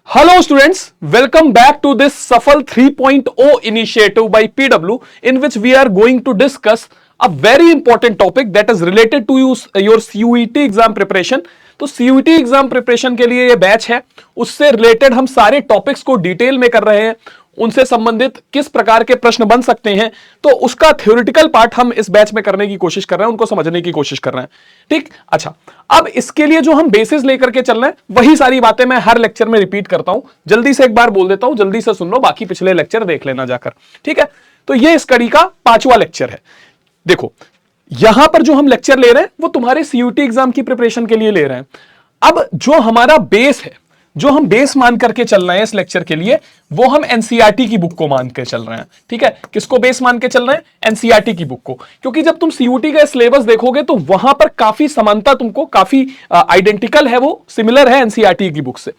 Hello students, welcome back to this Safal 3.0 initiative by PW in which we are going to discuss a very important topic that is related to your CUET exam preparation। तो CUET exam preparation के लिए ये batch है, उससे related हम सारे topics को detail में कर रहे हैं, उनसे संबंधित किस प्रकार के प्रश्न बन सकते हैं, तो उसका थ्योरेटिकल पार्ट हम इस बैच में करने की कोशिश कर रहे हैं, उनको समझने की कोशिश कर रहे हैं। ठीक, अच्छा, अब इसके लिए जो हम बेसिस लेकर के चल रहे हैं वही सारी बातें मैं हर लेक्चर में रिपीट करता हूं, जल्दी से एक बार बोल देता हूं, जल्दी से सुन लो, बाकी पिछले लेक्चर देख लेना जाकर। ठीक है, तो ये इस कड़ी का 5वां लेक्चर है। देखो, यहां पर जो हम लेक्चर ले रहे हैं वो तुम्हारे CUET एग्जाम की प्रिपरेशन के लिए ले रहे हैं। अब जो हमारा बेस है, जो हम बेस मान करके चल रहे हैं इस लेक्चर के लिए, वो हम NCERT की बुक को मान के चल रहे हैं। ठीक है, किसको बेस मान के चल रहे हैं? NCERT की बुक को, क्योंकि जब तुम CUET का सिलेबस देखोगे तो वहां पर काफी समानता, तुमको काफी आइडेंटिकल है, वो सिमिलर है NCERT की बुक से।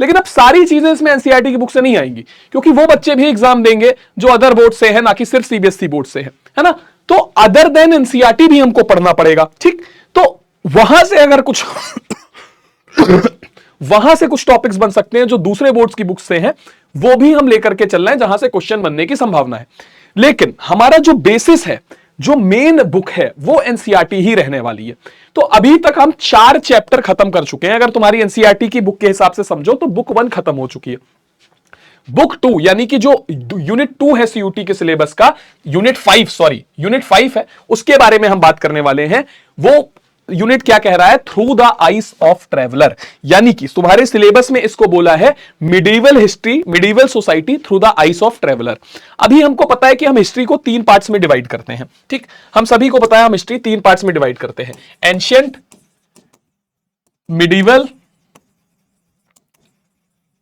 लेकिन अब सारी चीजें इसमें NCERT की बुक से नहीं आएंगी, क्योंकि वो बच्चे भी एग्जाम देंगे जो अदर बोर्ड से है, ना कि सिर्फ CBSE बोर्ड से है ना। तो अदर देन NCERT भी हमको पढ़ना पड़ेगा। ठीक, तो वहां से अगर कुछ वहां से कुछ टॉपिक्स बन सकते हैं जो दूसरे बोर्ड्स की बुक से हैं, वो भी हम लेकर के चल रहे हैं, जहां से क्वेश्चन बनने की संभावना है। लेकिन हमारा जो बेसिस है, जो मेन बुक है, वो NCERT ही रहने वाली है। तो अभी तक हम 4 चैप्टर खत्म कर चुके हैं। अगर तुम्हारी NCERT की बुक के हिसाब से समझो तो बुक 1 खत्म हो चुकी है। बुक 2 यानी कि जो यूनिट 2 है CUET के सिलेबस का, यूनिट 5 है, उसके बारे में हम बात करने वाले हैं। वो यूनिट क्या कह रहा है? Through the eyes of traveller, यानी कि तुम्हारे सिलेबस में इसको बोला है medieval history, medieval society through the eyes of traveller. अभी हमको पता है कि हम हिस्ट्री को 3 पार्ट्स में डिवाइड करते हैं। ठीक, हम सभी को पता है हम हिस्ट्री 3 पार्ट्स में डिवाइड करते हैं, एंशिएंट, मिडिवल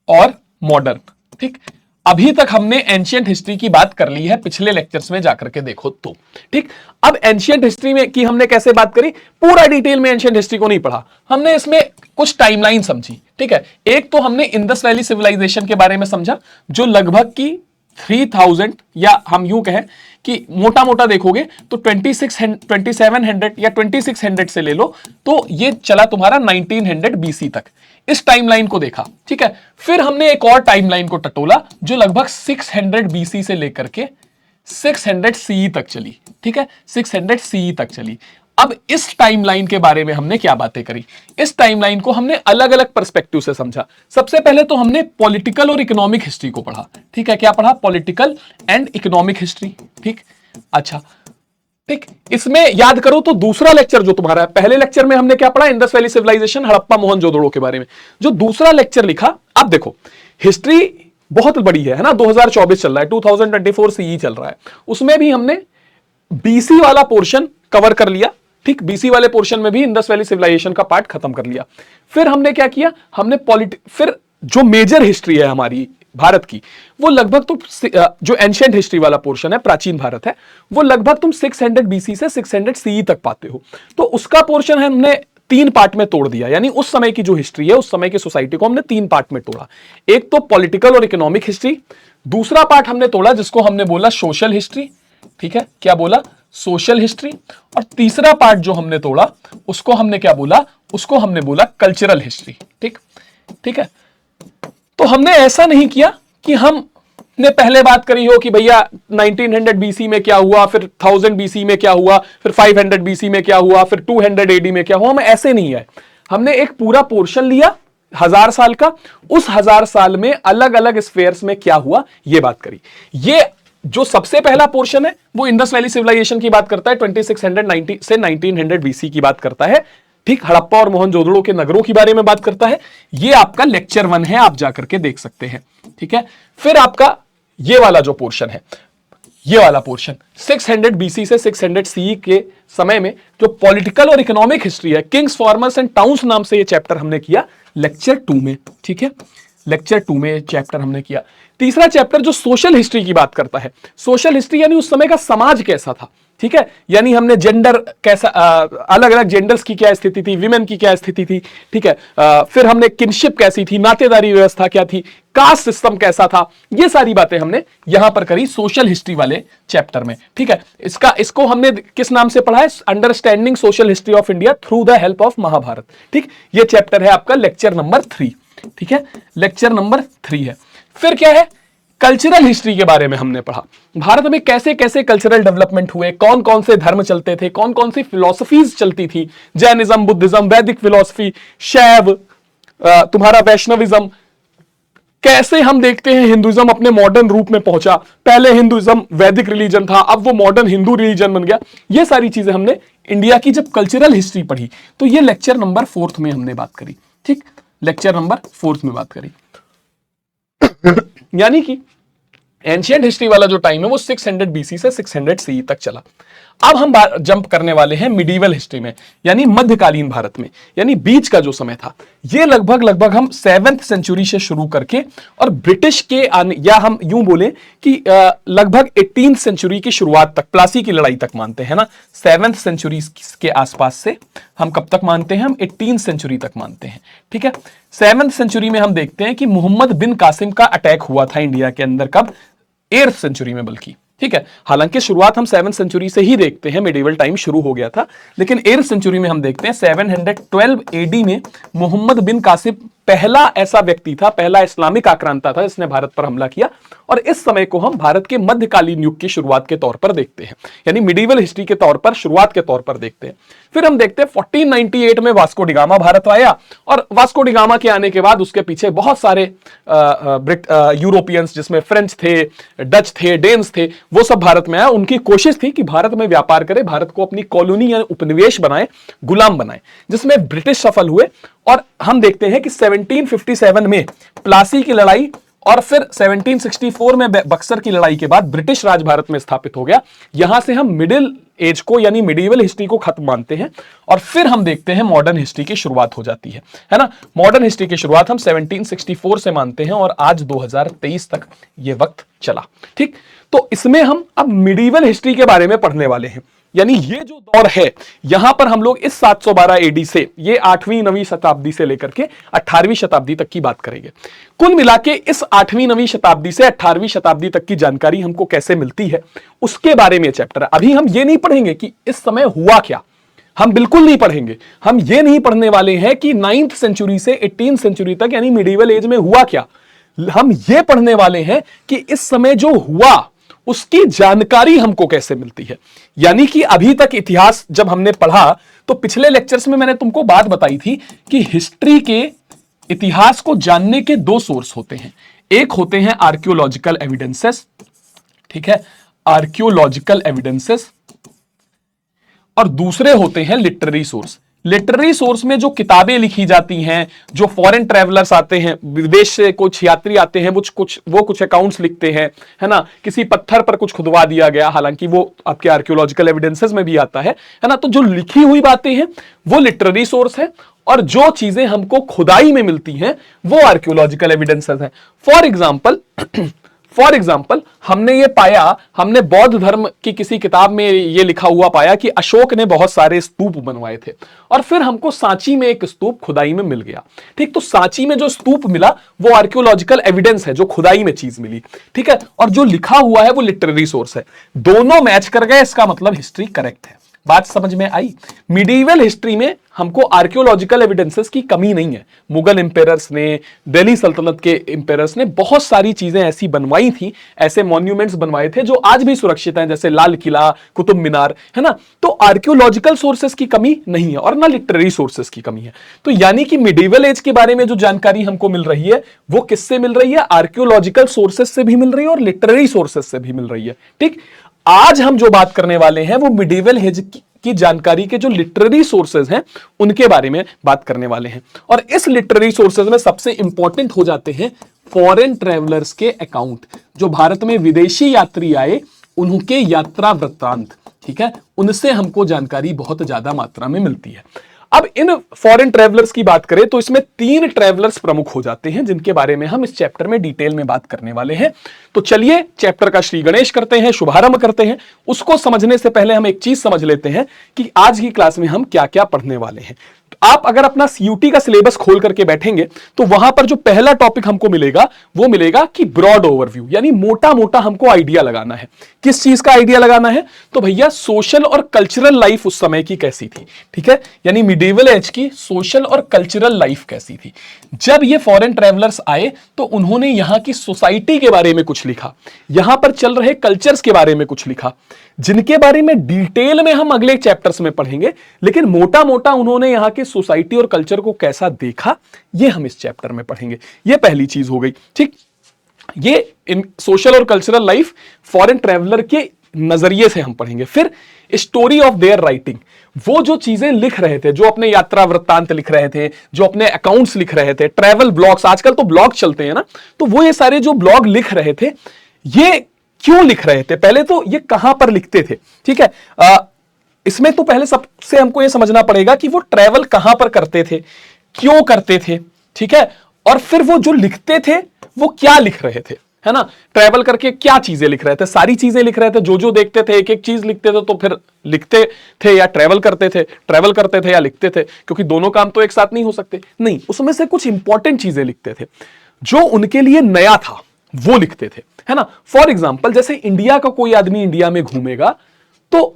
और मॉडर्न। ठीक, अभी तक हमने एंशिएंट हिस्ट्री की बात कर ली है, पिछले लेक्चर्स में जाकर के देखो तो। ठीक, अब एंशिएंट हिस्ट्री में की हमने कैसे बात करी, पूरा डिटेल में एंशिएंट हिस्ट्री को नहीं पढ़ा हमने, इसमें कुछ टाइमलाइन समझी। ठीक है, एक तो हमने इंडस वैली सिविलाइजेशन के बारे में समझा, जो लगभग की 3000 या हम यूं कहें कि मोटा मोटा देखोगे तो 2700 या 2600 से ले लो, तो ये चला तुम्हारा 1900 BC तक, इस टाइमलाइन को देखा। ठीक है, फिर हमने एक और टाइमलाइन को टटोला जो लगभग 600 BC से लेकर के 600 CE तक चली। ठीक है, 600 CE तक चली। अब इस टाइमलाइन के बारे में हमने क्या बातें करी, इस टाइमलाइन को हमने अलग अलग पर्सपेक्टिव से समझा। सबसे पहले तो हमने पॉलिटिकल और इकोनॉमिक हिस्ट्री को पढ़ा। ठीक है, क्या पढ़ा? Political and economic history. ठीक, अच्छा, ठीक, इसमें याद करो तो दूसरा लेक्चर जो तुम्हारा है, पहले लेक्चर में हमने क्या पढ़ा? इंडस वैली सिविलाइजेशन, हड़प्पा मोहनजोदड़ो के बारे में। जो दूसरा लेक्चर लिखा, अब देखो हिस्ट्री बहुत बड़ी है ना, 2024 चल रहा है, 2024 CE चल रहा है, उसमें भी हमने BC वाला पोर्शन कवर कर लिया। ठीक, BC वाले पोर्शन में भी इंडस वैली सिविलाइजेशन का पार्ट खत्म कर लिया। फिर हमने क्या किया, हमने फिर जो मेजर हिस्ट्री है हमारी भारत की, वो लगभग तो जो एंशिएंट हिस्ट्री वाला पोर्शन है, प्राचीन भारत है, वो लगभग तुम 600 BC से 600 CE तक पाते हो। तो उसका पोर्शन है हमने 3 पार्ट में तोड़ दिया, यानी उस समय की जो हिस्ट्री है, उस समय की सोसाइटी को हमने 3 पार्ट में तोड़ा। एक तो पॉलिटिकल और इकोनॉमिक हिस्ट्री, दूसरा पार्ट हमने तोड़ा जिसको हमने बोला सोशल हिस्ट्री। ठीक है, क्या बोला? Social history. और तीसरा पार्ट जो हमने तोड़ा उसको हमने क्या बोला? उसको हमने बोला कल्चरल हिस्ट्री। ठीक, ठीक है, तो हमने ऐसा नहीं किया कि हमने पहले बात करी हो कि भैया 1900 BC में क्या हुआ, फिर 1000 BC में क्या हुआ, फिर 500 BC में क्या हुआ, फिर 200 AD में क्या हुआ, हम ऐसे नहीं है। हमने एक पूरा पोर्शन लिया 1000 साल का, उस 1000 साल में अलग अलग स्फेयर्स में क्या हुआ ये बात करी। ये जो सबसे पहला पोर्शन है वो इंडस वैली सिविलाइजेशन की बात करता है, 2690 से 1900 BC की बात करता है। ठीक, हड़प्पा और मोहनजोदड़ो के नगरों के बारे में बात करता है। ये आपका लेक्चर 1 है, आप जाकर के देख सकते हैं। ठीक है, फिर आपका ये वाला जो पोर्शन है, ये वाला पोर्शन 600 BC से 600 CE के समय में जो पॉलिटिकल और इकोनॉमिक हिस्ट्री है, किंग्स, फार्मर्स एंड टाउन्स नाम से ये चैप्टर हमने किया लेक्चर 2 में। ठीक है, लेक्चर 2 में चैप्टर हमने किया। तीसरा चैप्टर जो सोशल हिस्ट्री की बात करता है, सोशल हिस्ट्री यानी उस समय का समाज कैसा था। ठीक है, यानी हमने जेंडर कैसा, अलग अलग जेंडर्स की क्या स्थिति थी, विमेन की क्या स्थिति थी। ठीक है, फिर हमने किनशिप कैसी थी, नातेदारी व्यवस्था क्या थी, कास्ट सिस्टम कैसा था, ये सारी बातें हमने यहां पर करी सोशल हिस्ट्री वाले चैप्टर में। ठीक है, इसको हमने किस नाम से पढ़ा है? Understanding social history of India through the help of Mahabharata. ठीक, ये चैप्टर है आपका लेक्चर नंबर 3। ठीक है, लेक्चर नंबर 3 है। फिर क्या है, कल्चरल हिस्ट्री के बारे में हमने पढ़ा, भारत में कैसे कैसे कल्चरल डेवलपमेंट हुए, कौन कौन से धर्म चलते थे, कौन कौन सी फिलॉसफीज चलती थी, जैनिज्म, बुद्धिज्म, वैदिक फिलॉसफी, शैव, तुम्हारा वैष्णविज्म, कैसे हम देखते हैं हिंदुइज्म अपने मॉडर्न रूप में पहुंचा, पहले हिंदुइज्म वैदिक रिलीजन था, अब वो मॉडर्न हिंदू रिलीजन बन गया। ये सारी चीजें हमने इंडिया की जब कल्चरल हिस्ट्री पढ़ी तो ये लेक्चर नंबर 4 में हमने बात करी। ठीक, लेक्चर नंबर 4 में बात करी। यानी कि एंशिएंट हिस्ट्री वाला जो टाइम है वो 600 बीसी से 600 सीई तक चला। अब हम जंप करने वाले हैं मिडीवल हिस्ट्री में, यानी मध्यकालीन भारत में, यानी बीच का जो समय था। ये लगभग हम 7th सेंचुरी से शुरू करके और ब्रिटिश के या हम यूं बोले कि लगभग 18th सेंचुरी की शुरुआत तक, प्लासी की लड़ाई तक मानते हैं ना, 7th सेंचुरी के आसपास से हम कब तक मानते हैं, हम 18th सेंचुरी तक मानते हैं। ठीक है, 7th सेंचुरी में हम देखते हैं कि मोहम्मद बिन कासिम का अटैक हुआ था इंडिया के अंदर, कब, 8th सेंचुरी में बल्कि। ठीक है, हालांकि शुरुआत हम 7th सेंचुरी से ही देखते हैं, मिडिवल टाइम शुरू हो गया था, लेकिन 8th सेंचुरी में हम देखते हैं 712 एडी में मोहम्मद बिन कासिम पहला ऐसा व्यक्ति था, पहला इस्लामिक आक्रांता था जिसने भारत पर हमला किया, और इस समय को हम भारत के मध्यकालीन युग की शुरुआत के तौर पर देखते हैं, यानी मिडिवल हिस्ट्री के तौर पर, शुरुआत के तौर पर देखते हैं। फिर हम देखते हैं 1498 में वास्को डी गामा भारत आया, और वास्को डी गामा के आने के बाद उसके पीछे बहुत सारे यूरोपियंस, जिसमें फ्रेंच थे, डच थे, डेन्स थे, वो सब भारत में आया। उनकी कोशिश थी कि भारत में व्यापार करे, भारत को अपनी कॉलोनी या उपनिवेश बनाए, गुलाम बनाए, जिसमें ब्रिटिश सफल हुए। और हम देखते हैं कि 1757 में प्लासी की लड़ाई और फिर 1764 में बक्सर की लड़ाई के बाद ब्रिटिश राज भारत में स्थापित हो गया। यहां से हम मिडिल एज को यानी मिडिवल हिस्ट्री को खत्म मानते हैं, और फिर हम देखते हैं मॉडर्न हिस्ट्री की शुरुआत हो जाती है ना। मॉडर्न हिस्ट्री की शुरुआत हम 1764 से मानते हैं, और आज 2023 तक ये वक्त चला। ठीक, तो इसमें हम अब मिडिवल हिस्ट्री के बारे में पढ़ने वाले हैं, यानी ये जो दौर है, यहां पर हम लोग इस 712 एडी से, ये 8वीं 9वीं शताब्दी से लेकर के 18वीं शताब्दी तक की बात करेंगे। कुल मिला के इस 8वीं 9वीं शताब्दी से 18वीं शताब्दी तक की जानकारी हमको कैसे मिलती है, उसके बारे में चैप्टर है। अभी हम ये नहीं पढ़ेंगे कि इस समय हुआ क्या, हम बिल्कुल नहीं पढ़ेंगे। हम ये नहीं पढ़ने वाले हैं कि 9th सेंचुरी से 18th सेंचुरी तक यानी मिडिवल एज में हुआ क्या। हम ये पढ़ने वाले हैं कि इस समय जो हुआ उसकी जानकारी हमको कैसे मिलती है। यानी कि अभी तक इतिहास जब हमने पढ़ा तो पिछले लेक्चर्स में मैंने तुमको बात बताई थी कि हिस्ट्री के इतिहास को जानने के 2 सोर्स होते हैं। एक होते हैं आर्कियोलॉजिकल एविडेंसेस, ठीक है, आर्कियोलॉजिकल एविडेंसेस, और दूसरे होते हैं लिटरेरी सोर्स। लिटरेरी सोर्स में जो किताबें लिखी जाती हैं, जो फॉरेन ट्रैवलर्स आते हैं, विदेश से कुछ यात्री आते हैं, वो कुछ अकाउंट्स लिखते हैं, है ना, किसी पत्थर पर कुछ खुदवा दिया गया, हालांकि वो आपके आर्कियोलॉजिकल एविडेंसेस में भी आता है ना। तो जो लिखी हुई बातें हैं वो लिटरेरी सोर्स है, और जो चीजें हमको खुदाई में मिलती हैं वो आर्कियोलॉजिकल एविडेंसेस हैं। फॉर एग्जाम्पल हमने ये पाया, हमने बौद्ध धर्म की किसी किताब में ये लिखा हुआ पाया कि अशोक ने बहुत सारे स्तूप बनवाए थे, और फिर हमको सांची में एक स्तूप खुदाई में मिल गया। ठीक, तो सांची में जो स्तूप मिला वो आर्कियोलॉजिकल एविडेंस है, जो खुदाई में चीज मिली। ठीक है, और जो लिखा हुआ है वो लिटरेरी सोर्स है। दोनों मैच कर गए, इसका मतलब हिस्ट्री करेक्ट है। बात समझ में आई। मिडिवल हिस्ट्री में हमको आर्कियोलॉजिकल एविडेंसेस की कमी नहीं है। मुगल इंपेरर्स ने, दिल्ली सल्तनत के इंपेरर्स ने बहुत सारी चीजें ऐसी बनवाई थी, ऐसे मॉन्यूमेंट्स बनवाए थे जो आज भी सुरक्षित हैं, जैसे लाल किला, कुतुब मीनार, है ना। तो आर्कियोलॉजिकल सोर्सेस की कमी नहीं है और ना लिटरेरी सोर्सेस की कमी है। तो यानी कि मिडिवल एज के बारे में जो जानकारी हमको मिल रही है वो किससे मिल रही है, आर्कियोलॉजिकल सोर्सेस से भी मिल रही है और लिटरेरी सोर्सेस से भी मिल रही है। ठीक, आज हम जो बात करने वाले हैं वो मिडिवल एज की जानकारी के जो लिटरेरी सोर्सेज हैं उनके बारे में बात करने वाले हैं। और इस लिटरेरी सोर्सेज में सबसे इंपॉर्टेंट हो जाते हैं फॉरेन ट्रैवलर्स के अकाउंट, जो भारत में विदेशी यात्री आए उनके यात्रा वृत्तांत। ठीक है, उनसे हमको जानकारी बहुत ज्यादा मात्रा में मिलती है। अब इन फॉरेन ट्रैवलर्स की बात करें तो इसमें 3 ट्रैवलर्स प्रमुख हो जाते हैं, जिनके बारे में हम इस चैप्टर में डिटेल में बात करने वाले हैं। तो चलिए चैप्टर का श्री गणेश करते हैं, शुभारंभ करते हैं। उसको समझने से पहले हम एक चीज समझ लेते हैं कि आज की क्लास में हम क्या क्या पढ़ने वाले हैं। आप अगर अपना सीयूटी का सिलेबस खोल करके बैठेंगे तो वहां पर जो पहला टॉपिक हमको मिलेगा वो मिलेगा कि ब्रॉड ओवरव्यू, यानी मोटा मोटा हमको आइडिया लगाना है। किस चीज का आइडिया लगाना है? तो भैया सोशल और कल्चरल लाइफ उस समय की कैसी थी, ठीक है, यानी मिडिवल एज की सोशल और कल्चरल लाइफ कैसी थी। जब ये फॉरेन ट्रैवलर्स आए तो उन्होंने यहां की सोसाइटी के बारे में कुछ लिखा, यहां पर चल रहे कल्चर्स के बारे में कुछ लिखा, जिनके बारे में डिटेल में हम अगले चैप्टर्स में पढ़ेंगे, लेकिन मोटा मोटा उन्होंने यहां के सोसाइटी और कल्चर को कैसा देखा ये हम इस चैप्टर में पढ़ेंगे। ये पहली चीज हो गई, ठीक। ये इन सोशल और कल्चरल लाइफ फॉरेन ट्रैवलर के नजरिए से हम पढ़ेंगे। फिर स्टोरी ऑफ देयर राइटिंग, वो जो चीजें लिख रहे थे, जो अपने यात्रा वृत्तांत लिख रहे थे, जो अपने अकाउंट्स लिख रहे थे, ट्रैवल ब्लॉग्स, आजकल तो ब्लॉग चलते हैं ना, तो वो ये सारे जो ब्लॉग लिख रहे थे ये क्यों लिख रहे थे, पहले तो ये कहां पर लिखते थे, ठीक है। इसमें तो पहले सबसे हमको ये समझना पड़ेगा कि वो ट्रैवल कहां पर करते थे, क्यों करते थे, ठीक है, और फिर वो जो लिखते थे वो क्या लिख रहे थे, है ना। ट्रैवल करके क्या चीजें लिख रहे थे, सारी चीजें लिख रहे थे, जो देखते थे एक एक चीज लिखते थे, तो फिर लिखते थे या ट्रैवल करते थे या लिखते थे, क्योंकि दोनों काम तो एक साथ नहीं हो सकते। नहीं, उसमें से कुछ इंपॉर्टेंट चीजें लिखते थे, जो उनके लिए नया था वो लिखते थे, है ना। फॉर एग्जाम्पल, जैसे इंडिया का कोई आदमी इंडिया में घूमेगा तो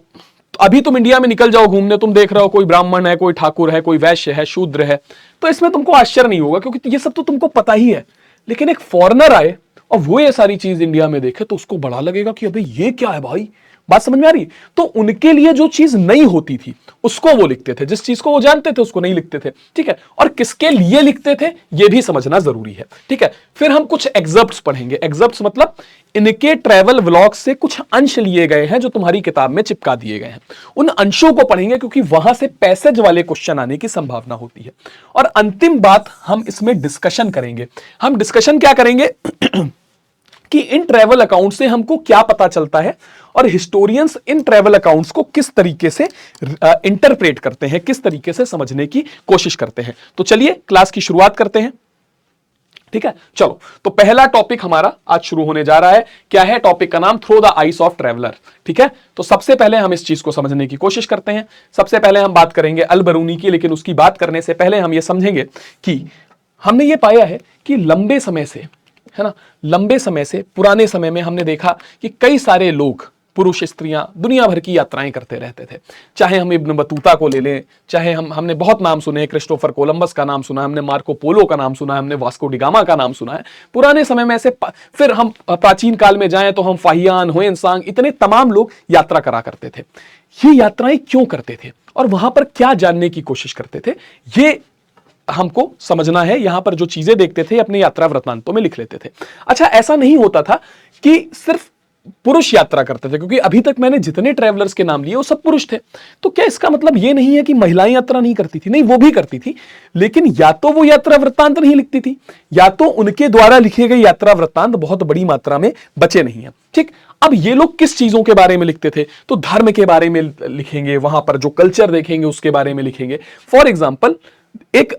अभी तुम इंडिया में निकल जाओ घूमने, तुम देख रहे हो कोई ब्राह्मण है, कोई ठाकुर है, कोई वैश्य है, शूद्र है, तो इसमें तुमको आश्चर्य नहीं होगा, क्योंकि ये सब तो तुमको पता ही है। लेकिन एक फॉरेनर आए और वो ये सारी चीज इंडिया में देखे तो उसको बड़ा लगेगा कि अबे ये क्या है भाई, बात समझ में आ रही। तो उनके लिए जो चीज नई होती थी उसको वो लिखते थे, जिस चीज को वो जानते थे उसको नहीं लिखते थे, ठीक है। और किसके लिए लिखते थे ये भी समझना जरूरी है, ठीक है। फिर हम कुछ एग्जर्प्ट्स पढ़ेंगे। एग्जर्प्ट्स मतलब इनके ट्रैवल व्लॉग से कुछ अंश लिए गए हैं जो तुम्हारी किताब में चिपका दिए गए हैं, उन अंशों को पढ़ेंगे, क्योंकि वहां से पैसेज वाले क्वेश्चन आने की संभावना होती है। और अंतिम बात, हम इसमें डिस्कशन करेंगे। हम डिस्कशन क्या करेंगे कि इन ट्रैवल अकाउंट से हमको क्या पता चलता है और हिस्टोरियंस इन ट्रैवल अकाउंट्स को किस तरीके से इंटरप्रेट करते हैं, किस तरीके से समझने की कोशिश करते हैं। तो चलिए क्लास की शुरुआत करते हैं, ठीक है। चलो, तो पहला टॉपिक हमारा आज शुरू होने जा रहा है। क्या है टॉपिक का नाम? Through the eyes of traveller, ठीक है। तो सबसे पहले हम इस चीज को समझने की कोशिश करते हैं। सबसे पहले हम बात करेंगे अल बरूनी की, लेकिन उसकी बात करने से पहले हम ये समझेंगे कि हमने ये पाया है कि लंबे समय से, है ना, लंबे समय से, पुराने समय में हमने देखा कि कई सारे लोग, पुरुष स्त्रियां दुनिया भर की यात्राएं करते रहते थे। चाहे हम इब्न बतूता को ले लें, चाहे हमने बहुत नाम सुने, क्रिस्टोफर कोलंबस का नाम सुना, हमने मार्को पोलो का नाम सुना, हमने वास्को डिगामा का नाम सुना है पुराने समय में ऐसे। फिर हम प्राचीन काल में जाएं तो हम फाहियान, हुएनसांग, इतने तमाम लोग यात्रा करा करते थे। ये यात्राएं क्यों करते थे और वहां पर क्या जानने की कोशिश करते थे, ये हमको समझना है। यहां पर जो चीजें देखते थे अपने यात्रा वृत्तांतों में लिख लेते थे। अच्छा, ऐसा नहीं होता था कि सिर्फ पुरुष यात्रा करते थे, क्योंकि अभी तक मैंने जितने ट्रैवलर्स के नाम लिए वो सब पुरुष थे। तो क्या इसका मतलब ये नहीं है कि महिलाएं यात्रा नहीं करती थी? नहीं, वो भी करती थी, लेकिन या तो वो यात्रा वृत्तांत नहीं लिखती थी, या तो उनके द्वारा लिखे गए यात्रा वृत्तांत बहुत बड़ी मात्रा में बचे नहीं है, ठीक। अब ये लोग किस चीजों के बारे में लिखते थे? तो धर्म के बारे में लिखेंगे, वहां पर जो कल्चर देखेंगे उसके बारे में लिखेंगे। फॉर एग्जाम्पल, एक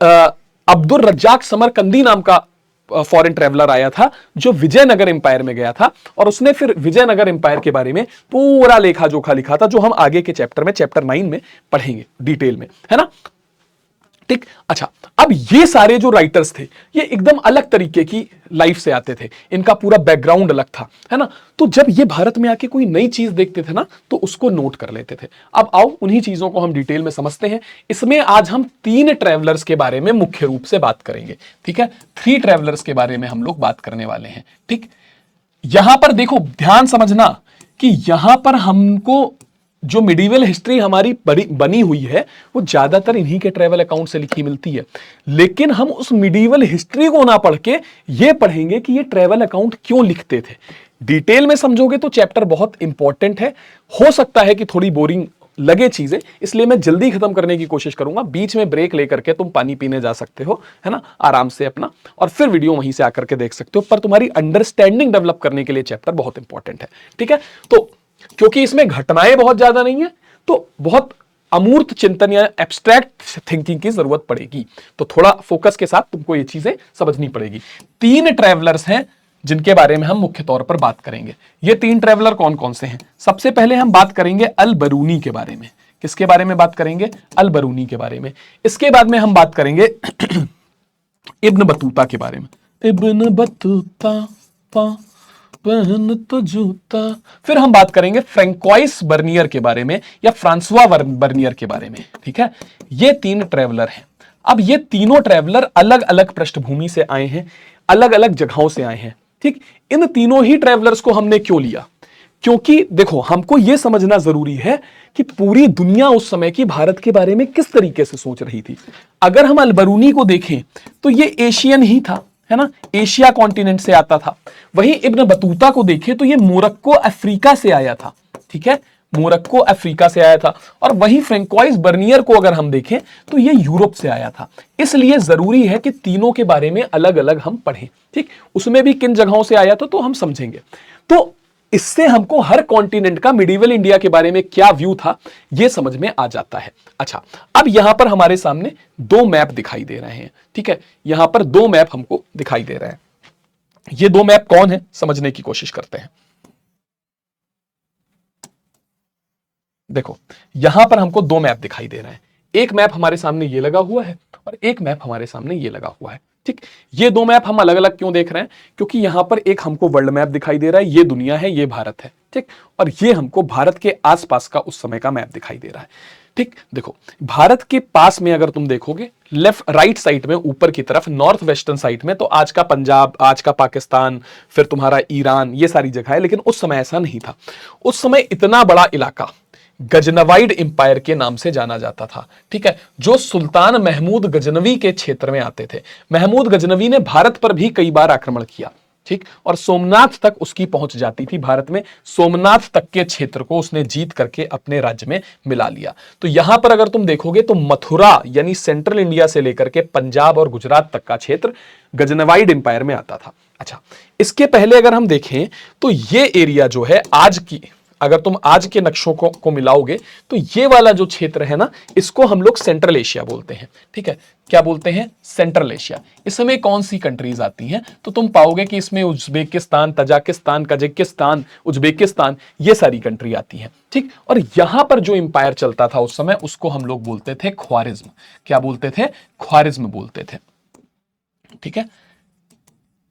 अब्दुल रज्जाक समरकंदी नाम का फॉरेन ट्रैवलर आया था जो विजयनगर एम्पायर में गया था, और उसने फिर विजयनगर एम्पायर के बारे में पूरा लेखा जोखा लिखा था, जो हम आगे के चैप्टर में, चैप्टर 9 में पढ़ेंगे डिटेल में, है ना, ठीक। अच्छा, अब ये सारे जो राइटर्स थे ये एकदम अलग तरीके की लाइफ से आते थे, इनका पूरा बैकग्राउंड अलग था, है ना। तो जब ये भारत में आके कोई नई चीज देखते थे ना तो उसको नोट कर लेते थे। अब आओ उन्हीं चीजों को हम डिटेल में समझते हैं। इसमें आज हम 3 ट्रैवलर्स के बारे में मुख्य रूप से बात करेंगे, ठीक है। 3 ट्रैवलर्स के बारे में हम लोग बात करने वाले हैं, ठीक। यहां पर देखो, ध्यान समझना कि यहां पर हमको जो मिडिवल हिस्ट्री हमारी बनी हुई है वो ज्यादातर इन्हीं के ट्रैवल अकाउंट से लिखी मिलती है, लेकिन हम उस मिडिवल हिस्ट्री को ना पढ़ के ये पढ़ेंगे कि ये ट्रैवल अकाउंट क्यों लिखते थे। डिटेल में समझोगे तो चैप्टर बहुत इंपॉर्टेंट है। हो सकता है कि थोड़ी बोरिंग लगे चीजें, इसलिए मैं जल्दी खत्म करने की कोशिश करूंगा। बीच में ब्रेक लेकर के तुम पानी पीने जा सकते हो, है ना, आराम से अपना, और फिर वीडियो वहीं से आकर के देख सकते हो। पर तुम्हारी अंडरस्टैंडिंग डेवलप करने के लिए चैप्टर बहुत इंपॉर्टेंट है, ठीक है। तो क्योंकि इसमें घटनाएं बहुत ज्यादा नहीं है तो बहुत अमूर्त चिंतन या एब्स्ट्रैक्ट थिंकिंग की जरूरत पड़ेगी, तो थोड़ा फोकस के साथ तुमको ये चीजें समझनी पड़ेगी। 3 ट्रैवलर्स हैं जिनके बारे में हम मुख्य तौर पर बात करेंगे। ये 3 ट्रैवलर कौन कौन से हैं? सबसे पहले हम बात करेंगे अल बरूनी के बारे में। किसके बारे में बात करेंगे? अल बरूनी के बारे में। इसके बाद में हम बात करेंगे इब्न बतूता के बारे में। इब्न बतूता पा पहन तो जूता। फिर हम बात करेंगे फ्रैंकोइस बर्नियर के बारे में या फ्रांसवा बर्नियर के बारे में। ठीक है, ये 3 ट्रेवलर हैं। अब ये तीनों ट्रेवलर अलग अलग पृष्ठभूमि से आए हैं, अलग अलग जगहों से आए हैं। ठीक, इन तीनों ही ट्रेवलर्स को हमने क्यों लिया? क्योंकि देखो, हमको यह समझना जरूरी है कि पूरी दुनिया उस समय की भारत के बारे में किस तरीके से सोच रही थी। अगर हम अलबरूनी को देखें तो ये एशियन ही था, है ना, एशिया कॉन्टिनेंट से आता था। वहीं इब्न बतूता को देखें तो ये मोरक्को अफ्रीका से आया था। ठीक है, मोरक्को अफ्रीका से आया था। और वहीं फ्रैंकोइस बर्नियर को अगर हम देखें तो ये यूरोप से आया था। इसलिए जरूरी है कि तीनों के बारे में अलग अलग हम पढ़ें। ठीक, उसमें भी किन जगहों से आया था तो हम समझेंगे। तो इससे हमको हर कॉन्टिनेंट का मिडिवल इंडिया के बारे में क्या व्यू था यह समझ में आ जाता है। अच्छा, अब यहां पर हमारे सामने 2 मैप दिखाई दे रहे हैं। ठीक है, यहां पर 2 मैप हमको दिखाई दे रहे हैं। ये 2 मैप कौन है समझने की कोशिश करते हैं। देखो, यहां पर हमको 2 मैप दिखाई दे रहे हैं। एक मैप हमारे सामने ये लगा हुआ है और एक मैप हमारे सामने ये लगा हुआ है। ठीक, ये 2 मैप हम अलग अलग क्यों देख रहे हैं? क्योंकि यहां पर एक हमको वर्ल्ड मैप दिखाई दे रहा है, ये दुनिया है, ये भारत है। ठीक, और ये हमको भारत के आसपास का उस समय का मैप दिखाई दे रहा है। ठीक, देखो, भारत के पास में अगर तुम देखोगे लेफ्ट राइट साइड में ऊपर की तरफ नॉर्थ वेस्टर्न साइड में, तो आज का पंजाब, आज का पाकिस्तान, फिर तुम्हारा ईरान, ये सारी जगह है। लेकिन उस समय ऐसा नहीं था। उस समय इतना बड़ा इलाका गजनवाइड एम्पायर के नाम से जाना जाता था। ठीक है, जो सुल्तान महमूद गजनवी के क्षेत्र में आते थे। महमूद गजनवी ने भारत पर भी कई बार आक्रमण किया। ठीक, और सोमनाथ तक उसकी पहुंच जाती थी भारत में। सोमनाथ तक के क्षेत्र को उसने जीत करके अपने राज्य में मिला लिया। तो यहां पर अगर तुम देखोगे तो मथुरा यानी सेंट्रल इंडिया से लेकर के पंजाब और गुजरात तक का क्षेत्र गजनवाइड एम्पायर में आता था। अच्छा, इसके पहले अगर हम देखें तो ये एरिया जो है आज की, अगर तुम आज के नक्शों को मिलाओगे तो ये वाला जो क्षेत्र है ना, इसको हम लोग सेंट्रल एशिया बोलते हैं। ठीक है, क्या बोलते हैं? Central Asia. इसमें कौन सी कंट्रीज आती हैं? तो तुम पाओगे कि इसमें उज्बेकिस्तान, तजाकिस्तान, कजाकिस्तान, उज्बेकिस्तान, ये सारी कंट्री आती हैं। ठीक, और यहां पर जो एम्पायर चलता था उस समय, उसको हम लोग बोलते थे ख्वारिज्म। क्या बोलते थे? ख्वारिज्म बोलते थे। ठीक है,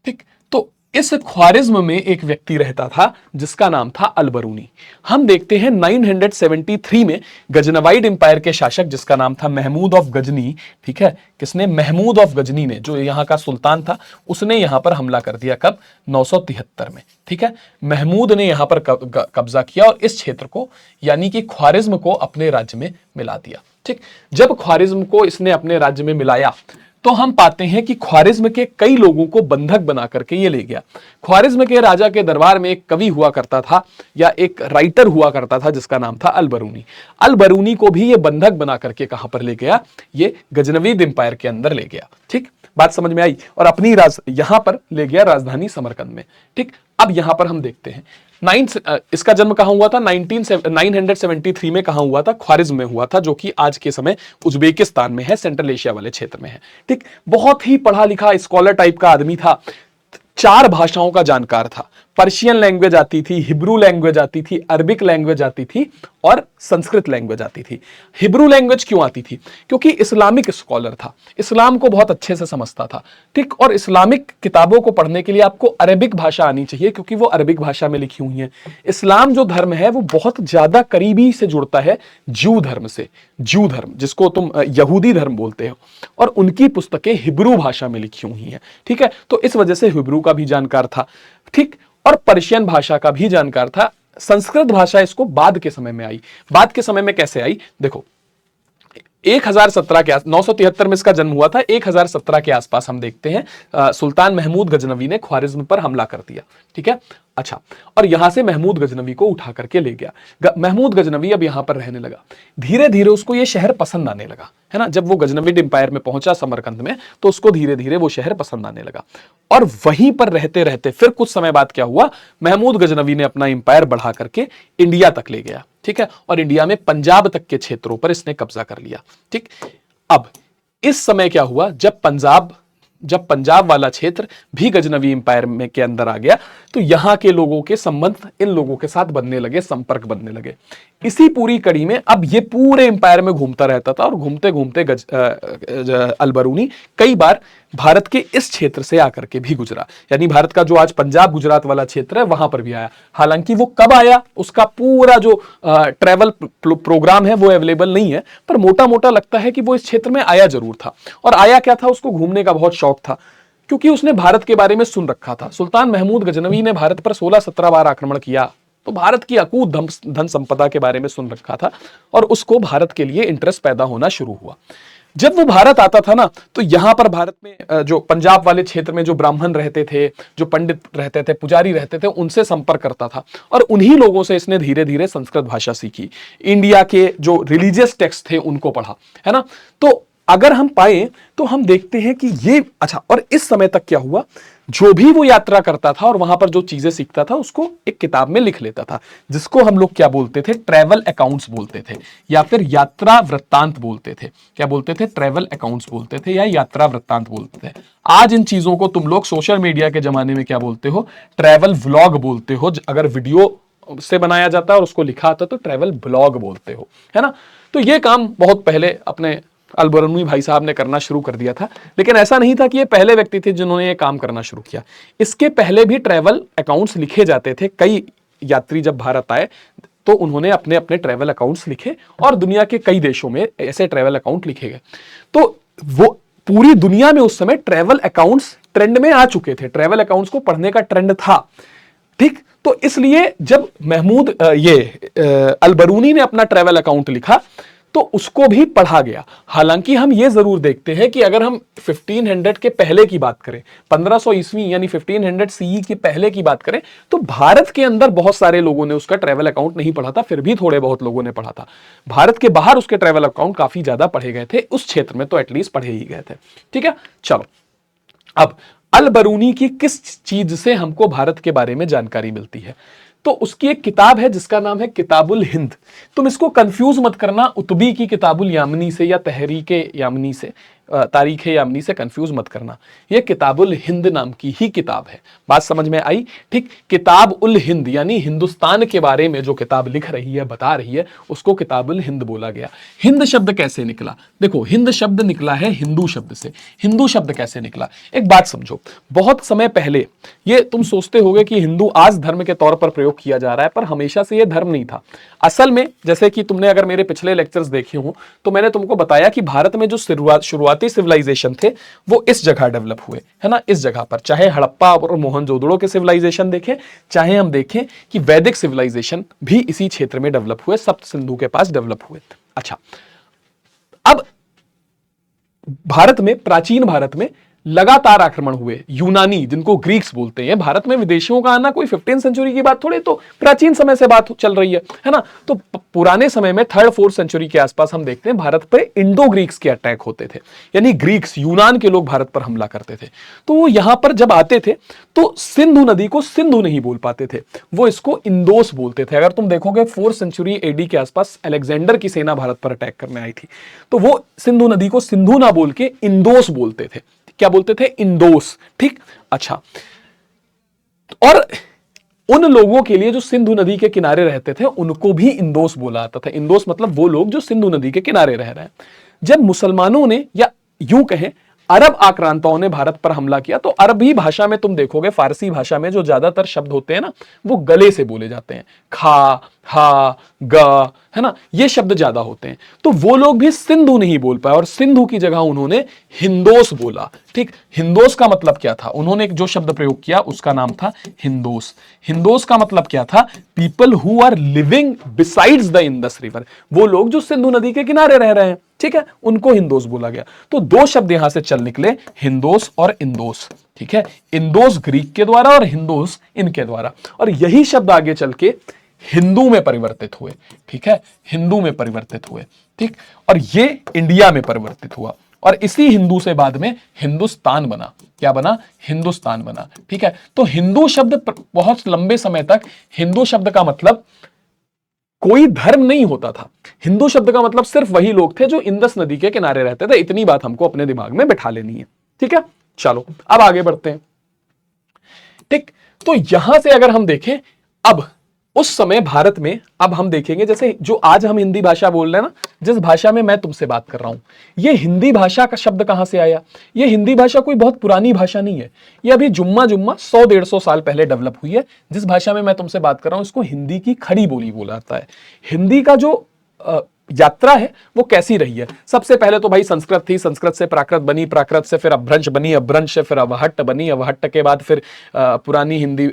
ठीक, तो इस ख्वारिज्म में एक व्यक्ति रहता था जिसका नाम था अलबरूनी। हम देखते हैं 973 में गजनवाइड एम्पायर के शासक जिसका नाम था महमूद ऑफ गजनी। ठीक है, किसने? महमूद ऑफ गजनी ने, जो यहां का सुल्तान था, उसने यहां पर हमला कर दिया। कब? 973 में। ठीक है, महमूद ने यहां पर कब्जा किया और इस क्षेत्र को यानी कि ख्वारिज्म को अपने राज्य में मिला दिया। ठीक, जब ख्वारिज्म को इसने अपने राज्य में मिलाया तो हम पाते हैं कि ख्वारिज्म के कई लोगों को बंधक बना करके ये ले गया। ख्वारिज्म के राजा के दरबार में एक कवि हुआ करता था या एक राइटर हुआ करता था जिसका नाम था अलबरूनी। अलबरूनी को भी ये बंधक बना करके कहां पर ले गया? ये गजनवीद एम्पायर के अंदर ले गया। ठीक, बात समझ में आई? और अपनी यहां पर ले गया राजधानी समरकंद में। ठीक, अब यहां पर हम देखते हैं इसका जन्म कहां हुआ था? 973 में कहां हुआ था? ख्वारिज्म में हुआ था, जो कि आज के समय उज्बेकिस्तान में है, सेंट्रल एशिया वाले क्षेत्र में है। ठीक, बहुत ही पढ़ा लिखा स्कॉलर टाइप का आदमी था। 4 भाषाओं का जानकार था। पर्शियन लैंग्वेज आती थी, हिब्रू लैंग्वेज आती थी, अरबिक लैंग्वेज आती थी और संस्कृत लैंग्वेज आती थी। हिब्रू लैंग्वेज क्यों आती थी? क्योंकि इस्लामिक स्कॉलर था, इस्लाम को बहुत अच्छे से समझता था। ठीक, और इस्लामिक किताबों को पढ़ने के लिए आपको अरबिक भाषा आनी चाहिए क्योंकि वो अरबिक भाषा में लिखी हुई है। इस्लाम जो धर्म है वो बहुत ज्यादा करीबी से जुड़ता है ज्यू धर्म से। ज्यू धर्म, जिसको तुम यहूदी धर्म बोलते हो, और उनकी पुस्तकें हिब्रू भाषा में लिखी हुई हैं। ठीक है, तो इस वजह से हिब्रू का भी जानकार था। ठीक, और पर्शियन भाषा का भी जानकार था। संस्कृत भाषा इसको बाद के समय में आई। बाद के समय में कैसे आई? देखो, 1017 के 973 में इसका जन्म हुआ था। 1017 के आसपास हम देखते हैं सुल्तान महमूद गजनवी ने ख्वारिज्म पर हमला कर दिया। ठीक है, अच्छा, और यहां से महमूद गजनवी को उठा करके ले गया। महमूद गजनवी अब यहां पर रहने लगा। धीरे धीरे उसको यह शहर पसंद आने लगा, है ना। जब वो गजनविड एम्पायर में पहुंचा समरकंद में, तो उसको धीरे धीरे वो शहर पसंद आने लगा। और वहीं पर रहते रहते फिर कुछ समय बाद क्या हुआ? महमूद गजनवी ने अपना एम्पायर बढ़ा करके इंडिया तक ले गया। ठीक है, और इंडिया में पंजाब तक के क्षेत्रों पर इसने कब्जा कर लिया। ठीक, अब इस समय क्या हुआ? जब पंजाब जब पंजाब वाला क्षेत्र भी गजनवी इंपायर में के अंदर आ गया तो यहां के लोगों के संबंध इन लोगों के साथ बनने लगे, संपर्क बनने लगे। इसी पूरी कड़ी में अब ये पूरे इंपायर में घूमता रहता था और घूमते घूमते अलबरूनी कई बार भारत के इस क्षेत्र से आकर के भी गुजरा, यानी भारत का जो आज पंजाब गुजरात वाला क्षेत्र है वहां पर भी आया। हालांकि वो कब आया उसका पूरा जो ट्रैवल प्रोग्राम है वो अवेलेबल नहीं है, पर मोटा मोटा लगता है कि वो इस क्षेत्र में आया जरूर था। और आया क्या था, उसको घूमने का बहुत शौक था, क्योंकि उसने भारत के बारे में सुन रखा था। सुल्तान महमूद गजनवी ने भारत पर 16-17 बार आक्रमण किया, तो भारत की अकूत धन संपदा के बारे में सुन रखा था और उसको भारत के लिए इंटरेस्ट पैदा होना शुरू हुआ। जब वो भारत आता था ना, तो यहां पर भारत में जो पंजाब वाले क्षेत्र में जो ब्राह्मण रहते थे, जो पंडित रहते थे, पुजारी रहते थे, उनसे संपर्क करता था और उन्हीं लोगों से इसने धीरे धीरे संस्कृत भाषा सीखी। इंडिया के जो रिलीजियस टेक्स्ट थे उनको पढ़ा, है ना। तो अगर हम पाए तो हम देखते हैं कि ये अच्छा, और इस समय तक क्या हुआ, जो भी वो यात्रा करता था और वहां पर जो चीजें सीखता था उसको एक किताब में लिख लेता था, जिसको हम लोग क्या बोलते थे, ट्रैवल अकाउंट्स बोलते थे या फिर यात्रा वृत्तांत बोलते थे। क्या बोलते थे, ट्रैवल अकाउंट्स बोलते थे या यात्रा वृत्तांत बोलते थे। आज इन चीजों को तुम लोग सोशल मीडिया के जमाने में क्या बोलते हो, ट्रैवल व्लॉग बोलते हो। अगर वीडियो से बनाया जाता है और उसको लिखा आता है तो ट्रैवल ब्लॉग बोलते हो, है ना। तो ये काम बहुत पहले अपने अलबरूनी भाई साहब ने करना शुरू कर दिया था, लेकिन ऐसा नहीं था कि ये पहले व्यक्ति थे जिन्होंने ये काम करना शुरू किया। इसके पहले भी ट्रैवल अकाउंट्स लिखे जाते थे। कई यात्री जब भारत आए तो उन्होंने अपने अपने ट्रैवल अकाउंट्स लिखे और दुनिया के कई देशों में ऐसे ट्रैवल अकाउंट लिखे गए। तो वो पूरी दुनिया में उस समय ट्रैवल अकाउंट्स ट्रेंड में आ चुके थे, ट्रैवल अकाउंट्स को पढ़ने का ट्रेंड था, ठीक। तो इसलिए जब महमूद अलबरूनी ने अपना ट्रैवल अकाउंट लिखा तो उसको भी पढ़ा गया। हालांकि हम ये जरूर देखते हैं कि अगर हम 1500 के पहले की बात करें, 1500 ईस्वी यानी 1500 सीई के पहले की बात करें, तो भारत के अंदर बहुत सारे लोगों ने उसका ट्रैवल अकाउंट नहीं पढ़ा था, फिर भी थोड़े बहुत लोगों ने पढ़ा था। भारत के बाहर उसके ट्रैवल अकाउंट काफी ज्यादा पढ़े गए थे, उस क्षेत्र में तो एटलीस्ट पढ़े ही गए थे, ठीक है। चलो, अब अलबरूनी की किस चीज से हमको भारत के बारे में जानकारी मिलती है, तो उसकी एक किताब है जिसका नाम है किताबुल हिंद। तुम इसको कंफ्यूज मत करना उतबी की किताबुल यामनी से या तहरीके यामनी से, तारीख यामनी से कंफ्यूज मत करना। यह किताबुल हिंद नाम की ही किताब है। बात समझ में आई, ठीक। किताब उल हिंद यानी हिंदुस्तान के बारे में जो किताब लिख रही है, बता रही है, उसको किताबुल हिंद बोला गया। हिंद शब्द कैसे निकला, देखो, हिंद शब्द निकला है हिंदू शब्द से। हिंदू शब्द कैसे निकला, एक बात समझो। बहुत समय पहले, ये तुम सोचते होगे कि हिंदू आज धर्म के तौर पर प्रयोग किया जा रहा है, पर हमेशा से यह धर्म नहीं था। असल में जैसे कि तुमने अगर मेरे पिछले लेक्चर्स देखे हो तो मैंने तुमको बताया कि भारत में जो शुरुआती सिविलाइजेशन थे वो इस जगह डेवलप हुए, है ना, इस जगह पर। चाहे हड़प्पा और मोहनजोदड़ो के सिविलाइजेशन देखें, चाहे हम देखें कि वैदिक सिविलाइजेशन भी इसी क्षेत्र में डेवलप हुए, सप्त सिंधु के पास डेवलप हुए। अच्छा, अब भारत में, प्राचीन भारत में लगातार आक्रमण हुए। यूनानी, जिनको ग्रीक्स बोलते हैं, भारत में विदेशियों का आना कोई 15वीं सेंचुरी की बात थोड़ी, तो प्राचीन समय से बात चल रही है ना। तो पुराने समय में 3rd-4th सेंचुरी के आसपास हम देखते हैं भारत पर इंडो ग्रीक्स के अटैक होते थे, यानी ग्रीक्स, यूनान के लोग भारत पर हमला करते थे। तो वो यहां पर जब आते थे तो सिंधु नदी को सिंधु नहीं बोल पाते थे, वो इसको इंदोस बोलते थे। अगर तुम देखोगे 4th सेंचुरी एडी के आसपास अलेक्जेंडर की सेना भारत पर अटैक करने आई थी, तो वो सिंधु नदी को सिंधु ना बोल के इंदोस बोलते थे। क्या बोलते थे, इंदोस, ठीक। अच्छा, और उन लोगों के लिए जो सिंधु नदी के किनारे रहते थे उनको भी इंदोस बोला जाता था। इंदोस मतलब वो लोग जो सिंधु नदी के किनारे रह रहे हैं। जब मुसलमानों ने, या यूं कहें अरब आक्रांताओं ने भारत पर हमला किया, तो अरबी भाषा में तुम देखोगे, फारसी भाषा में जो ज्यादातर शब्द होते हैं ना, वो गले से बोले जाते हैं। खा, हा, ग, है ना, ये शब्द ज्यादा होते हैं। तो वो लोग भी सिंधु नहीं बोल पाए और सिंधु की जगह उन्होंने हिंदोस बोला, ठीक। हिंदोस का मतलब क्या था, उन्होंने जो शब्द प्रयोग किया उसका नाम था हिंदोस। हिंदोस का मतलब क्या था, people who are living besides the Indus river, वो लोग जो सिंधु नदी के किनारे रह रहे हैं, ठीक है, उनको हिंदोस बोला गया। तो दो शब्द यहां से चल निकले, हिंदोस और इंदोस, ठीक है। इंदोस ग्रीक के द्वारा और हिंदोस इनके द्वारा, और यही शब्द आगे चल के हिंदू में परिवर्तित हुए, ठीक है, हिंदू में परिवर्तित हुए, ठीक। और ये इंडिया में परिवर्तित हुआ और इसी हिंदू से बाद में हिंदुस्तान बना। क्या बना, हिंदुस्तान बना, ठीक है। तो हिंदू शब्द बहुत लंबे समय तक, हिंदू शब्द का मतलब कोई धर्म नहीं होता था। हिंदू शब्द का मतलब सिर्फ वही लोग थे जो इंदस नदी के किनारे रहते थे। इतनी बात हमको अपने दिमाग में बिठा लेनी है, ठीक है। चलो अब आगे बढ़ते हैं। ठीक, तो यहां से अगर हम देखें, अब उस समय भारत में, अब हम देखेंगे जैसे जो आज हम हिंदी भाषा बोल रहे हैं ना, जिस भाषा में मैं तुमसे बात कर रहा हूं, ये हिंदी भाषा का शब्द कहां से आया? ये हिंदी भाषा कोई बहुत पुरानी भाषा नहीं है, ये अभी जुम्मा 100-150 साल पहले डेवलप हुई है। जिस भाषा में मैं तुमसे बात कर रहा हूं, इसको हिंदी की खड़ी बोली बोला जाता है। हिंदी का जो यात्रा है वो कैसी रही है? सबसे पहले तो भाई संस्कृत थी, संस्कृत से प्राकृत बनी, प्राकृत से फिर अभ्रंश बनी, अभ्रंश से फिर अवहट्ट बनी, अवहट्ट के बाद फिर पुरानी हिंदी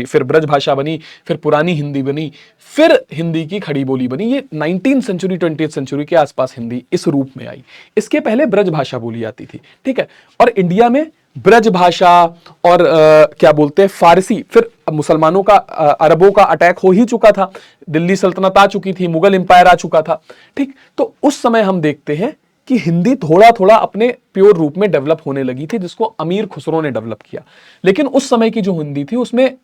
फिर ब्रज भाषा बनी, फिर पुरानी हिंदी बनी, फिर हिंदी की खड़ी बोली बनी। ये 19th सेंचुरी 20th सेंचुरी के आसपास हिंदी इस रूप में आई। इसके पहले ब्रज भाषा बोली जाती थी, ठीक है। और इंडिया में ब्रज भाषा और क्या बोलते हैं फारसी, फिर मुसलमानों का अरबों का अटैक हो ही चुका था, दिल्ली सल्तनत आ चुकी थी, मुगल एम्पायर आ चुका था, ठीक। तो उस समय हम देखते हैं कि हिंदी थोड़ा थोड़ा अपने प्योर रूप में डेवलप होने लगी थी, जिसको अमीर खुसरो ने डेवलप किया। लेकिन उस समय की जो हिंदी थी उसमें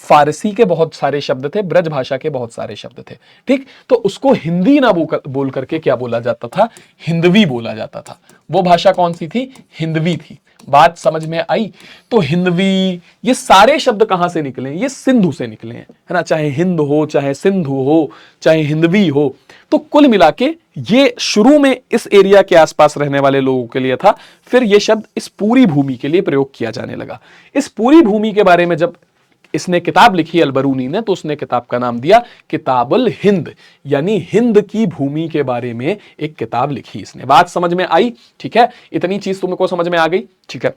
फारसी के बहुत सारे शब्द थे, ब्रज भाषा के बहुत सारे शब्द थे, ठीक। तो उसको हिंदी ना बोल करके क्या बोला जाता था? हिंदवी बोला जाता था। वो भाषा कौन सी थी? हिंदवी थी। बात समझ में आई? तो हिंदवी, ये सारे शब्द कहां से निकले? ये सिंधु से निकले हैं, है ना। चाहे हिंद हो, चाहे सिंधु हो, चाहे हिंदवी हो, तो कुल मिला के ये शुरू में इस एरिया के आसपास रहने वाले लोगों के लिए था। फिर ये शब्द इस पूरी भूमि के लिए प्रयोग किया जाने लगा। इस पूरी भूमि के बारे में जब इसने किताब लिखी अलबरूनी ने, तो उसने किताब का नाम दिया किताबुल हिंद, यानी हिंद की भूमि के बारे में एक किताब लिखी इसने। बात समझ में आई? ठीक है, इतनी चीज तुमको समझ में आ गई? ठीक है।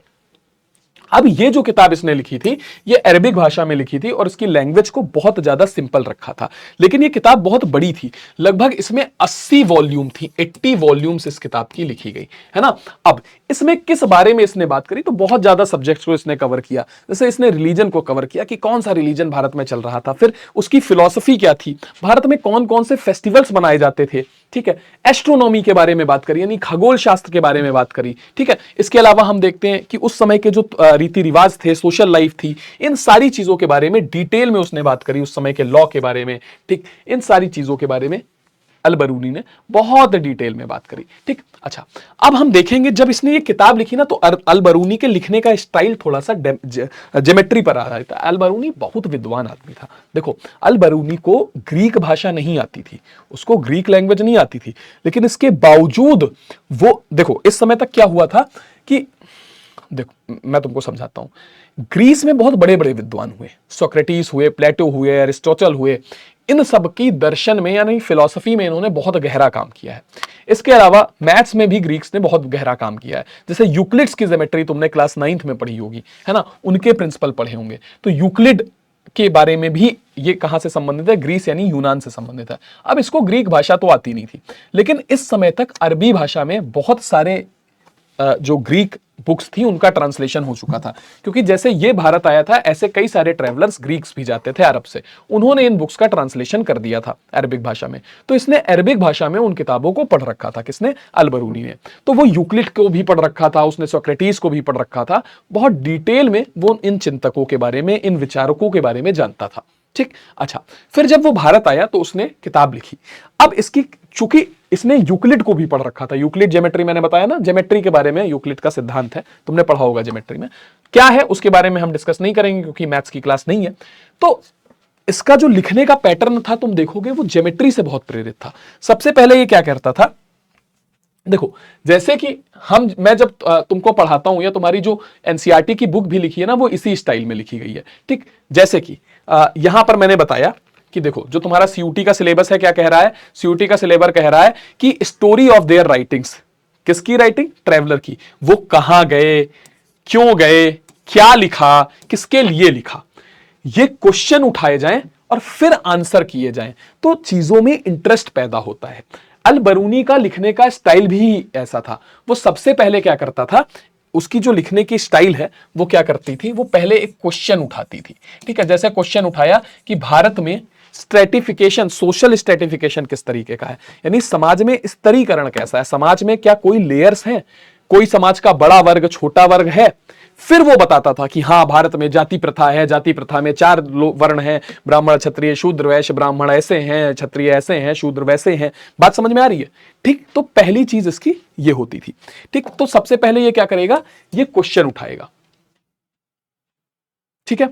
अब ये जो किताब इसने लिखी थी, ये अरबिक भाषा में लिखी थी और इसकी लैंग्वेज को बहुत ज्यादा सिंपल रखा था। लेकिन ये किताब बहुत बड़ी थी, लगभग इसमें 80 वॉल्यूम थी, 80 वॉल्यूम्स इस किताब की लिखी गई, है ना। अब इसमें किस बारे में इसने बात करी? तो बहुत ज्यादा सब्जेक्ट्स को इसने कवर किया। जैसे इसने रिलीजन को कवर किया कि कौन सा रिलीजन भारत में चल रहा था, फिर उसकी फिलॉसफी क्या थी, भारत में कौन कौन से फेस्टिवल्स मनाए जाते थे, ठीक है। एस्ट्रोनॉमी के बारे में बात करी, यानी खगोल शास्त्र के बारे में बात करी, ठीक है। इसके अलावा हम देखते हैं कि उस समय के जो रीति रिवाज थे, सोशल लाइफ थी, इन सारी चीजों के बारे में डिटेल में उसने बात करी, उस समय के लॉ के बारे में, ठीक। इन सारी चीजों के बारे में अलबरूनी ने बहुत डिटेल में बात करी, ठीक। अच्छा, अब हम देखेंगे जब इसने ये किताब लिखी ना, तो अलबरूनी के लिखने का स्टाइल थोड़ा सा ज्योमेट्री पर आ रहा था। अलबरूनी बहुत विद्वान आदमी था। देखो, अलबरूनी को ग्रीक भाषा नहीं आती थी, उसको ग्रीक लैंग्वेज नहीं आती थी, लेकिन इसके बावजूद वो, देखो इस समय तक क्या हुआ था कि, देखो मैं तुमको समझाता हूं। ग्रीस में बहुत बड़े बड़े विद्वान हुए, सोक्रेटिस हुए, प्लेटो हुए, अरिस्टोटल हुए। इन सब की दर्शन में यानी फिलॉसफी में इन्होंने बहुत गहरा काम किया है। इसके अलावा मैथ्स में भी ग्रीक्स ने बहुत गहरा काम किया है। जैसे यूक्लिड्स की ज्योमेट्री तुमने क्लास 9th में पढ़ी होगी, है ना, उनके प्रिंसिपल पढ़े होंगे। तो यूक्लिड के बारे में भी ये कहां से संबंधित है? ग्रीस यानी यूनान से संबंधित है। अब इसको ग्रीक भाषा तो आती नहीं थी, लेकिन इस समय तक अरबी भाषा में बहुत सारे जो ग्रीक बुक्स थी उनका ट्रांसलेशन हो चुका था, क्योंकि जैसे ये भारत आया था, ऐसे कई सारे ट्रैवलर्स ग्रीक्स भी जाते थे अरब से, उन्होंने इन बुक्स का ट्रांसलेशन कर दिया था अरबिक भाषा में। तो इसने अरबिक भाषा में उन किताबों को पढ़ रखा था, किसने? अलबरूनी ने। तो वो यूक्लिड को भी पढ़ रखा था, उसने सोक्रेटिस को भी पढ़ रखा था, बहुत डिटेल में वो इन चिंतकों के बारे में, इन विचारकों के बारे में जानता था, ठीक। अच्छा, फिर जब वो भारत आया तो उसने किताब लिखी। अब इसकी, चूंकि इसने यूक्लिड को भी पढ़ रखा था, यूक्लिड ज्योमेट्री मैंने बताया ना, ज्योमेट्री के बारे में यूक्लिड का सिद्धांत है, तुमने पढ़ा होगा ज्योमेट्री में क्या है, उसके बारे में हम डिस्कस नहीं करेंगे क्योंकि मैथ्स की क्लास नहीं है। तो इसका जो लिखने का पैटर्न था, तुम देखोगे वो ज्योमेट्री से बहुत प्रेरित था। सबसे पहले ये क्या करता था, देखो जैसे कि मैं जब तुमको पढ़ाता हूं, या तुम्हारी जो एनसीईआरटी की बुक भी लिखी है ना, वो इसी स्टाइल में लिखी गई है, ठीक। जैसे कि यहां पर मैंने बताया कि देखो, जो तुम्हारा सीयूटी का सिलेबस है क्या कह रहा है? सीयूटी का सिलेबस कह रहा है कि स्टोरी ऑफ देयर राइटिंग्स। किसकी राइटिंग? ट्रैवलर की। वो कहां गए, क्यों गए, क्या लिखा, किसके लिए लिखा, ये क्वेश्चन उठाए जाएं और फिर आंसर किए जाएं, तो चीजों में इंटरेस्ट पैदा होता है। अलबरूनी का लिखने का स्टाइल भी ऐसा था। वो सबसे पहले क्या करता था, उसकी जो लिखने की स्टाइल है वो क्या करती थी, वो पहले एक क्वेश्चन उठाती थी, ठीक है। जैसे क्वेश्चन उठाया कि भारत में स्ट्रेटिफिकेशन, सोशल स्ट्रेटिफिकेशन किस तरीके का है, यानी समाज में स्तरीकरण कैसा है, समाज में क्या कोई लेयर्स हैं, कोई समाज का बड़ा वर्ग, छोटा वर्ग है, फिर वो बताता था कि हाँ भारत में जाति प्रथा है, जाति प्रथा में 4 वर्ण हैं, ब्राह्मण क्षत्रिय शूद्र वैश्य, ब्राह्मण ऐसे हैं, क्षत्रिय ऐसे हैं, शूद्र वैसे हैं। बात समझ में आ रही है? ठीक, तो पहली चीज इसकी ये होती थी। ठीक, तो सबसे पहले ये क्या करेगा, ये क्वेश्चन उठाएगा। ठीक है,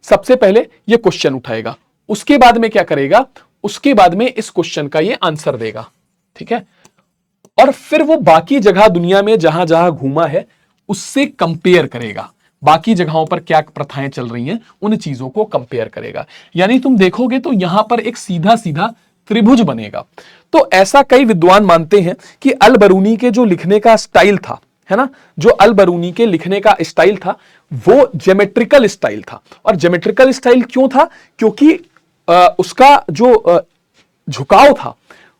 सबसे पहले ये क्वेश्चन उठाएगा, उसके बाद में क्या करेगा, उसके बाद में इस क्वेश्चन का ये आंसर देगा। ठीक है, और फिर वो बाकी जगह दुनिया में जहां जहां घूमा है उससे कंपेयर करेगा, बाकी जगहों पर क्या प्रथाएं चल रही हैं उन चीजों को कंपेयर करेगा। यानी तुम देखोगे तो यहां पर एक सीधा सीधा त्रिभुज बनेगा। तो ऐसा कई विद्वान मानते हैं कि अल बरूनी के जो लिखने का स्टाइल था, है ना, जो अल बरूनी के लिखने का स्टाइल था वो ज्योमेट्रिकल स्टाइल था। और ज्योमेट्रिकल स्टाइल क्यों था, क्योंकि उसका जो झुकाव था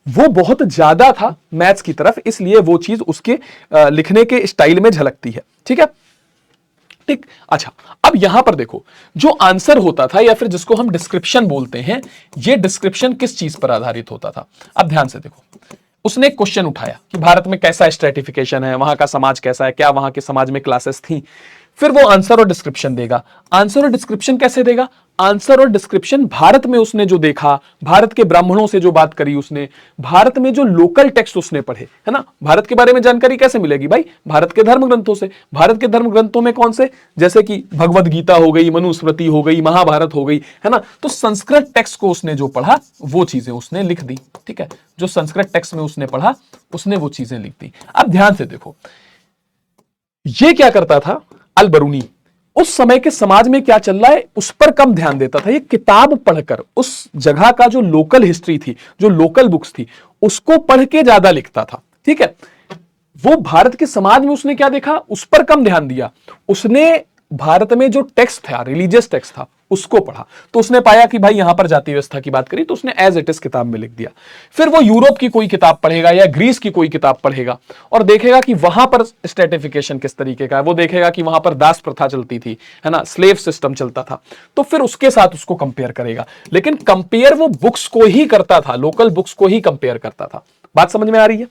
वो बहुत ज्यादा था मैथ्स की तरफ, इसलिए वो चीज उसके लिखने के स्टाइल में झलकती है। ठीक है, ठीक। अच्छा, अब यहां पर देखो, जो आंसर होता था या फिर जिसको हम डिस्क्रिप्शन बोलते हैं, ये डिस्क्रिप्शन किस चीज पर आधारित होता था। अब ध्यान से देखो, उसने एक क्वेश्चन उठाया कि भारत में कैसा स्ट्रेटिफिकेशन है, वहां का समाज कैसा है, क्या वहां के समाज में क्लासेस थी। फिर वो आंसर और डिस्क्रिप्शन देगा। आंसर और डिस्क्रिप्शन कैसे देगा, आंसर और डिस्क्रिप्शन भारत में उसने जो देखा, भारत के ब्राह्मणों से जो बात करी उसने, भारत में जो लोकल टेक्स्ट उसने पढ़े, है ना, भारत के बारे में जानकारी कैसे मिलेगी भाई, भारत के धर्म ग्रंथों से। भारत के धर्म ग्रंथों में कौन से, जैसे कि भगवद गीता हो गई, मनुस्मृति हो गई, महाभारत हो गई, है ना। तो संस्कृत टेक्स्ट को उसने जो पढ़ा वो चीजें उसने लिख दी। ठीक है, जो संस्कृत टेक्स्ट में उसने पढ़ा उसने वो चीजें लिख दी। अब ध्यान से देखो, ये क्या करता था अल बरूनी, उस समय के समाज में क्या चल रहा है उस पर कम ध्यान देता था। ये किताब पढ़कर उस जगह का जो लोकल हिस्ट्री थी, जो लोकल बुक्स थी, उसको पढ़ के ज्यादा लिखता था। ठीक है, वो भारत के समाज में उसने क्या देखा उस पर कम ध्यान दिया। उसने भारत में जो टेक्स्ट था, रिलीजियस टेक्स्ट था, उसको पढ़ा, तो उसने पाया कि भाई यहां पर जाति व्यवस्था की बात करी, तो उसने एज इट इज किताब में लिख दिया। फिर वो यूरोप की कोई किताब पढ़ेगा या ग्रीस की कोई किताब पढ़ेगा और देखेगा कि वहां पर स्ट्रेटिफिकेशन किस तरीके का है, वो देखेगा कि वहां पर दास प्रथा चलती थी, है ना, स्लेव सिस्टम चलता था, तो फिर उसके साथ उसको कंपेयर करेगा। लेकिन कंपेयर वो बुक्स को ही करता था, लोकल बुक्स को ही कंपेयर करता था। बात समझ में आ रही है?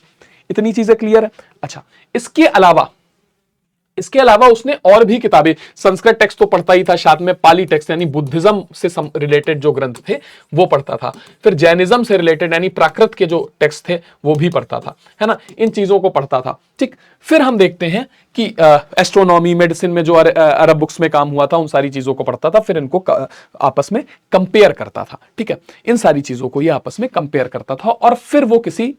इतनी चीजें क्लियर है? अच्छा, इसके अलावा उसने और भी किताबें, संस्कृत टेक्स्ट तो पढ़ता ही था, साथ में पाली टेक्स्ट यानी बुद्धिज्म से रिलेटेड जो ग्रंथ थे वो पढ़ता था। फिर जैनिज्म से रिलेटेड यानी प्राकृत के जो टेक्स्ट थे वो भी पढ़ता था, है ना, इन चीजों को पढ़ता था। ठीक, फिर हम देखते हैं कि एस्ट्रोनॉमी, मेडिसिन में जो अरब बुक्स में काम हुआ था उन सारी चीजों को पढ़ता था, फिर इनको आपस में कंपेयर करता था। ठीक है, इन सारी चीजों को ये आपस में कंपेयर करता था और फिर वो किसी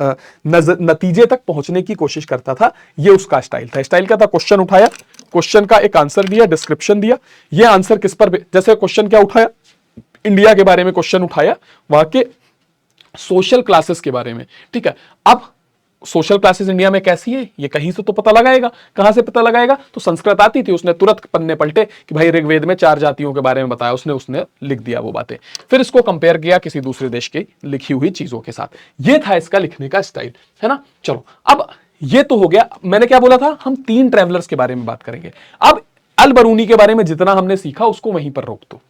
नतीजे तक पहुंचने की कोशिश करता था। ये उसका स्टाइल था। स्टाइल क्या था, क्वेश्चन उठाया, क्वेश्चन का एक आंसर दिया, डिस्क्रिप्शन दिया। ये आंसर किस पर, जैसे क्वेश्चन क्या उठाया, इंडिया के बारे में क्वेश्चन उठाया, वहां के सोशल क्लासेस के बारे में। ठीक है, अब सोशल क्लासेस इंडिया में कैसी है ये कहीं से तो पता लगाएगा। कहां से पता लगाएगा, तो संस्कृत आती थी, उसने तुरंत पन्ने पलटे कि भाई ऋग्वेद में 4 जातियों के बारे में बताया, उसने लिख दिया वो बातें। फिर इसको कंपेयर किया किसी दूसरे देश की लिखी हुई चीजों के साथ। ये था इसका लिखने का स्टाइल, है ना। चलो, अब ये तो हो गया। मैंने क्या बोला था, हम 3 ट्रैवलर्स के बारे में बात करेंगे। अब अल बरूनी के बारे में जितना हमने सीखा उसको वहीं पर रोक दो।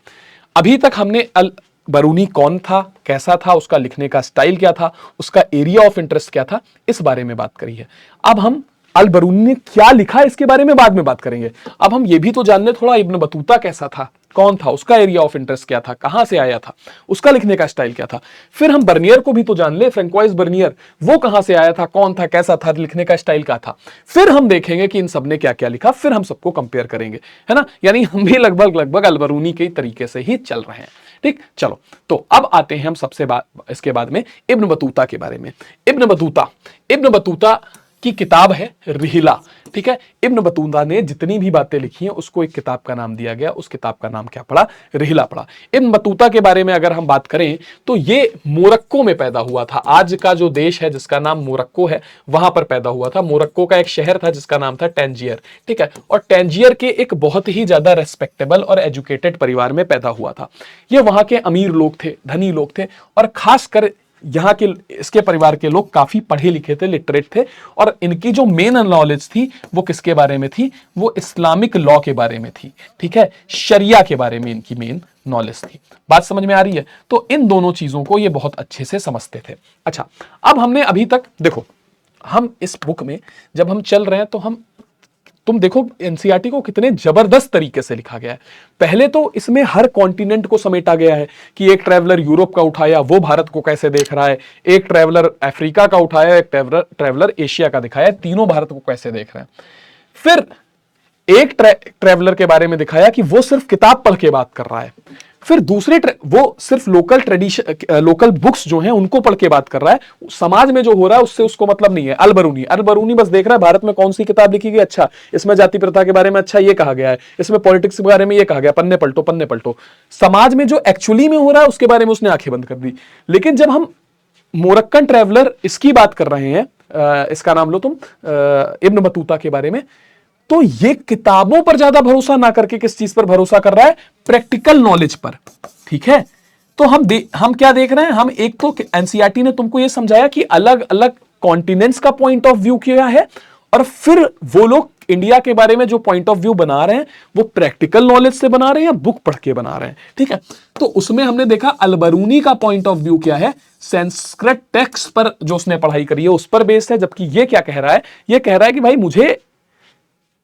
अभी तक हमने अल बरूनी कौन था, कैसा था, उसका लिखने का स्टाइल क्या था, उसका एरिया ऑफ इंटरेस्ट क्या था, इस बारे में बात करी है। अब हम अल बरूनी ने क्या लिखा इसके बारे में बाद में बात करेंगे। अब हम ये भी तो जान ले थोड़ा इब्न बतूता कैसा था, कौन था, उसका एरिया ऑफ इंटरेस्ट क्या था, कहां से आया था, उसका लिखने का स्टाइल क्या था। फिर हम बर्नियर को भी तो जान ले, फ्रेंकोइस बर्नियर, वो कहां से आया था, कौन था, कैसा था, लिखने का स्टाइल क्या था। फिर हम देखेंगे कि इन सब ने क्या क्या लिखा, फिर हम सबको कंपेयर करेंगे, है ना। यानी हम भी लगभग अल बरूनी के तरीके से ही चल रहे हैं। ठीक, चलो, तो अब आते हैं हम इसके बाद में इब्न बतूता के बारे में। इब्न बतूता की किताब है रिहिला। ठीक है, इब्न बतूता ने जितनी भी बातें लिखी हैं उसको एक किताब का नाम दिया गया। उस किताब का नाम क्या पड़ा, रिहिला पड़ा। इब्न बतूता के बारे में अगर हम बात करें तो ये मोरक्को में पैदा हुआ था। आज का जो देश है जिसका नाम मोरक्को है, वहां पर पैदा हुआ था। मोरक्को का एक शहर था जिसका नाम था टैंजियर। ठीक है, और टैंजियर के एक बहुत ही ज्यादा रेस्पेक्टेबल और एजुकेटेड परिवार में पैदा हुआ था। ये वहां के अमीर लोग थे, धनी लोग थे, और खासकर यहाँ के इसके परिवार के लोग काफी पढ़े लिखे थे, लिटरेट थे, और इनकी जो मेन नॉलेज थी वो किसके बारे में थी, वो इस्लामिक लॉ के बारे में थी। ठीक है, शरिया के बारे में इनकी मेन नॉलेज थी। बात समझ में आ रही है? तो इन दोनों चीजों को ये बहुत अच्छे से समझते थे। अच्छा, अब हमने अभी तक देखो, हम इस बुक में जब हम चल रहे हैं तो हम तुम देखो एनसीईआरटी को कितने जबरदस्त तरीके से लिखा गया है। पहले तो इसमें हर कॉन्टिनेंट को समेटा गया है कि एक ट्रैवलर यूरोप का उठाया, वो भारत को कैसे देख रहा है, एक ट्रैवलर अफ्रीका का उठाया, एक ट्रैवलर एशिया का दिखाया, तीनों भारत को कैसे देख रहे हैं। फिर एक ट्रैवलर के बारे में दिखाया कि वो सिर्फ किताब पढ़ के बात कर रहा है, फिर दूसरे वो सिर्फ लोकल ट्रेडिशन, लोकल बुक्स जो हैं उनको पढ़ के बात कर रहा है, समाज में जो हो रहा है उससे उसको मतलब नहीं है। अल बरूनी बस देख रहा है भारत में कौन सी किताब लिखी गई, अच्छा इसमें जाति प्रथा के बारे में अच्छा ये कहा गया है, इसमें पॉलिटिक्स के बारे में ये कहा गया, पन्ने पलटो पन्ने पलटो। समाज में जो एक्चुअली में हो रहा है उसके बारे में उसने आंखें बंद कर दी। लेकिन जब हम मोरक्कन ट्रैवलर इसकी बात कर रहे हैं, इसका नाम लो तुम, इब्न बतूता के बारे में, तो ये किताबों पर ज्यादा भरोसा ना करके किस चीज पर भरोसा कर रहा है, प्रैक्टिकल नॉलेज पर। ठीक है, तो हम क्या देख रहे हैं, हम एक तो एनसीईआरटी ने तुमको ये समझाया कि अलग अलग कॉन्टिनेंट्स का पॉइंट ऑफ व्यू क्या है, और फिर वो लोग इंडिया के बारे में जो पॉइंट ऑफ व्यू बना रहे हैं वो प्रैक्टिकल नॉलेज से बना रहे हैं या बुक पढ़ के बना रहे हैं। ठीक है, तो उसमें हमने देखा अल-बरूनी का पॉइंट ऑफ व्यू क्या है, संस्कृत टेक्स्ट पर जो उसने पढ़ाई करी है उस पर बेस्ड है। जबकि ये क्या कह रहा है, ये कह रहा है कि भाई मुझे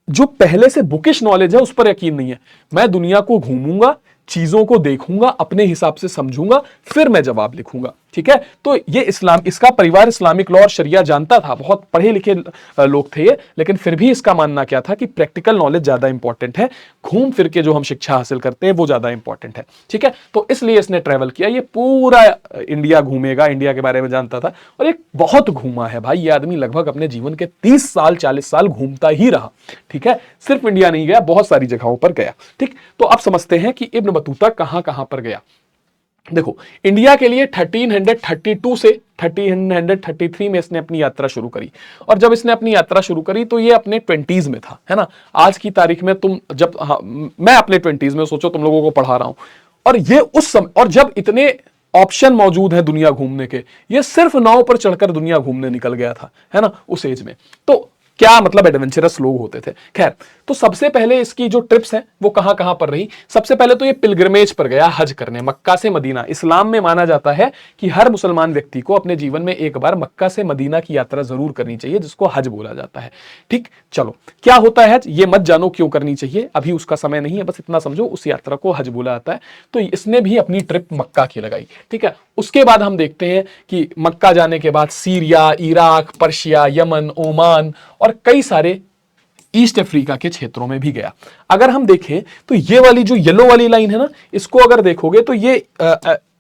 जो पहले से बुकिश नॉलेज है उस पर यकीन नहीं है, मैं दुनिया को घूमूंगा, चीजों को देखूंगा, अपने हिसाब से समझूंगा, फिर मैं जवाब लिखूंगा। ठीक है, तो ये इस्लाम, इसका परिवार इस्लामिक लॉ और शरिया जानता था, बहुत पढ़े लिखे लोग थे ये, लेकिन फिर भी इसका मानना क्या था कि प्रैक्टिकल नॉलेज ज्यादा इंपॉर्टेंट है, घूम फिर के जो हम शिक्षा हासिल करते हैं वो ज्यादा इंपॉर्टेंट है। ठीक है, तो इसलिए इसने ट्रेवल किया, ये पूरा इंडिया घूमेगा, इंडिया के बारे में जानता था, और एक बहुत घूमा है भाई ये आदमी, लगभग अपने जीवन के 30 साल 40 साल घूमता ही रहा। ठीक है, सिर्फ इंडिया नहीं गया, बहुत सारी जगहों पर गया। ठीक, तो अब समझते हैं कि इब्न बतूता कहां कहां पर गया। देखो, इंडिया के लिए 1332 से 1333 में इसने अपनी यात्रा शुरू करी, और जब इसने अपनी यात्रा शुरू करी तो ये अपने 20s में था, है ना। आज की तारीख में तुम जब, हाँ, मैं अपने 20s में, सोचो तुम लोगों को पढ़ा रहा हूं, और ये उस समय, और जब इतने ऑप्शन मौजूद है दुनिया घूमने के, ये सिर्फ नाव पर चढ़कर दुनिया घूमने निकल गया था, है ना, उस एज में। तो क्या मतलब एडवेंचरस लोग होते थे। खैर, तो सबसे पहले इसकी जो ट्रिप्स हैं वो कहां कहां पर रही। सबसे पहले तो ये पिलग्रिमेज पर गया, हज करने, मक्का से मदीना। इस्लाम में माना जाता है कि हर मुसलमान व्यक्ति को अपने जीवन में एक बार मक्का से मदीना की यात्रा जरूर करनी चाहिए, जिसको हज बोला जाता है। ठीक, चलो क्या होता है हज, ये मत जानो क्यों करनी चाहिए, अभी उसका समय नहीं है, बस इतना समझो उस यात्रा को हज बोला जाता है। तो इसने भी अपनी ट्रिप मक्का की लगाई। ठीक है, उसके बाद हम देखते हैं कि मक्का जाने के बाद Syria, Iraq, Persia, Yemen, Oman और कई सारे ईस्ट अफ्रीका के क्षेत्रों में भी गया। अगर हम देखें तो ये वाली जो येलो वाली लाइन है ना, इसको अगर देखोगे तो ये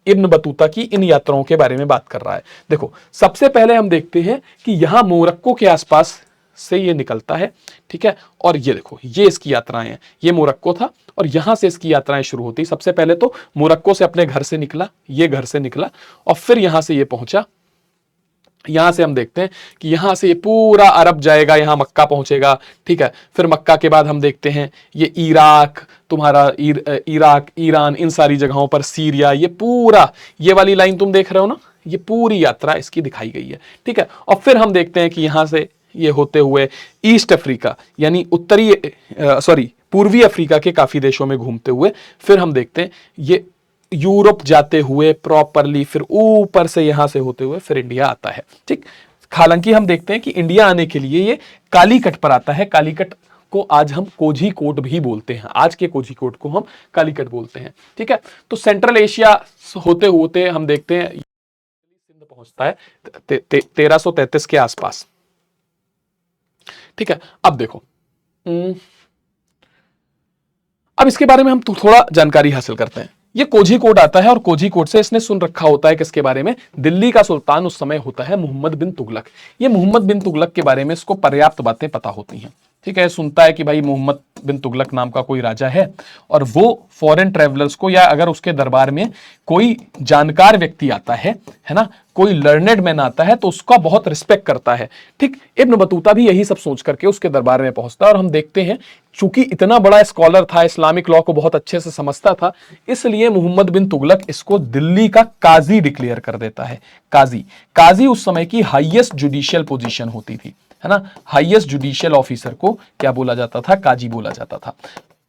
इब्न बतूता की इन यात्राओं के बारे में बात कर रहा है। देखो, सबसे पहले हम देखते हैं कि यहां मोरक्को के आसपास से ये निकलता है। ठीक है, और ये देखो, ये इसकी यात्राएं हैं, ये मोरक्को था और यहां से इसकी यात्राएं शुरू होती। सबसे पहले तो मोरक्को से अपने घर से निकला, ये घर से निकला, और फिर यहां से ये पहुंचा। यहां से हम देखते हैं कि यहां से ये पूरा अरब जाएगा, यहां मक्का पहुंचेगा। ठीक है, फिर मक्का के बाद हम देखते हैं ये इराक, तुम्हारा इराक, ईरान, इन सारी जगहों पर, सीरिया, ये पूरा, ये वाली लाइन तुम देख रहे हो ना, ये पूरी यात्रा इसकी दिखाई गई है। ठीक है, और फिर हम देखते हैं कि यहां से ये होते हुए ईस्ट अफ्रीका, यानी पूर्वी अफ्रीका के काफी देशों में घूमते हुए, फिर हम देखते हैं ये यूरोप जाते हुए प्रॉपरली, फिर ऊपर से यहां से होते हुए फिर इंडिया आता है। ठीक, हालांकि हम देखते हैं कि इंडिया आने के लिए ये कालीकट पर आता है। कालीकट को आज हम कोझीकोड भी बोलते हैं, आज के कोझीकोड को हम कालीकट बोलते हैं। ठीक है, तो सेंट्रल एशिया होते होते हम देखते हैं सिंध पहुंचता है 1333 के आसपास। ठीक है, अब देखो, अब इसके बारे में हम थोड़ा जानकारी हासिल करते हैं। ये कोझीकोड आता है और कोझीकोड से इसने सुन रखा होता है किसके बारे में, दिल्ली का सुल्तान उस समय होता है मोहम्मद बिन तुगलक। ये मोहम्मद बिन तुगलक के बारे में इसको पर्याप्त बातें पता होती हैं। ठीक है, सुनता है कि भाई मोहम्मद बिन तुगलक नाम का कोई राजा है, और वो फॉरेन ट्रेवलर्स को, या अगर उसके दरबार में कोई जानकार व्यक्ति आता है ना, कोई लर्नेड मैन आता है, तो उसका बहुत रिस्पेक्ट करता है। ठीक, इब्न बतूता भी यही सब सोच करके उसके दरबार में पहुंचता है, और हम देखते हैं चूंकि इतना बड़ा स्कॉलर था, इस्लामिक लॉ को बहुत अच्छे से समझता था, इसलिए मोहम्मद बिन तुगलक इसको दिल्ली का काजी डिक्लेयर कर देता है। काजी उस समय की हाईएस्ट जुडिशियल पोजीशन होती थी, है ना। हाईएस्ट जुडिशियल ऑफिसर को क्या बोला जाता था, काजी बोला जाता था।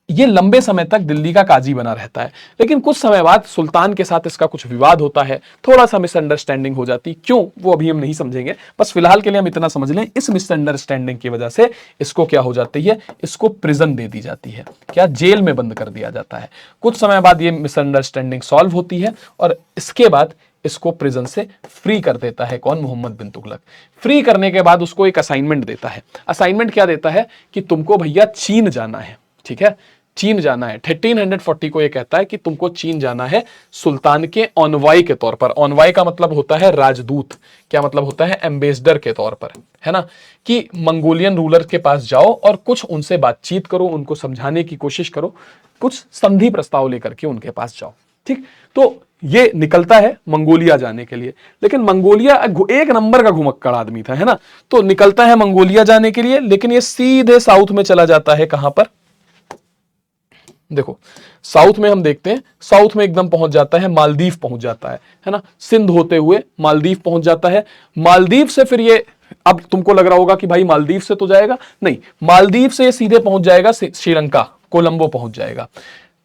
ये लंबे समय तक दिल्ली का काजी बना रहता है, लेकिन कुछ समय बाद सुल्तान के साथ इसका कुछ विवाद होता है, थोड़ा सा मिसअंडरस्टैंडिंग हो जाती, क्यों वो अभी हम नहीं समझेंगे, बस फिलहाल के लिए हम इतना समझ लें, इस मिसअंडरस्टैंडिंग की वजह से इसको क्या हो जाती है, इसको प्रिजन दे दी जाती है, क्या जेल में बंद कर दिया जाता है। कुछ समय बाद ये मिसअंडरस्टैंडिंग सॉल्व होती है और इसके बाद इसको प्रिजन से फ्री कर देता है कौन, मोहम्मद बिन तुगलक। फ्री करने के बाद उसको एक असाइनमेंट देता है। असाइनमेंट क्या देता है कि तुमको भैया चीन जाना है, ठीक है, चीन जाना है। 1340 को यह कहता है कि तुमको चीन जाना है सुल्तान के ऑनवाई के तौर पर। ऑनवाई का मतलब होता है राजदूत, क्या मतलब होता है, एम्बेसडर के तौर पर, है ना, कि मंगोलियन रूलर के पास जाओ और कुछ उनसे बातचीत करो, उनको समझाने की कोशिश करो, कुछ संधि प्रस्ताव लेकर के उनके पास जाओ, ठीक। तो ये निकलता है मंगोलिया जाने के लिए, लेकिन मंगोलिया एक नंबर का घुमक्कड़ आदमी था, है ना, तो निकलता है मंगोलिया जाने के लिए, लेकिन ये सीधे साउथ में चला जाता है। कहां पर, देखो साउथ में हम देखते हैं, साउथ में एकदम पहुंच जाता है, मालदीव पहुंच जाता है ना, सिंध होते हुए मालदीव पहुंच जाता है। मालदीव से फिर ये, अब तुमको लग रहा होगा कि भाई मालदीव से तो जाएगा, नहीं, मालदीव से ये सीधे पहुंच जाएगा श्रीलंका, कोलंबो पहुंच जाएगा।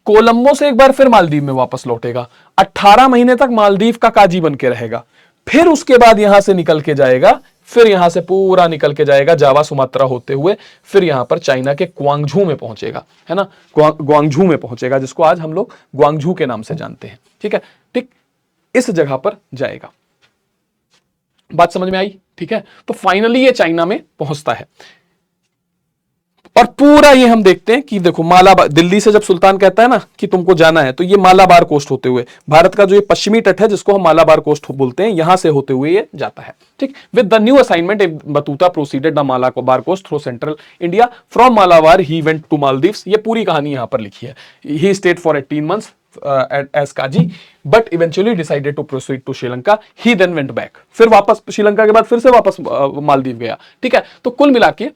कोलंबो से एक बार फिर मालदीव में वापस लौटेगा, 18 महीने तक मालदीव का काजी बन के रहेगा। फिर उसके बाद यहां से निकल के जाएगा, फिर यहां से पूरा निकल के जाएगा जावा सुमात्रा होते हुए, फिर यहां पर चाइना के ग्वांगझू में पहुंचेगा, है ना, ग्वांगझू में पहुंचेगा, जिसको आज हम लोग ग्वांगझू के नाम से जानते हैं, ठीक है, ठीक, इस जगह पर जाएगा। बात समझ में आई, ठीक है। तो फाइनली ये चाइना में पहुंचता है और पूरा ये हम देखते हैं कि देखो मालाबार, दिल्ली से जब सुल्तान कहता है ना कि तुमको जाना है, तो ये मालाबार कोस्ट होते हुए, भारत का जो ये पश्चिमी तट है जिसको हम मालाबार कोस्ट बोलते हैं, यहां से होते हुए ये जाता है, ठीक। With the new assignment Battuta proceeded the Malabar coast through central India, from Malabar he went to Maldives. ये पूरी कहानी यहां पर लिखी है। He stayed for 18 months as काजी, but eventually decided to proceed to Sri Lanka. He then went back, फिर वापस श्रीलंका के बाद फिर से वापस मालदीव गया, ठीक है। तो कुल मिला के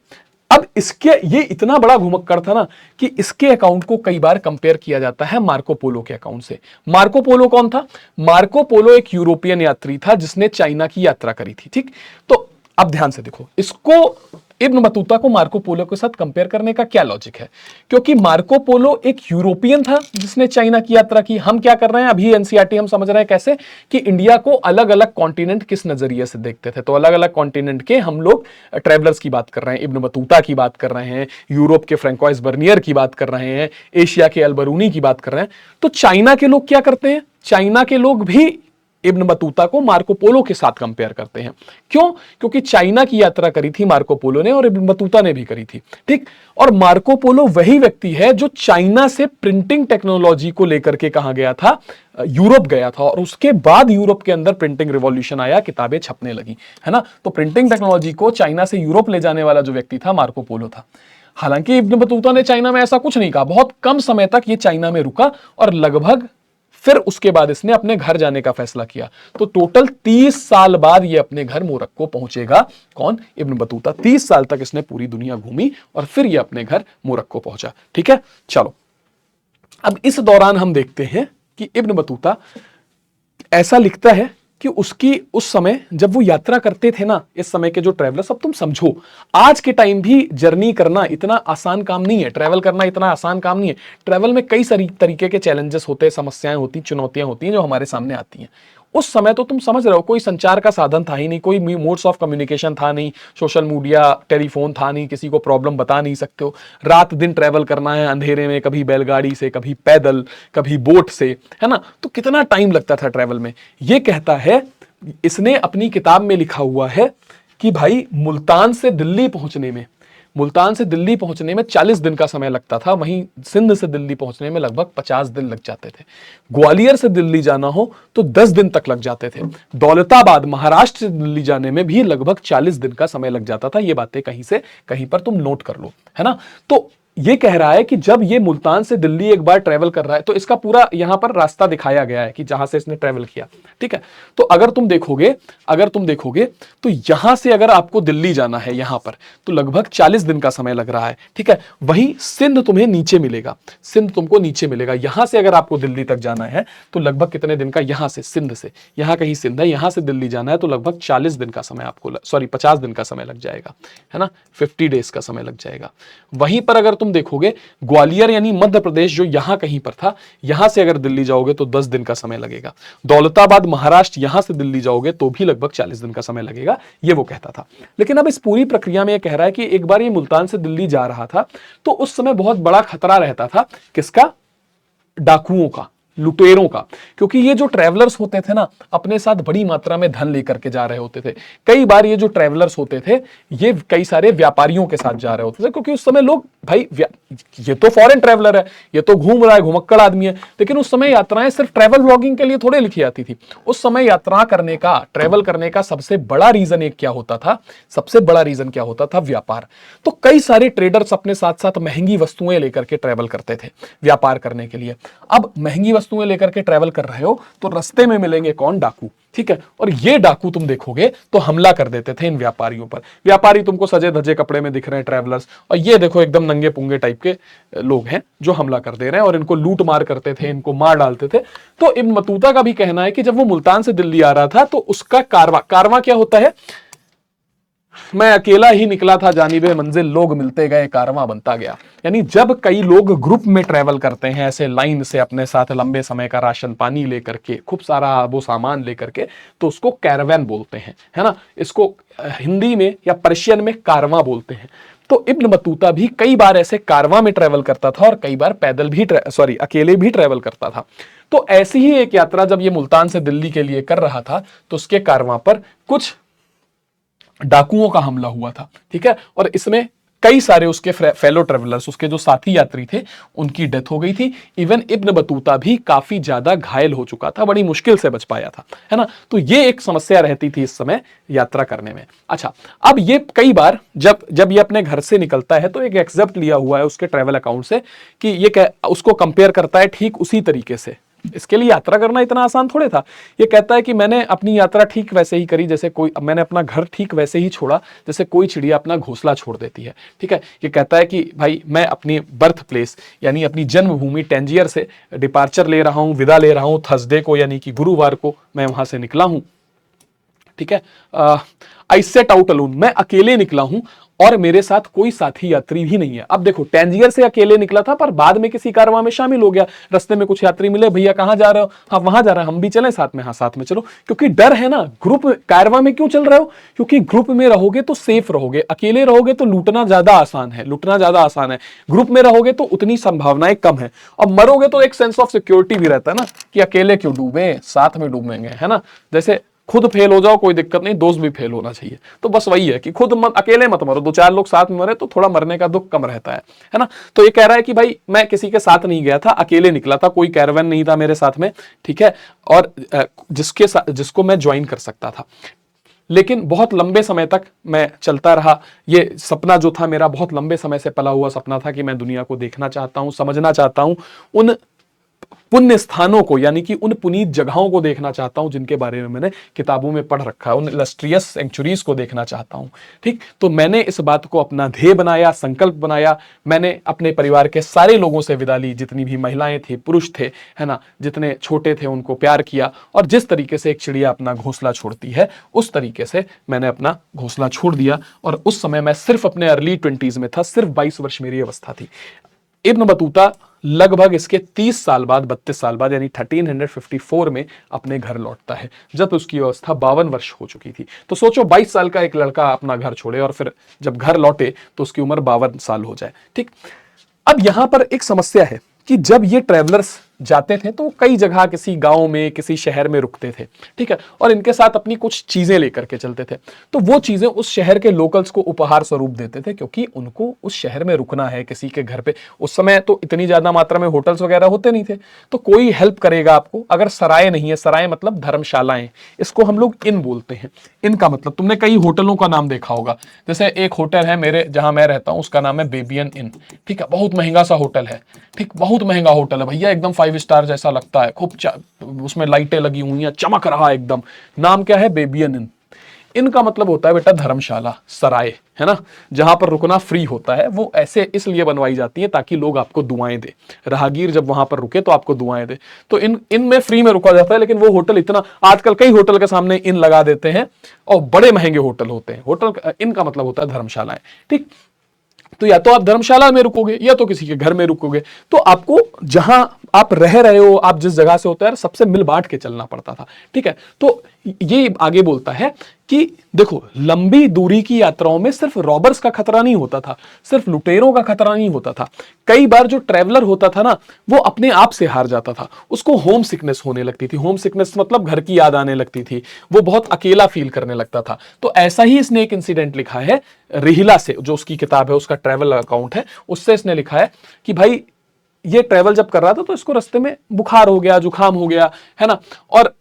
अब इसके, ये इतना बड़ा घुमक्कड़ था ना कि इसके अकाउंट को कई बार कंपेयर किया जाता है मार्को पोलो के अकाउंट से। मार्को पोलो कौन था? मार्को पोलो एक यूरोपियन यात्री था जिसने चाइना की यात्रा करी थी, ठीक। तो अब ध्यान से देखो, इसको इब्न बतूता को मार्को पोलो के साथ कंपेयर करने का क्या लॉजिक है? क्योंकि मार्को पोलो एक यूरोपियन था जिसने चाइना की यात्रा की। हम क्या कर रहे हैं अभी, एनसीईआरटी हम समझ रहे हैं कैसे कि इंडिया को अलग अलग कॉन्टिनेंट किस नजरिए से देखते थे। तो अलग अलग कॉन्टिनेंट के हम लोग ट्रेवलर्स की बात कर रहे हैं, इब्न बतूता की बात कर रहे हैं, यूरोप के फ्रैंकोइस बर्नियर की बात कर रहे हैं, एशिया के अल-बरूनी की बात कर रहे हैं। तो चाइना के लोग क्या करते हैं? चाइना के लोग भी इब्न बतूता को मार्को पोलो के साथ कंपेयर करते हैं। क्यों? क्योंकि चाइना की यात्रा करी थी मार्को पोलो ने और इब्न बतूता ने भी करी थी, ठीक। और मार्को पोलो वही व्यक्ति है जो चाइना से प्रिंटिंग टेक्नोलॉजी को लेकर के कहां गया था? यूरोप गया था, और उसके बाद यूरोप के अंदर प्रिंटिंग रिवॉल्यूशन आया, किताबें छपने लगी, है ना। तो प्रिंटिंग टेक्नोलॉजी को चाइना से यूरोप ले जाने वाला जो व्यक्ति था मार्को पोलो था। हालांकि इब्न बतूता ने चाइना में ऐसा कुछ नहीं कहा, बहुत कम समय तक ये चाइना में रुका और लगभग फिर उसके बाद इसने अपने घर जाने का फैसला किया। तो टोटल 30 साल बाद ये अपने घर मोरक्को पहुंचेगा। कौन? Ibn Battuta. 30 साल तक इसने पूरी दुनिया घूमी और फिर ये अपने घर मोरक्को पहुंचा, ठीक है। चलो, अब इस दौरान हम देखते हैं कि इब्न बतूता ऐसा लिखता है कि उसकी उस समय जब वो यात्रा करते थे ना, इस समय के जो ट्रैवलर्स, अब तुम समझो आज के टाइम भी जर्नी करना इतना आसान काम नहीं है, ट्रैवल करना इतना आसान काम नहीं है। ट्रैवल में कई सारी तरीके के चैलेंजेस होते हैं, समस्याएं होती, चुनौतियां होती हैं जो हमारे सामने आती हैं। उस समय तो तुम समझ रहे हो, कोई संचार का साधन था ही नहीं, कोई मोड्स ऑफ कम्युनिकेशन था नहीं, सोशल मीडिया, टेलीफोन था नहीं, किसी को प्रॉब्लम बता नहीं सकते हो। रात दिन ट्रैवल करना है अंधेरे में, कभी बैलगाड़ी से, कभी पैदल, कभी बोट से, है ना। तो कितना टाइम लगता था ट्रैवल में। ये कहता है, इसने अपनी किताब में लिखा हुआ है कि भाई मुल्तान से दिल्ली पहुंचने में 40 दिन का समय लगता था, वहीं सिंध से दिल्ली पहुंचने में लगभग 50 दिन लग जाते थे। ग्वालियर से दिल्ली जाना हो तो 10 दिन तक लग जाते थे। दौलताबाद महाराष्ट्र से दिल्ली जाने में भी लगभग 40 दिन का समय लग जाता था। ये बातें कहीं से कहीं पर तुम नोट कर लो, है ना। तो ये कह रहा है कि जब ये मुल्तान से दिल्ली एक बार ट्रेवल कर रहा है तो इसका पूरा यहां पर रास्ता दिखाया गया है कि जहां से इसने ट्रेवल किया, ठीक है। तो अगर तुम देखोगे तो यहां से अगर आपको दिल्ली जाना है यहां पर, तो लगभग 40 दिन का समय लग रहा है, ठीक है। वहीं सिंध तुम्हें नीचे मिलेगा, सिंध तुमको नीचे मिलेगा। यहां से अगर आपको दिल्ली तक जाना है तो लगभग कितने दिन का, यहां से सिंध से, यहां कहीं सिंध है, यहां से दिल्ली जाना है तो लगभग 40 दिन का समय आपको, 50 दिन का समय लग जाएगा, है ना। 50 डेज का समय लग जाएगा। वहीं पर अगर तुम तुम देखोगे ग्वालियर यानी मध्य प्रदेश जो यहां कहीं पर था, यहां से अगर दिल्ली जाओगे तो 10 दिन का समय लगेगा। दौलताबाद महाराष्ट्र, यहां से दिल्ली जाओगे तो भी लगभग 40 दिन का समय लगेगा, ये वो कहता था। लेकिन अब इस पूरी प्रक्रिया में यह कह रहा है कि एक बार ये मुल्तान से दिल्ली जा रहा था तो उस समय बहुत बड़ा खतरा रहता था, किसका? डाकुओं का, लुटेरों का। क्योंकि ये जो ट्रैवलर्स होते थे ना, अपने साथ बड़ी मात्रा में धन लेकर के जा रहे होते थे। कई बार ये जो ट्रैवलर्स होते थे ये कई सारे व्यापारियों के साथ जा रहे होते थे, क्योंकि उस समय लोग, भाई ये तो फॉरेन ट्रैवलर है, ये तो घूम रहा है, घुमक्कड़ आदमी है। लेकिन उस समय यात्राएं सिर्फ ट्रैवल ब्लॉगिंग के लिए थोड़े लिखी जाती थी। उस समय यात्रा करने का, ट्रैवल करने का सबसे बड़ा रीजन एक क्या होता था? सबसे बड़ा रीजन क्या होता था? व्यापार। तो कई सारे ट्रेडर्स अपने साथ साथ महंगी वस्तुएं लेकर के ट्रैवल करते थे व्यापार करने के लिए। अब महंगी वस्तुएं लेकर के ट्रैवल कर रहे हो तो रास्ते में मिलेंगे कौन? डाकू, ठीक है। और ये डाकू तुम देखोगे तो हमला कर देते थे इन व्यापारियों पर। व्यापारी तुमको सजे धजे कपड़े में दिख रहे हैं, ट्रैवलर्स, और ये देखो एकदम नंगे पुंगे टाइप के लोग हैं जो हमला कर दे रहे हैं और इनको लूट मार करते थे, इनको मार डालते थे। तो इब्न बतूता का भी कहना है कि जब वो मुल्तान से दिल्ली आ रहा था तो उसका कारवां क्या होता है? मैं अकेला ही निकला था जानिबे मंजिल, लोग मिलते गए, कारवां बनता गया। यानी जब कई लोग ग्रुप में ट्रेवल करते हैं ऐसे लाइन से, अपने साथ लंबे समय का राशन पानी लेकर के, खूब सारा वो सामान लेकर के, तो उसको कैरवैन बोलते हैं, है ना। इसको हिंदी में या पर्शियन में कारवां बोलते हैं। तो इब्न बतूता भी कई बार ऐसे कारवां में ट्रेवल करता था और कई बार पैदल भी अकेले भी ट्रेवल करता था। तो ऐसी ही एक यात्रा जब ये मुल्तान से दिल्ली के लिए कर रहा था तो उसके कारवां पर कुछ डाकुओं का हमला हुआ था, ठीक है। और इसमें कई सारे उसके फेलो ट्रेवलर्स, उसके जो साथी यात्री थे, उनकी डेथ हो गई थी। इवन इब्न बतूता भी काफी ज्यादा घायल हो चुका था, बड़ी मुश्किल से बच पाया था, है ना। तो ये एक समस्या रहती थी इस समय यात्रा करने में। अच्छा, अब ये कई बार जब ये अपने घर से निकलता है तो एक एक्सेप्ट लिया हुआ है उसके ट्रेवल अकाउंट से कि ये उसको कंपेयर करता है ठीक उसी तरीके से। इसके लिए यात्रा करना इतना आसान थोड़े था। ये कहता है कि मैंने अपनी यात्रा ठीक वैसे ही करी जैसे कोई, मैंने अपना घर ठीक वैसे ही छोड़ा जैसे कोई चिड़िया अपना घोंसला छोड़ देती है, ठीक है। ये कहता है कि भाई मैं अपनी बर्थ प्लेस यानी अपनी जन्मभूमि टैंजियर से डिपार्चर ले रहा हूं, विदा ले रहा हूं थर्सडे को, यानी कि गुरुवार को मैं वहां से निकला हूं, ठीक है। आई सेट आउट अलोन, मैं अकेले निकला हूं और मेरे साथ कोई साथी यात्री भी नहीं है। अब देखो, टैंजियर से अकेले निकला था पर बाद में किसी कारवां में शामिल हो गया। रास्ते में कुछ यात्री मिले, भैया कहां जा रहे हो? हाँ वहां जा रहे हैं, हम भी चलें साथ में? हाँ साथ में चलो। क्योंकि डर है ना, ग्रुप कारवां में क्यों चल रहे हो? क्योंकि ग्रुप में रहोगे तो सेफ रहोगे, अकेले रहोगे तो लूटना ज्यादा आसान है, ग्रुप में रहोगे तो उतनी संभावनाएं कम है। और मरोगे तो एक सेंस ऑफ सिक्योरिटी भी रहता है ना, कि अकेले क्यों डूबे, साथ में डूबेंगे, है ना। जैसे खुद फेल हो जाओ कोई दिक्कत नहीं, दोस्त भी फेल होना चाहिए। तो बस वही है कि खुद अकेले मत मरो, 2-4 लोग साथ में मरे तो थोड़ा मरने का दुख कम रहता है ना। तो ये कह रहा है कि भाई मैं किसी के साथ नहीं गया था, अकेले निकला था, कोई कैरवैन नहीं था मेरे साथ में, ठीक है। और जिसको मैं ज्वाइन कर सकता था। लेकिन बहुत लंबे समय तक मैं चलता रहा। ये सपना जो था मेरा, बहुत लंबे समय से पला हुआ सपना था कि मैं दुनिया को देखना चाहता हूं, समझना चाहता हूं, उन पुण्य स्थानों को यानी कि उन पुनीत जगहों को देखना चाहता हूं जिनके बारे में मैंने किताबों में पढ़ रखा है, उन इलस्ट्रियस सेंचुरीज को देखना चाहता हूं, ठीक। तो मैंने इस बात को अपना ध्येय बनाया, संकल्प बनाया। मैंने अपने परिवार के सारे लोगों से विदा ली, जितनी भी महिलाएं थी, पुरुष थे, है ना, जितने छोटे थे उनको प्यार किया। और जिस तरीके से एक चिड़िया अपना घोंसला छोड़ती है उस तरीके से मैंने अपना घोंसला छोड़ दिया। और उस समय मैं सिर्फ अपने अर्ली 20s में था, सिर्फ 22 वर्ष मेरी अवस्था थी। इब्न बतूता लगभग इसके 30 साल बाद, 32 साल बाद, यानी 1354 में अपने घर लौटता है, जब उसकी अवस्था 52 वर्ष हो चुकी थी। तो सोचो 22 साल का एक लड़का अपना घर छोड़े और फिर जब घर लौटे तो उसकी उम्र 52 साल हो जाए, ठीक। अब यहां पर एक समस्या है कि जब ये ट्रैवलर्स जाते थे तो कई जगह किसी गांव में, किसी शहर में रुकते थे, ठीक है। और इनके साथ अपनी कुछ चीजें लेकर के चलते थे। तो वो चीजें उस शहर के लोकल्स को उपहार स्वरूप देते थे, क्योंकि उनको उस शहर में रुकना है किसी के घर पे। उस समय तो इतनी ज्यादा मात्रा में होटल्स वगैरह होते नहीं थे, तो कोई हेल्प करेगा आपको। अगर सराय नहीं है, सराय मतलब धर्मशालाएं, इसको हम लोग इन बोलते हैं। इनका मतलब तुमने कई होटलों का नाम देखा होगा। जैसे एक होटल है मेरे जहां मैं रहता हूं, उसका नाम है बेबियन इन, ठीक है। बहुत महंगा सा होटल है, ठीक, बहुत महंगा होटल है भैया, एकदम 5 स्टार जैसा लगता है, खूब उसमें लाइटें लगी हुई हैं, चमक रहा है एकदम। नाम क्या है? बेबियन इन। इनका मतलब होता है बेटा धर्मशाला, सराय, है ना, जहां पर रुकना फ्री होता है। वो ऐसे इसलिए बनवाई जाती है ताकि लोग आपको दुआएं दे, राहगीर जब वहां पर रुके तो आपको दुआएं दे। तो इनमें फ्री में रुका जाता है। लेकिन वो होटल इतना, आजकल कई होटल के सामने इन लगा देते हैं और बड़े महंगे होटल होते हैं। होटल इनका मतलब होता है धर्मशालाएं, ठीक। तो या तो आप धर्मशाला में रुकोगे या तो किसी के घर में रुकोगे। तो आपको जहां आप रह रहे हो, आप जिस जगह से होते हैं, सबसे मिल बांट के चलना पड़ता था। ठीक है, तो ये आगे बोलता है कि देखो, लंबी दूरी की यात्राओं में सिर्फ रॉबर्स का खतरा नहीं होता था, सिर्फ लुटेरों का खतरा नहीं होता था। कई बार जो ट्रैवलर होता था ना, वो अपने आप से हार जाता था, उसको होम सिकनेस होने लगती थी। होम सिकनेस मतलब घर की याद आने लगती थी, वो बहुत अकेला फील करने लगता था। तो ऐसा ही इसने एक इंसिडेंट लिखा है रिहिला से, जो उसकी किताब है, उसका ट्रैवल अकाउंट है, उससे इसने लिखा है कि भाई ये ट्रैवल जब कर रहा था तो इसको रास्ते में बुखार हो गया, जुकाम हो गया, है ना, और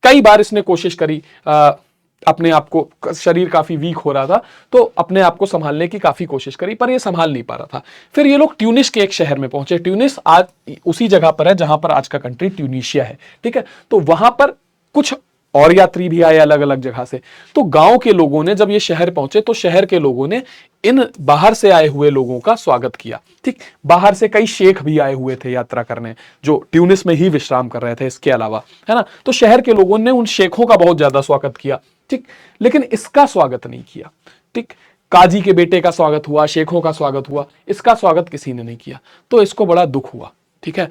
कई बार इसने कोशिश करी, अपने आप को, शरीर काफी वीक हो रहा था, तो अपने आप को संभालने की काफी कोशिश करी, पर ये संभाल नहीं पा रहा था। फिर ये लोग ट्यूनिस के एक शहर में पहुंचे। ट्यूनिस आज उसी जगह पर है जहां पर आज का कंट्री ट्यूनीशिया है। ठीक है, तो वहां पर कुछ और यात्री भी आए अलग अलग जगह से। तो गांव के लोगों ने जब ये शहर पहुंचे तो शहर के लोगों ने इन बाहर से आए हुए लोगों का स्वागत किया। ठीक, बाहर से कई शेख भी आए हुए थे यात्रा करने, जो ट्यूनिस में ही विश्राम कर रहे थे इसके अलावा, है ना। तो शहर के लोगों ने उन शेखों का बहुत ज्यादा स्वागत किया। ठीक, लेकिन इसका स्वागत नहीं किया। ठीक, काजी के बेटे का स्वागत हुआ, शेखों का स्वागत हुआ, इसका स्वागत किसी ने नहीं किया। तो इसको बड़ा दुख हुआ। ठीक है,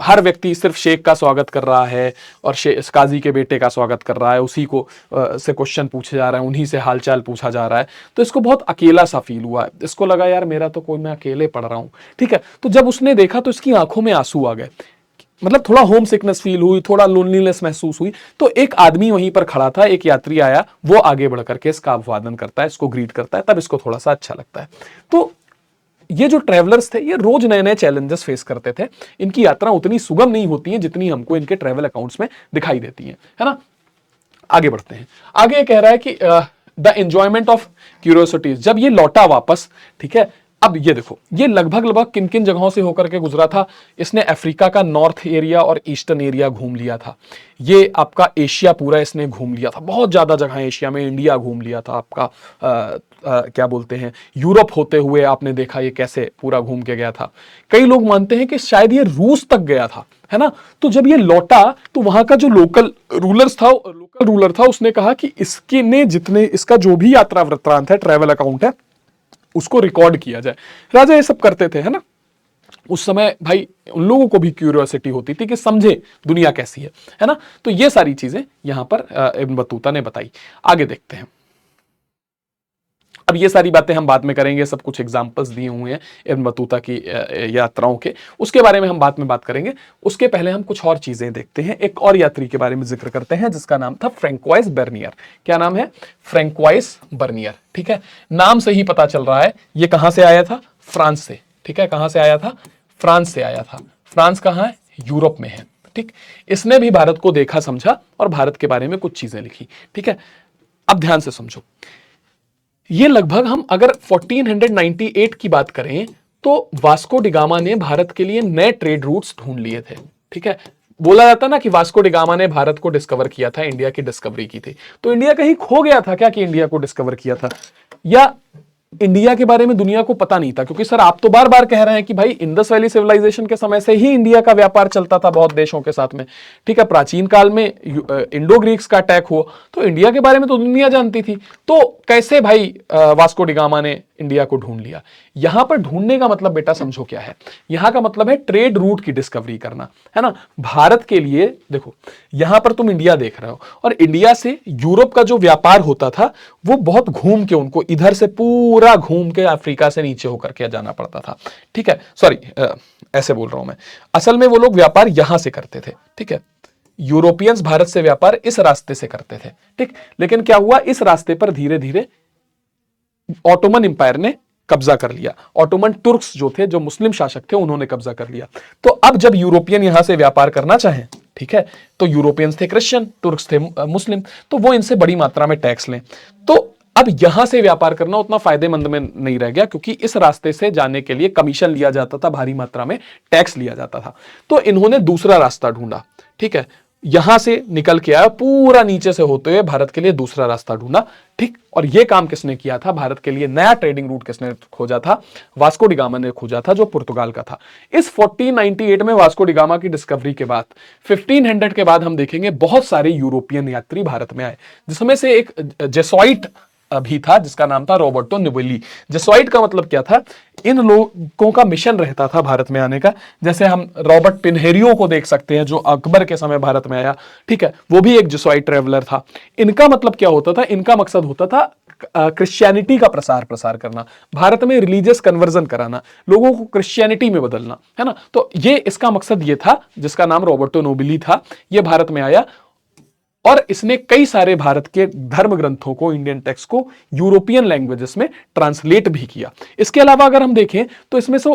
हर व्यक्ति सिर्फ शेख का स्वागत कर रहा है और काजी के बेटे का स्वागत कर रहा है, उसी को से क्वेश्चन पूछे जा रहा है, उन्हीं से हालचाल पूछा जा रहा है। तो इसको बहुत अकेला सा फील हुआ। इसको लगा यार मेरा तो कोई, मैं अकेले पढ़ रहा हूं। ठीक है, तो जब उसने देखा तो इसकी आंखों में आंसू आ गए, मतलब थोड़ा होम सिकनेस फील हुई, थोड़ा लोनलीनेस महसूस हुई। तो एक आदमी वहीं पर खड़ा था, एक यात्री आया, वो आगे बढ़ करके इसका अभिवादन करता है, इसको ग्रीट करता है, तब इसको थोड़ा सा अच्छा लगता है। तो ये जो ट्रैवलर्स थे, ये रोज नए नए चैलेंजेस फेस करते थे। इनकी यात्रा उतनी सुगम नहीं होती है जितनी हमको इनके ट्रैवल अकाउंट्स में दिखाई देती है ना। आगे बढ़ते हैं। आगे कह रहा है कि द एंजॉयमेंट ऑफ क्यूरियोसिटीज, जब ये लौटा वापस, ठीक है, अब ये देखो, ये लगभग किन किन जगहों से होकर के गुजरा था। इसने अफ्रीका का नॉर्थ एरिया और ईस्टर्न एरिया घूम लिया था। ये आपका एशिया पूरा इसने घूम लिया था, बहुत ज्यादा जगह एशिया में, इंडिया घूम लिया था आपका, क्या बोलते हैं, यूरोप होते हुए आपने देखा ये कैसे पूरा घूम के गया था। कई लोग मानते हैं कि शायद ये रूस तक गया था, है ना। तो जब ये लौटा तो वहां का जो लोकल रूलर था उसने कहा कि इसके ने जितने, इसका जो भी यात्रा वृत्तांत है, ट्रैवल अकाउंट है, उसको रिकॉर्ड किया जाए। राजा ये सब करते थे, है ना। उस समय भाई उन लोगों को भी क्यूरियोसिटी होती थी कि समझे दुनिया कैसी है ना। तो ये सारी चीजें यहां पर इब्न बतूता ने बताई। आगे देखते हैं। अब ये सारी बातें हम बाद में करेंगे, सब कुछ एग्जांपल्स दिए हुए हैं इब्न बतूता की यात्राओं के, उसके बारे में हम बाद में बात करेंगे। उसके पहले हम कुछ और चीजें देखते हैं। एक और यात्री के बारे में जिक्र करते हैं जिसका नाम था फ्रैंकोइस बर्नियर। क्या नाम है? Francois Bernier. ठीक है, नाम से ही पता चल रहा है ये कहां से आया था, फ्रांस से। ठीक है, कहां से आया था? फ्रांस से आया था। फ्रांस कहां है? यूरोप में है। ठीक, इसने भी भारत को देखा समझा और भारत के बारे में कुछ चीजें लिखी। ठीक है, अब ध्यान से समझो, ये लगभग, हम अगर 1498 की बात करें तो वास्को डिगामा ने भारत के लिए नए ट्रेड रूट्स ढूंढ लिए थे। ठीक है, बोला जाता ना कि वास्को डिगामा ने भारत को डिस्कवर किया था, इंडिया की डिस्कवरी की थी। तो इंडिया कहीं खो गया था क्या कि इंडिया को डिस्कवर किया था, या इंडिया के बारे में दुनिया को पता नहीं था? क्योंकि सर आप तो बार बार कह रहे हैं कि भाई इंडस वैली सिविलाइजेशन के समय से ही इंडिया का व्यापार चलता था बहुत देशों के साथ में। ठीक है, प्राचीन काल में इंडो ग्रीक्स का अटैक हुआ तो इंडिया के बारे में तो दुनिया जानती थी। तो कैसे भाई वास्को डिगामा ने इंडिया को ढूंढ लिया? यहां पर ढूंढने का मतलब बेटा समझो क्या है। यहां का मतलब है ट्रेड रूट की डिस्कवरी करना, है ना। भारत के लिए देखो, यहां पर तुम इंडिया देख रहे हो और इंडिया से यूरोप का जो व्यापार होता था वो बहुत घूम के, उनको इधर से पूरा घूम के अफ्रीका से नीचे होकर के जाना पड़ता था। ठीक है, सॉरी ऐसे बोल रहा हूं मैं, असल में वो लोग व्यापार यहां से करते थे। ठीक है, यूरोपियंस भारत से व्यापार इस रास्ते से करते थे। ठीक, लेकिन क्या हुआ, इस रास्ते पर धीरे धीरे ऑटोमन एम्पायर ने कब्जा कर लिया। ऑटोमन तुर्क्स जो थे, जो मुस्लिम शासक थे, उन्होंने कब्जा कर लिया। तो अब जब यूरोपियन यहां से व्यापार करना चाहें, ठीक है, तो यूरोपियंस थे क्रिश्चियन, तुर्क्स थे मुस्लिम, तो वो इनसे बड़ी मात्रा में टैक्स लें। तो अब यहां से व्यापार करना उतना फायदेमंद में नहीं रह गया, क्योंकि इस रास्ते से जाने के लिए कमीशन लिया जाता था, भारी मात्रा में टैक्स लिया जाता था। तो इन्होंने दूसरा रास्ता ढूंढा। ठीक है, यहां से निकल के आया, पूरा नीचे से होते हुए भारत के लिए दूसरा रास्ता ढूंढा। ठीक, और यह काम किसने किया था? भारत के लिए नया ट्रेडिंग रूट किसने खोजा था? वास्को डिगामा ने खोजा था, जो पुर्तगाल का था। इस 1498 में वास्को डिगामा की डिस्कवरी के बाद 1500 के बाद हम देखेंगे बहुत सारे यूरोपियन यात्री भारत में आए, जिसमें से एक जेसुइट भी था जिसका नाम था रॉबर्टो नोबेली। जेसुइट का मतलब क्या था, इन लोगों का मिशन रहता था भारत में आने का। जैसे हम रॉबर्ट पिनहेरियो को देख सकते हैं जो अकबर के समय भारत में आया, ठीक है, वो भी एक जेसुइट ट्रेवलर था। इनका मतलब क्या होता था, इनका मकसद होता था क्रिश्चियनिटी का प्रसार करना, भारत में रिलीजियस कन्वर्जन कराना, लोगों को क्रिश्चियनिटी में बदलना, है ना। तो ये इसका मकसद ये था, जिसका नाम रॉबर्टो नोबेली था। ये भारत में आया और इसने कई सारे भारत के धर्म ग्रंथों को, इंडियन टेक्स्ट को यूरोपियन लैंग्वेजेस में ट्रांसलेट भी किया। इसके अलावा अगर हम देखें तो इसमें से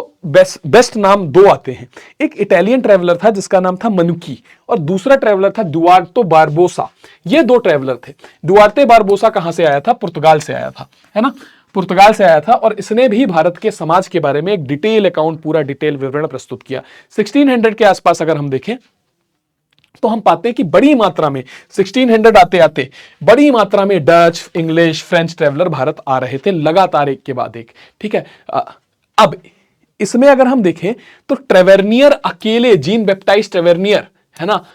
बेस्ट नाम दो आते हैं। एक इटालियन ट्रेवलर था जिसका नाम था मनुकी, और दूसरा ट्रेवलर था डुआर्तो बारबोसा। ये दो ट्रेवलर थे। डुआर्ते बारबोसा कहां से आया था, पुर्तगाल से आया था, है ना, पुर्तगाल से आया था। और इसने भी भारत के समाज के बारे में एक डिटेल अकाउंट, पूरा डिटेल विवरण प्रस्तुत किया। 1600 के आसपास अगर हम देखें तो हम पाते हैं कि बड़ी मात्रा में 1600 आते आते बड़ी मात्रा में Dutch, English, French traveller Bharat आ रहे थे, लगातार एक के बाद एक, ठीक है। अब इसमें अगर हम देखें तो ट्रेवेर्नियर अकेले, जीन बैप्टाइस्ट ट्रेवेर्नियर, है ना,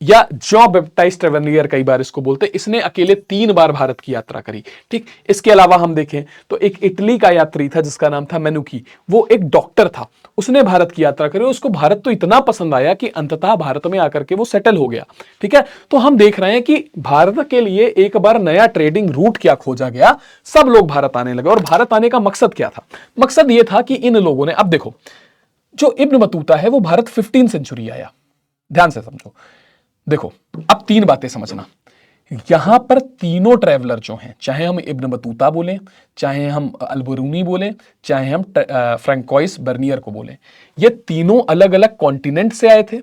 या जॉन बैप्टाइस्ट ट्रेवेर्नियर कई बार इसको बोलते हैं, इसने अकेले 3 बार भारत की यात्रा करी, ठीक। इसके अलावा हम देखें तो एक इटली का यात्री था जिसका नाम था मेनुकी, वो एक डॉक्टर था, उसने भारत की यात्रा करी। उसको भारत तो इतना पसंद आया कि अंततः भारत में आकर के वो सेटल हो गया, ठीक है। तो हम देख रहे हैं कि भारत के लिए एक बार नया ट्रेडिंग रूट क्या खोजा गया, सब लोग भारत आने लगे। और भारत आने का मकसद क्या था, मकसद ये था कि इन लोगों ने, अब देखो जो इब्न बतूता है वो भारत 15वीं सेंचुरी आया, ध्यान से समझो। देखो अब 3 बातें समझना, यहां पर तीनों ट्रैवलर जो हैं, चाहे हम इब्न बतूता बोलें, चाहे हम अल-बरूनी बोलें, चाहे हम फ्रैंकोइस बर्नियर को बोलें, ये तीनों अलग अलग कॉन्टिनेंट से आए थे।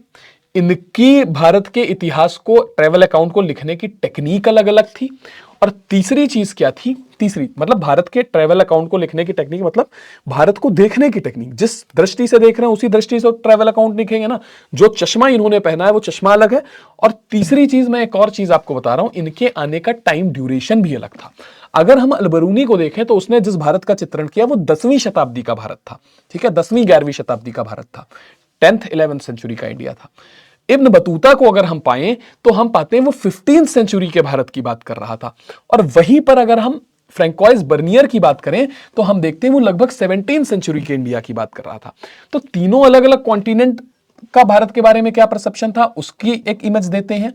इनकी भारत के इतिहास को, ट्रैवल अकाउंट को लिखने की टेक्निक अलग अलग थी। और तीसरी चीज क्या थी, तीसरी मतलब भारत के ट्रैवल अकाउंट को लिखने की टेक्निक, मतलब भारत को देखने की टेक्निक, जिस दृष्टि से देख रहे हैं उसी दृष्टि से ट्रैवल अकाउंट लिखेंगे ना। जो चश्मा इन्होंने पहना है वो चश्मा अलग है। और तीसरी चीज, मैं एक और चीज आपको बता रहा हूं, इनके आने का टाइम ड्यूरेशन भी अलग था। अगर हम अल-बरूनी को देखें तो उसने जिस भारत का चित्रण किया वो 10वीं शताब्दी का भारत था, ठीक है, 10वीं 11वीं शताब्दी का भारत था, 10th 11th सेंचुरी का इंडिया था। इब्न बतूता को अगर हम पाएं तो हम पाते हैं वो 15th सेंचुरी के भारत की बात कर रहा था। और वहीं पर अगर हम फ्रैंकोइस बर्नियर की बात करें तो हम देखते हैं वो लगभग 17th सेंचुरी के इंडिया की बात कर रहा था। तो तीनों अलग अलग कॉन्टिनेंट का भारत के बारे में क्या परसेप्शन था उसकी एक इमेज देते हैं।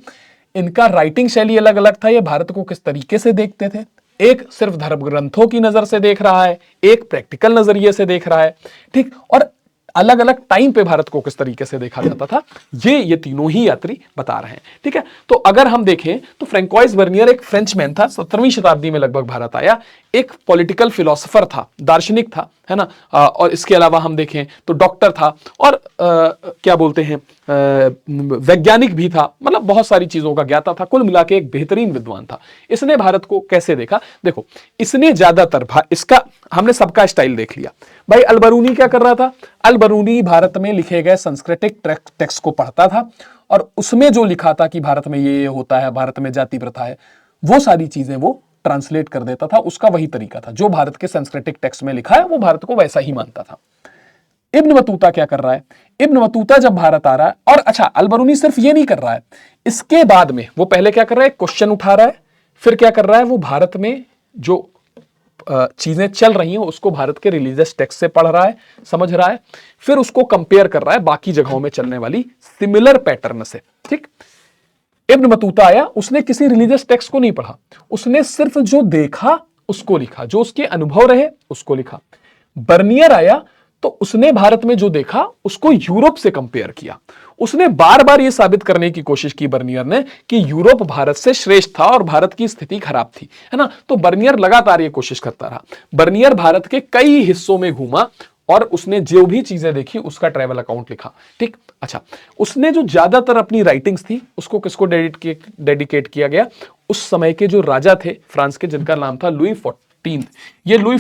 इनका राइटिंग शैली अलग अलग था, ये भारत को किस तरीके से देखते थे। एक सिर्फ धर्म ग्रंथों की नजर से देख रहा है, एक प्रैक्टिकल नजरिए से देख रहा है, ठीक। और अलग अलग टाइम पे भारत को किस तरीके से देखा जाता था, ये तीनों ही यात्री बता रहे हैं, ठीक है। तो अगर हम देखें तो फ्रैंकोइस बर्नियर एक फ्रेंचमैन था, 17वीं शताब्दी में लगभग भारत आया, एक पॉलिटिकल फिलोसोफर था, दार्शनिक था, है ना। और इसके अलावा हम देखें तो डॉक्टर था, और क्या बोलते हैं, वैज्ञानिक भी था, मतलब बहुत सारी चीजों का ज्ञाता था। कुल मिला के एक बेहतरीन विद्वान था। इसने भारत को कैसे देखा, देखो इसने ज्यादातर इसका हमने सबका स्टाइल देख लिया। भाई अल-बरूनी क्या कर रहा था, अल-बरूनी भारत में लिखे गए संस्कृतिक टेक्स्ट को पढ़ता था और उसमें जो लिखा था कि भारत में ये होता है, भारत में जाति प्रथा है, वो सारी चीजें वो ट्रांसलेट कर देता था। उसका वही तरीका था, जो भारत के संस्कृतिक टेक्स्ट में लिखा है वो भारत को वैसा ही मानता था। इब्न बतूता क्या कर रहा है, इब्न बतूता जब भारत आ रहा है, और अच्छा अल-बरूनी सिर्फ ये नहीं कर रहा है, इसके बाद में वो पहले क्या कर रहा है, क्वेश्चन उठा रहा है, फिर क्या कर रहा है, वो भारत में जो चीजें चल रही हैं उसको भारत के रिलीजियस टेक्स्ट से पढ़ रहा है, समझ रहा है, फिर उसको कंपेयर कर रहा है बाकी जगहों में चलने वाली सिमिलर पैटर्न से, ठीक। इब्न बतूता आया, उसने किसी रिलीजियस टेक्स्ट को नहीं पढ़ा, उसने सिर्फ जो देखा उसको लिखा, जो उसके अनुभव रहे उसको लिखा। बर्नियर आया तो उसने भारत में जो देखा उसको यूरोप से कंपेयर किया। उसने बार बार यह साबित करने की कोशिश की बर्नियर ने कि यूरोप भारत से श्रेष्ठ था और भारत की स्थिति खराब थी, है ना। तो बर्नियर लगातार यह कोशिश करता रहा। बर्नियर भारत के कई हिस्सों में घूमा और उसने जो भी चीजें देखी उसका ट्रैवल अकाउंट लिखा, ठीक। अच्छा, उसने जो ज्यादातर अपनी राइटिंग्स थी उसको किसको डेडिकेट किया गया, उस समय के जो राजा थे फ्रांस के, जिनका नाम था लुई 14। ये लुई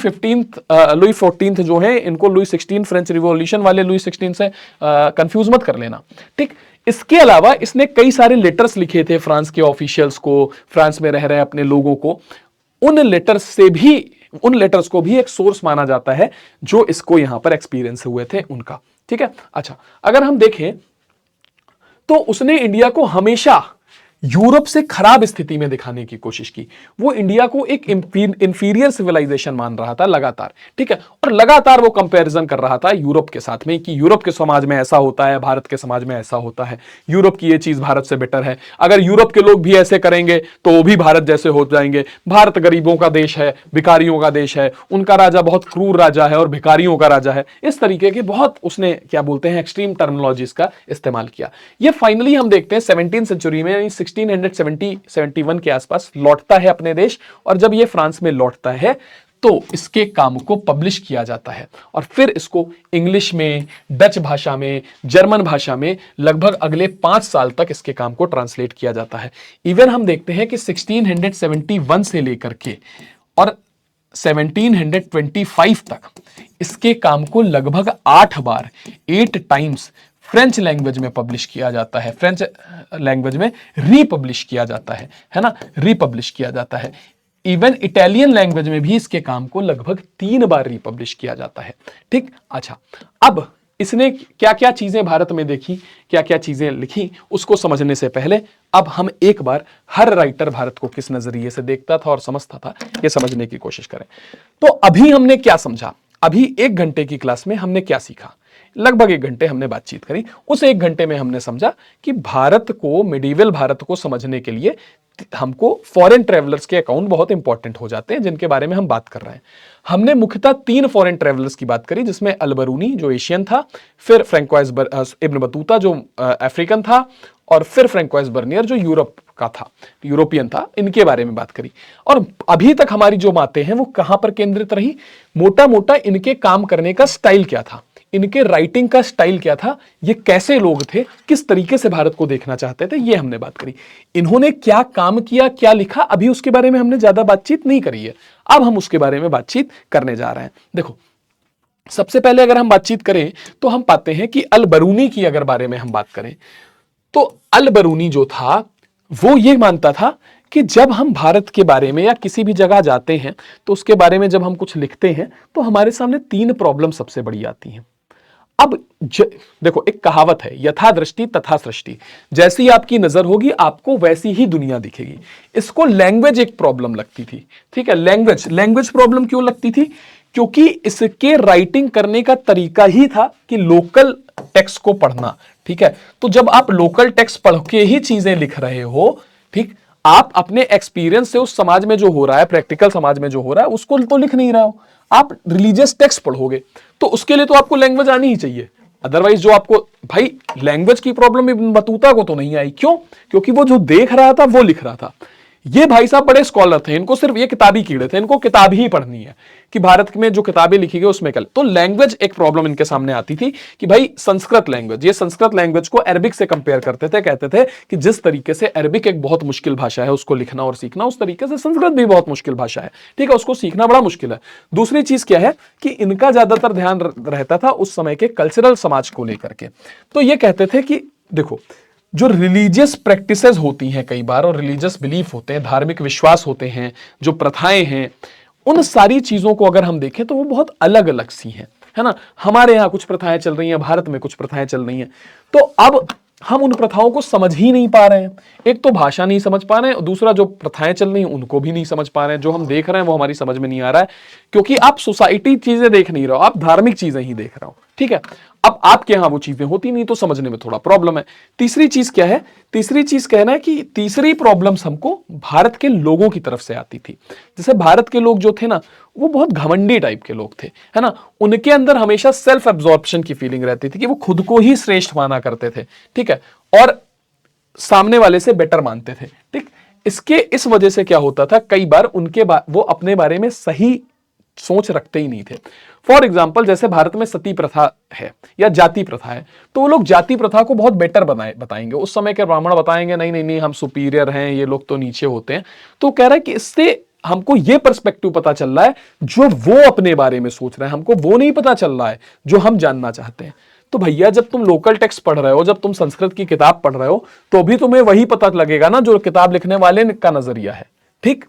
14 जो है, इनको लुई 16 फ्रेंच रिवॉल्यूशन वाले लुई 16 से कंफ्यूज मत कर लेना, ठीक। इसके अलावा इसने कई सारे लेटर्स लिखे थे फ्रांस के ऑफिशियल्स को, फ्रांस में रह रहे अपने लोगों को। उन लेटर्स को भी एक सोर्स माना जाता है जो इसको यहां पर एक्सपीरियंस हुए थे उनका, ठीक है। अच्छा, अगर हम देखें तो उसने इंडिया को हमेशा यूरोप से खराब स्थिति में दिखाने की कोशिश की। वो इंडिया को एक इंफीरियर सिविलाइजेशन मान रहा था लगातार, ठीक है, और लगातार वो कंपैरिजन कर रहा था यूरोप के साथ में कि यूरोप के समाज में ऐसा होता है, भारत के समाज में ऐसा होता है, यूरोप की ये चीज भारत से बेटर है, अगर यूरोप के लोग भी ऐसे करेंगे तो वो भी भारत जैसे हो जाएंगे, भारत गरीबों का देश है, भिखारियों का देश है, उनका राजा बहुत क्रूर राजा है और भिखारियों का राजा है। इस तरीके के बहुत उसने क्या बोलते हैं एक्सट्रीम टर्मिनोलॉजीज का इस्तेमाल किया। ये फाइनली हम देखते हैं 17th सेंचुरी में 1671 के आसपास लौटता है अपने देश, और जब ये फ्रांस में लौटता है तो इसके काम को पब्लिश किया जाता है और फिर इसको इंग्लिश में, डच भाषा में, जर्मन भाषा में लगभग अगले 5 साल तक इसके काम को ट्रांसलेट किया जाता है। इवन हम देखते हैं कि 1671 से लेकर के और 1725 तक इसके काम को लगभग 8 बार 8 टाइम्स फ्रेंच लैंग्वेज में पब्लिश किया जाता है, फ्रेंच लैंग्वेज में रीपब्लिश किया जाता है ना, रीपब्लिश किया जाता है। इवन इटालियन लैंग्वेज में भी इसके काम को लगभग 3 बार रीपब्लिश किया जाता है, ठीक। अच्छा, अब इसने क्या क्या चीजें भारत में देखी, क्या क्या चीजें लिखी, उसको समझने से पहले अब हम एक बार हर राइटर भारत को किस नजरिए से देखता था और समझता था, ये समझने की कोशिश करें। तो अभी हमने क्या समझा, अभी 1 घंटे की क्लास में हमने क्या सीखा, लगभग 1 घंटे हमने बातचीत करी। उस 1 घंटे में हमने समझा कि भारत को, मिडिवल भारत को समझने के लिए हमको फॉरेन ट्रेवलर्स के अकाउंट बहुत इंपॉर्टेंट हो जाते हैं, जिनके बारे में हम बात कर रहे हैं। हमने मुख्यतः 3 फॉरेन ट्रेवलर्स की बात करी, जिसमें अल-बरूनी जो एशियन था, फिर फ्रैंकोइस इब्न बतूता जो अफ्रीकन था, और फिर फ्रैंकोइस बर्नियर जो यूरोप का था, यूरोपियन था। इनके बारे में बात करी। और अभी तक हमारी जो बातें हैं वो कहां पर केंद्रित रही, मोटा मोटा इनके काम करने का स्टाइल क्या था, इनके राइटिंग का स्टाइल क्या था, ये कैसे लोग थे, किस तरीके से भारत को देखना चाहते थे, ये हमने बात करी। इन्होंने क्या काम किया, क्या लिखा, अभी उसके बारे में हमने ज्यादा बातचीत नहीं करी है। अब हम उसके बारे में बातचीत करने जा रहे हैं। देखो, सबसे पहले अगर हम बातचीत करें तो हम पाते हैं कि अल-बरूनी की अगर बारे में हम बात करें तो अल-बरूनी जो था वो ये मानता था कि जब हम भारत के बारे में या किसी भी जगह जाते हैं तो उसके बारे में जब हम कुछ लिखते हैं तो हमारे सामने 3 प्रॉब्लम सबसे बड़ी आती हैं। अब देखो, एक कहावत है, यथा दृष्टि तथा सृष्टि, जैसी आपकी नजर होगी आपको वैसी ही दुनिया दिखेगी। इसको लैंग्वेज एक प्रॉब्लम लगती थी, ठीक है। लैंग्वेज प्रॉब्लम क्यों लगती थी, क्योंकि इसके राइटिंग करने का तरीका ही था कि लोकल टेक्स्ट को पढ़ना, ठीक है। तो जब आप लोकल टेक्स्ट पढ़ के ही चीजें लिख रहे हो, ठीक, आप अपने एक्सपीरियंस से उस समाज में जो हो रहा है, प्रैक्टिकल समाज में जो हो रहा है, उसको तो लिख नहीं रहे हो, आप रिलीजियस टेक्स्ट पढ़ोगे, तो उसके लिए तो आपको लैंग्वेज आनी ही चाहिए। अदरवाइज जो आपको, भाई लैंग्वेज की प्रॉब्लम इब्न बतूता को तो नहीं आई, क्यों? क्योंकि वो जो देख रहा था वो लिख रहा था। ये भाई साहब बड़े स्कॉलर थे, इनको सिर्फ ये किताबी कीड़े थे, इनको किताब ही पढ़नी है कि भारत में जो किताबें लिखी गई उसमें कल। तो लैंग्वेज एक प्रॉब्लम इनके सामने आती थी कि भाई संस्कृत लैंग्वेज, ये संस्कृत लैंग्वेज को अरबिक से कंपेयर करते थे, कहते थे कि जिस तरीके से अरबिक एक बहुत मुश्किल भाषा है उसको लिखना और सीखना, उस तरीके से संस्कृत भी बहुत मुश्किल भाषा है, ठीक है, उसको सीखना बड़ा मुश्किल है। दूसरी चीज क्या है कि इनका ज्यादातर ध्यान रहता था उस समय के कल्चरल समाज को लेकर के। तो ये कहते थे कि देखो, जो रिलीजियस प्रैक्टिसेस होती हैं कई बार, और रिलीजियस बिलीफ होते हैं, धार्मिक विश्वास होते हैं, जो प्रथाएं हैं, उन सारी चीजों को अगर हम देखें तो वो बहुत अलग अलग सी हैं, है ना। हमारे यहाँ कुछ प्रथाएं चल रही हैं, भारत में कुछ प्रथाएं चल रही हैं, तो अब हम उन प्रथाओं को समझ ही नहीं पा रहे हैं। एक तो भाषा नहीं समझ पा रहे हैं, और दूसरा जो प्रथाएं चल रही हैं उनको भी नहीं समझ पा रहे हैं। जो हम देख रहे हैं वो हमारी समझ में नहीं आ रहा है, क्योंकि आप सोसाइटी चीजें देख नहीं रहे हो, आप धार्मिक चीजें ही देख रहे हो, ठीक है। अब आपके यहां वो चीजें होती नहीं तो समझने में थोड़ा प्रॉब्लम है। तीसरी चीज क्या है, तीसरी चीज कहना है कि तीसरी प्रॉब्लम्स हमको भारत के लोगों की तरफ से आती थी। जैसे भारत के लोग जो थे ना, वो बहुत घमंडी टाइप के लोग थे, है ना। उनके अंदर हमेशा सेल्फ एब्जॉर्प्शन की फीलिंग रहती थी कि वो खुद को ही श्रेष्ठ माना करते थे, ठीक है, और सामने वाले से बेटर मानते थे, ठीक। इस वजह से क्या होता था, कई बार वो अपने बारे में सही सोच रखते ही नहीं थे। फॉर एग्जाम्पल, जैसे भारत में सती प्रथा है या जाति प्रथा है, तो वो लोग जाति प्रथा को बहुत बेटर बताएंगे। उस समय के ब्राह्मण बताएंगे नहीं नहीं नहीं, हम सुपीरियर हैं, ये लोग तो नीचे होते हैं। तो कह रहा है कि इससे हमको ये पर्सपेक्टिव पता चल रहा है जो वो अपने बारे में सोच रहे हैं, हमको वो नहीं पता चल रहा है जो हम जानना चाहते हैं। तो भैया, जब तुम लोकल टेक्स्ट पढ़ रहे हो, जब तुम संस्कृत की किताब पढ़ रहे हो, तो भी तुम्हें वही पता लगेगा ना जो किताब लिखने वाले का नजरिया है, ठीक।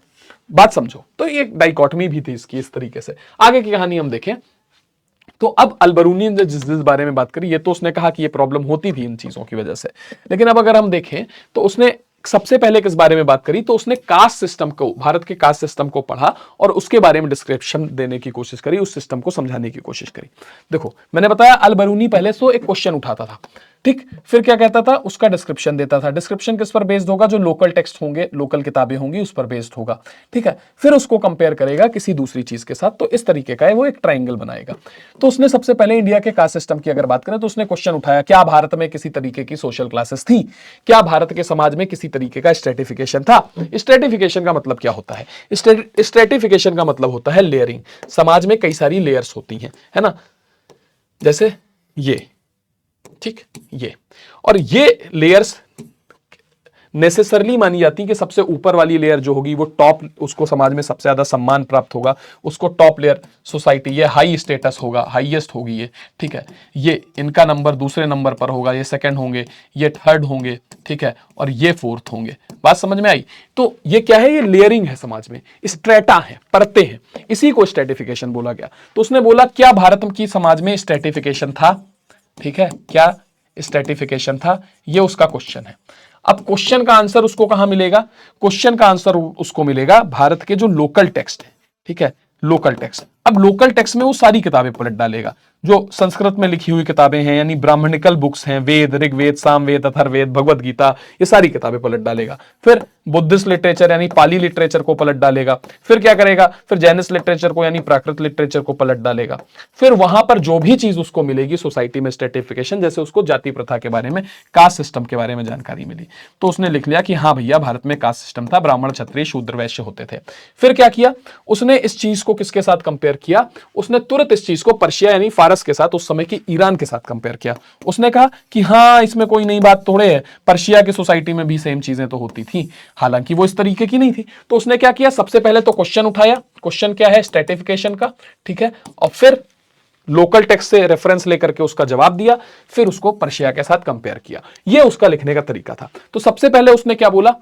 बात समझो। तो ये एक डाइकोटमी भी थी इसकी, इस तरीके से। आगे की कहानी हम देखें तो अब अल-बरूनी ने जिस बारे में बात करी, ये तो उसने कहा कि ये प्रॉब्लम होती थी इन चीजों की वजह से, लेकिन अब अगर हम देखें तो उसने सबसे पहले किस बारे में बात करी, तो उसने कास्ट सिस्टम को, भारत के कास्ट सिस्टम को पढ़ा और उसके बारे में डिस्क्रिप्शन देने की कोशिश करी, उस सिस्टम को समझाने की कोशिश करी। देखो मैंने बताया अल बरूनी पहले तो एक क्वेश्चन उठाता था, ठीक, फिर क्या कहता था, उसका डिस्क्रिप्शन देता था। डिस्क्रिप्शन किस पर बेस्ड होगा, जो लोकल टेक्स्ट होंगे, लोकल किताबें होंगी उस पर बेस्ड होगा, ठीक है। फिर उसको कंपेयर करेगा किसी दूसरी चीज के साथ, तो इस तरीके का है, वो एक ट्राइंगल बनाएगा। तो उसने सबसे पहले इंडिया के कास्ट सिस्टम की अगर बात करें तो उसने क्वेश्चन उठाया, क्या भारत में किसी तरीके की सोशल क्लासेस थी, क्या भारत के समाज में किसी तरीके का स्ट्रेटिफिकेशन था। स्ट्रेटिफिकेशन का मतलब क्या होता है, स्ट्रेटिफिकेशन का मतलब होता है लेयरिंग। समाज में कई सारी लेयर्स होती हैं, है ना, जैसे ये, ठीक, ये, और ये लेयर्स नेसेसरली मानी जाती है कि सबसे ऊपर वाली लेयर जो होगी वो टॉप, उसको समाज में सबसे ज्यादा सम्मान प्राप्त होगा, उसको टॉप लेयर सोसाइटी, ये हाई स्टेटस होगा, हाईएस्ट होगी ये, ठीक है। ये इनका नंबर दूसरे नंबर पर होगा, ये सेकंड होंगे, ये थर्ड होंगे, ठीक है, और ये फोर्थ होंगे। बात समझ में आई। तो ये क्या है, ये लेयरिंग है, समाज में स्ट्रेटा है, परतें हैं, इसी को स्ट्रेटिफिकेशन बोला गया। तो उसने बोला क्या भारत की समाज में स्ट्रेटिफिकेशन था, ठीक है, क्या स्ट्रेटिफिकेशन था, ये उसका क्वेश्चन है। अब क्वेश्चन का आंसर उसको कहां मिलेगा, क्वेश्चन का आंसर उसको मिलेगा भारत के जो लोकल टेक्स्ट है, ठीक है, लोकल टेक्स्ट। अब लोकल टेक्स्ट में वो सारी किताबें पलट डालेगा जो संस्कृत में लिखी हुई किताबें हैं, यानी ब्राह्मणिकल बुक्स हैं, वेद, ऋग्वेद, सामवेद, अथर्ववेद, भगवत गीता, ये सारी किताबें पलट डालेगा। फिर बुद्धिस्ट लिटरेचर यानी पाली लिटरेचर को पलट डालेगा। फिर क्या करेगा, फिर जैनिस्ट लिटरेचर को यानी प्राकृत लिटरेचर को पलट डालेगा। फिर वहां पर जो भी चीज उसको मिलेगी सोसाइटी में स्ट्रेटिफिकेशन, जैसे उसको जाति प्रथा के बारे में, कास्ट सिस्टम के बारे में जानकारी मिली, तो उसने लिख लिया कि हाँ भैया भारत में कास्ट सिस्टम था, ब्राह्मण, क्षत्रिय, शूद्र, वैश्य होते थे। फिर क्या किया, उसने इस चीज को किसके साथ कंपेयर किया, उसने तुरंत इस चीज को पर्शिया यानी फारस के साथ, उस समय की ईरान के साथ कंपेयर किया। उसने कहा कि हाँ इसमें कोई नई बात थोड़े है, पर्शिया की सोसाइटी में भी सेम चीजें तो होती थी, हालांकि वो इस तरीके की नहीं थी। तो उसने क्या किया, सबसे पहले तो क्वेश्चन उठाया, क्वेश्चन क्या है, स्ट्रेटिफिकेशन का, ठीक है, और फिर लोकल टेक्स्ट से रेफरेंस लेकर के उसका जवाब दिया, फिर उसको पर्शिया के साथ कंपेयर किया। यह उसका लिखने का तरीका था। तो सबसे पहले उसने क्या बोला,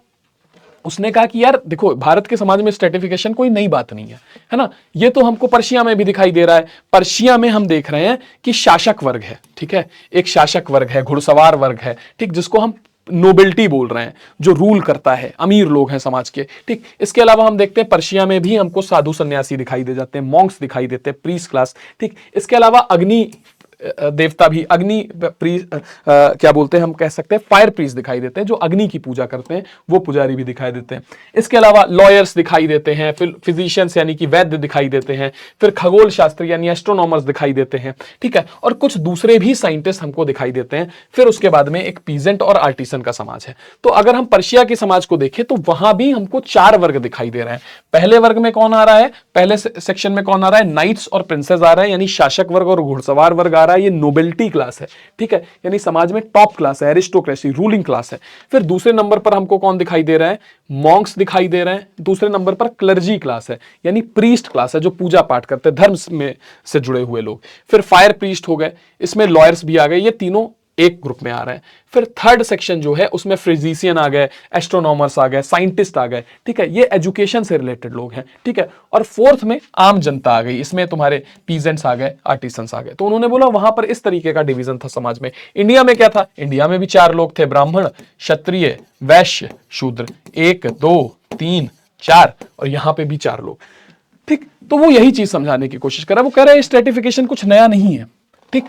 उसने कहा कि यार देखो भारत के समाज में स्ट्रेटिफिकेशन कोई नई बात नहीं है ना, ये तो हमको पर्शिया में भी दिखाई दे रहा है। पर्शिया में हम देख रहे हैं कि शासक वर्ग है, ठीक है, एक शासक वर्ग है, घुड़सवार वर्ग है, ठीक, जिसको हम नोबिलिटी बोल रहे हैं, जो रूल करता है, अमीर लोग हैं समाज के, ठीक। इसके अलावा हम देखते हैं पर्शिया में भी हमको साधु सन्यासी दिखाई दे जाते हैं, मॉन्क्स दिखाई देते हैं, प्रीस्ट क्लास, ठीक। इसके अलावा अग्नि देवता भी, अग्नि क्या बोलते हैं, हम कह सकते हैं फायर प्रीस्ट दिखाई देते हैं, जो अग्नि की पूजा करते हैं, वो पुजारी भी दिखाई देते हैं। इसके अलावा लॉयर्स दिखाई देते हैं, फिर फिजिशियंस यानी कि वैद्य दिखाई देते हैं, फिर खगोल शास्त्री यानी एस्ट्रोनॉमर्स दिखाई देते हैं, ठीक है, और कुछ दूसरे भी साइंटिस्ट हमको दिखाई देते हैं। फिर उसके बाद में एक पीजेंट और आर्टिसन का समाज है। तो अगर हम पर्शिया के समाज को देखें तो वहां भी हमको 4 वर्ग दिखाई दे रहे हैं। पहले वर्ग में कौन आ रहा है, पहले सेक्शन में कौन आ रहा है, नाइट्स और प्रिंसेस आ रहा है, यानी शासक वर्ग और घुड़सवार वर्ग आ रहा है, ये नोबिलिटी क्लास है, ठीक है, यानी समाज में टॉप क्लास है, एरिस्टोक्रेसी, रूलिंग क्लास है। फिर दूसरे नंबर पर हमको कौन दिखाई दे रहा है, मॉन्क्स दिखाई दे रहे हैं। दूसरे नंबर पर क्लर्जी क्लास है, यानी प्रीस्ट क्लास है, जो पूजा पाठ करते हैं, धर्म में से जुड़े हुए लोग। फिर फायर प्रीस्ट हो गए, इसमें लॉयर्स भी आ गए, ये तीनों एक ग्रुप में आ रहे हैं। फिर थर्ड सेक्शन जो है उसमें फिजिशियन आ गए, एस्ट्रोनॉमर्स आ गए, साइंटिस्ट आ गए, ठीक है, ये एजुकेशन से रिलेटेड लोग हैं, ठीक है। और फोर्थ में आम जनता आ गई, इसमें तुम्हारे पीजेंट्स आ गए, आर्टिसंस आ गए। तो उन्होंने बोला वहां पर इस तरीके का डिवीजन था समाज में। इंडिया में क्या था, इंडिया में भी 4 लोग थे, ब्राह्मण, क्षत्रिय, वैश्य, शूद्र, 1 2 3 4, और यहां पे भी 4 लोग, ठीक। तो वो यही चीज समझाने की कोशिश कर रहा है। वो कह रहा है स्ट्रेटिफिकेशन कुछ नया नहीं है, ठीक।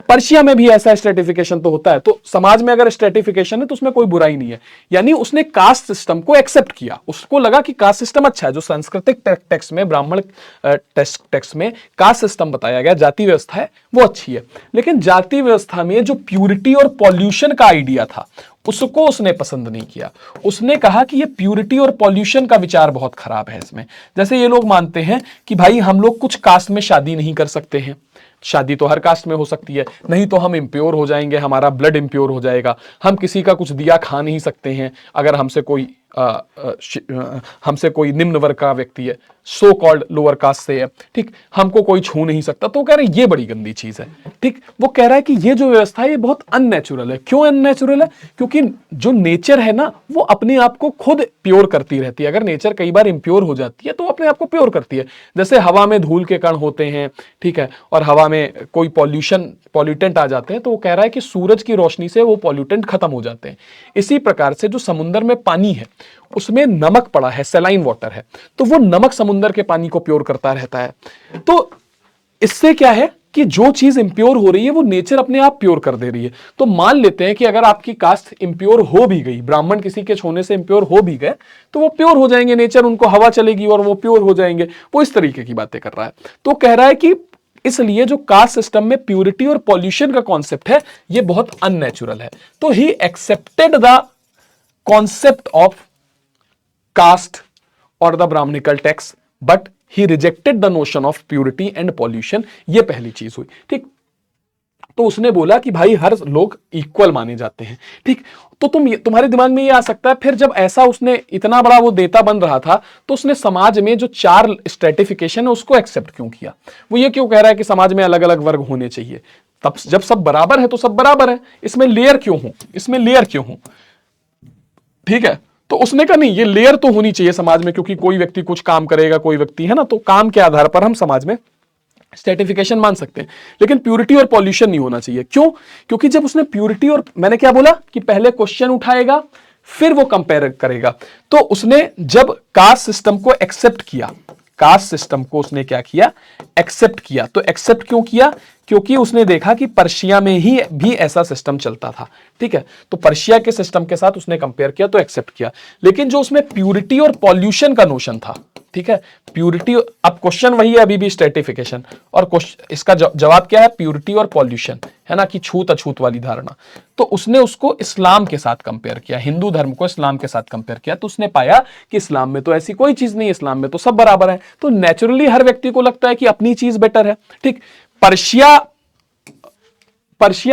पर्शिया में भी ऐसा स्ट्रेटिफिकेशन तो होता है, तो समाज में अगर स्ट्रेटिफिकेशन है तो उसमें कोई बुराई नहीं है। यानी उसने कास्ट सिस्टम को एक्सेप्ट किया, उसको लगा कि कास्ट सिस्टम अच्छा है। जो सांस्कृतिक टेक्स्ट में, ब्राह्मण टेक्स्ट में कास्ट सिस्टम बताया गया, जाति व्यवस्था है, वो अच्छी है। लेकिन जाति व्यवस्था में जो प्यूरिटी और पॉल्यूशन का आइडिया था उसको उसने पसंद नहीं किया। उसने कहा कि ये प्यूरिटी और पॉल्यूशन का विचार बहुत खराब है इसमें। जैसे ये लोग मानते हैं कि भाई हम लोग कुछ कास्ट में शादी नहीं कर सकते हैं, शादी तो हर कास्ट में हो सकती है, नहीं तो हम इम्प्योर हो जाएंगे, हमारा ब्लड इम्प्योर हो जाएगा। हम किसी का कुछ दिया खा नहीं सकते हैं, अगर हमसे कोई हमसे कोई निम्न वर्ग का व्यक्ति है, सो कॉल्ड लोअर कास्ट से है, ठीक, हमको कोई छू नहीं सकता, तो कह रहे हैं ये बड़ी गंदी चीज है, ठीक। वो कह रहा है कि ये जो व्यवस्था है ये बहुत अननेचुरल है। क्यों अननेचुरल है? क्योंकि जो नेचर है ना वो अपने आप को खुद प्योर करती रहती है। अगर नेचर कई बार इम्प्योर हो जाती है तो अपने आप को प्योर करती है। जैसे हवा में धूल के कण होते हैं, ठीक है, और हवा में कोई पॉल्यूटेंट आ जाते हैं, तो वो कह रहा है कि सूरज की रोशनी से वो पॉल्यूटेंट खत्म हो जाते हैं। इसी प्रकार से जो समुद्र में पानी है उसमें नमक पड़ा है, सैलाइन वाटर है, तो वो नमक समुद्र के पानी को प्योर करता रहता है। तो इससे क्या है कि जो चीज इंप्योर हो रही है वो नेचर अपने आप प्योर कर दे रही है। तो मान लेते हैं कि अगर आपकी कास्ट इंप्योर हो भी गई, ब्राह्मण किसी के छूने से इंप्योर हो भी गए, तो वो प्योर हो जाएंगे, नेचर उनको हवा चलेगी और वो प्योर हो जाएंगे। वो इस तरीके की बातें कर रहा है। तो कह रहा है कि इसलिए जो कास्ट सिस्टम में प्यूरिटी और पॉल्यूशन का कॉन्सेप्ट है ये बहुत अननेचुरल है। तो he accepted the concept of caste और the brahmanical tax, but he rejected the notion of purity and pollution. ये पहली चीज हुई, ठीक। तो उसने बोला कि भाई हर लोग इक्वल माने जाते हैं, ठीक। तो तुम्हारे दिमाग में ये आ सकता है, फिर जब ऐसा उसने इतना बड़ा वो नेता बन रहा था तो उसने समाज में जो 4 स्ट्रेटिफिकेशन है उसको एक्सेप्ट क्यों किया? वो ये क्यों कह रहा है कि समाज में अलग अलग वर्ग होने चाहिए? तब जब सब बराबर है तो सब बराबर है, इसमें लेयर क्यों हो, इसमें लेयर क्यों हो, ठीक है। तो उसने कहा नहीं, ये लेयर तो होनी चाहिए समाज में, क्योंकि कोई व्यक्ति कुछ काम करेगा, कोई व्यक्ति है ना, तो काम के आधार पर हम समाज में स्ट्रेटिफिकेशन मान सकते हैं, लेकिन प्यूरिटी और पॉल्यूशन नहीं होना चाहिए। क्यों? क्योंकि जब उसने प्यूरिटी और, मैंने क्या बोला कि पहले क्वेश्चन उठाएगा फिर वो कंपेयर करेगा, तो उसने जब कास्ट सिस्टम को एक्सेप्ट किया, कास्ट सिस्टम को उसने क्या किया? एक्सेप्ट किया। तो एक्सेप्ट क्यों किया? क्योंकि उसने देखा कि पर्शिया में ही भी ऐसा सिस्टम चलता था, ठीक है। तो पर्शिया के सिस्टम के साथ उसने कंपेयर किया तो एक्सेप्ट किया। लेकिन जो उसमें प्यूरिटी और पॉल्यूशन का नोशन था, ठीक है, प्यूरिटी, अब क्वेश्चन वही है अभी भी, स्ट्रेटिफिकेशन, और इसका जवाब क्या है? प्यूरिटी और पॉल्यूशन, है ना, कि छूत अछूत वाली धारणा। तो उसने उसको इस्लाम के साथ कंपेयर किया, हिंदू धर्म को इस्लाम के साथ कंपेयर किया, तो उसने पाया कि इस्लाम में तो ऐसी कोई चीज नहीं है, इस्लाम में तो सब बराबर है। तो नेचुरली हर व्यक्ति को लगता है कि अपनी चीज बेटर है, ठीक। पर्शिया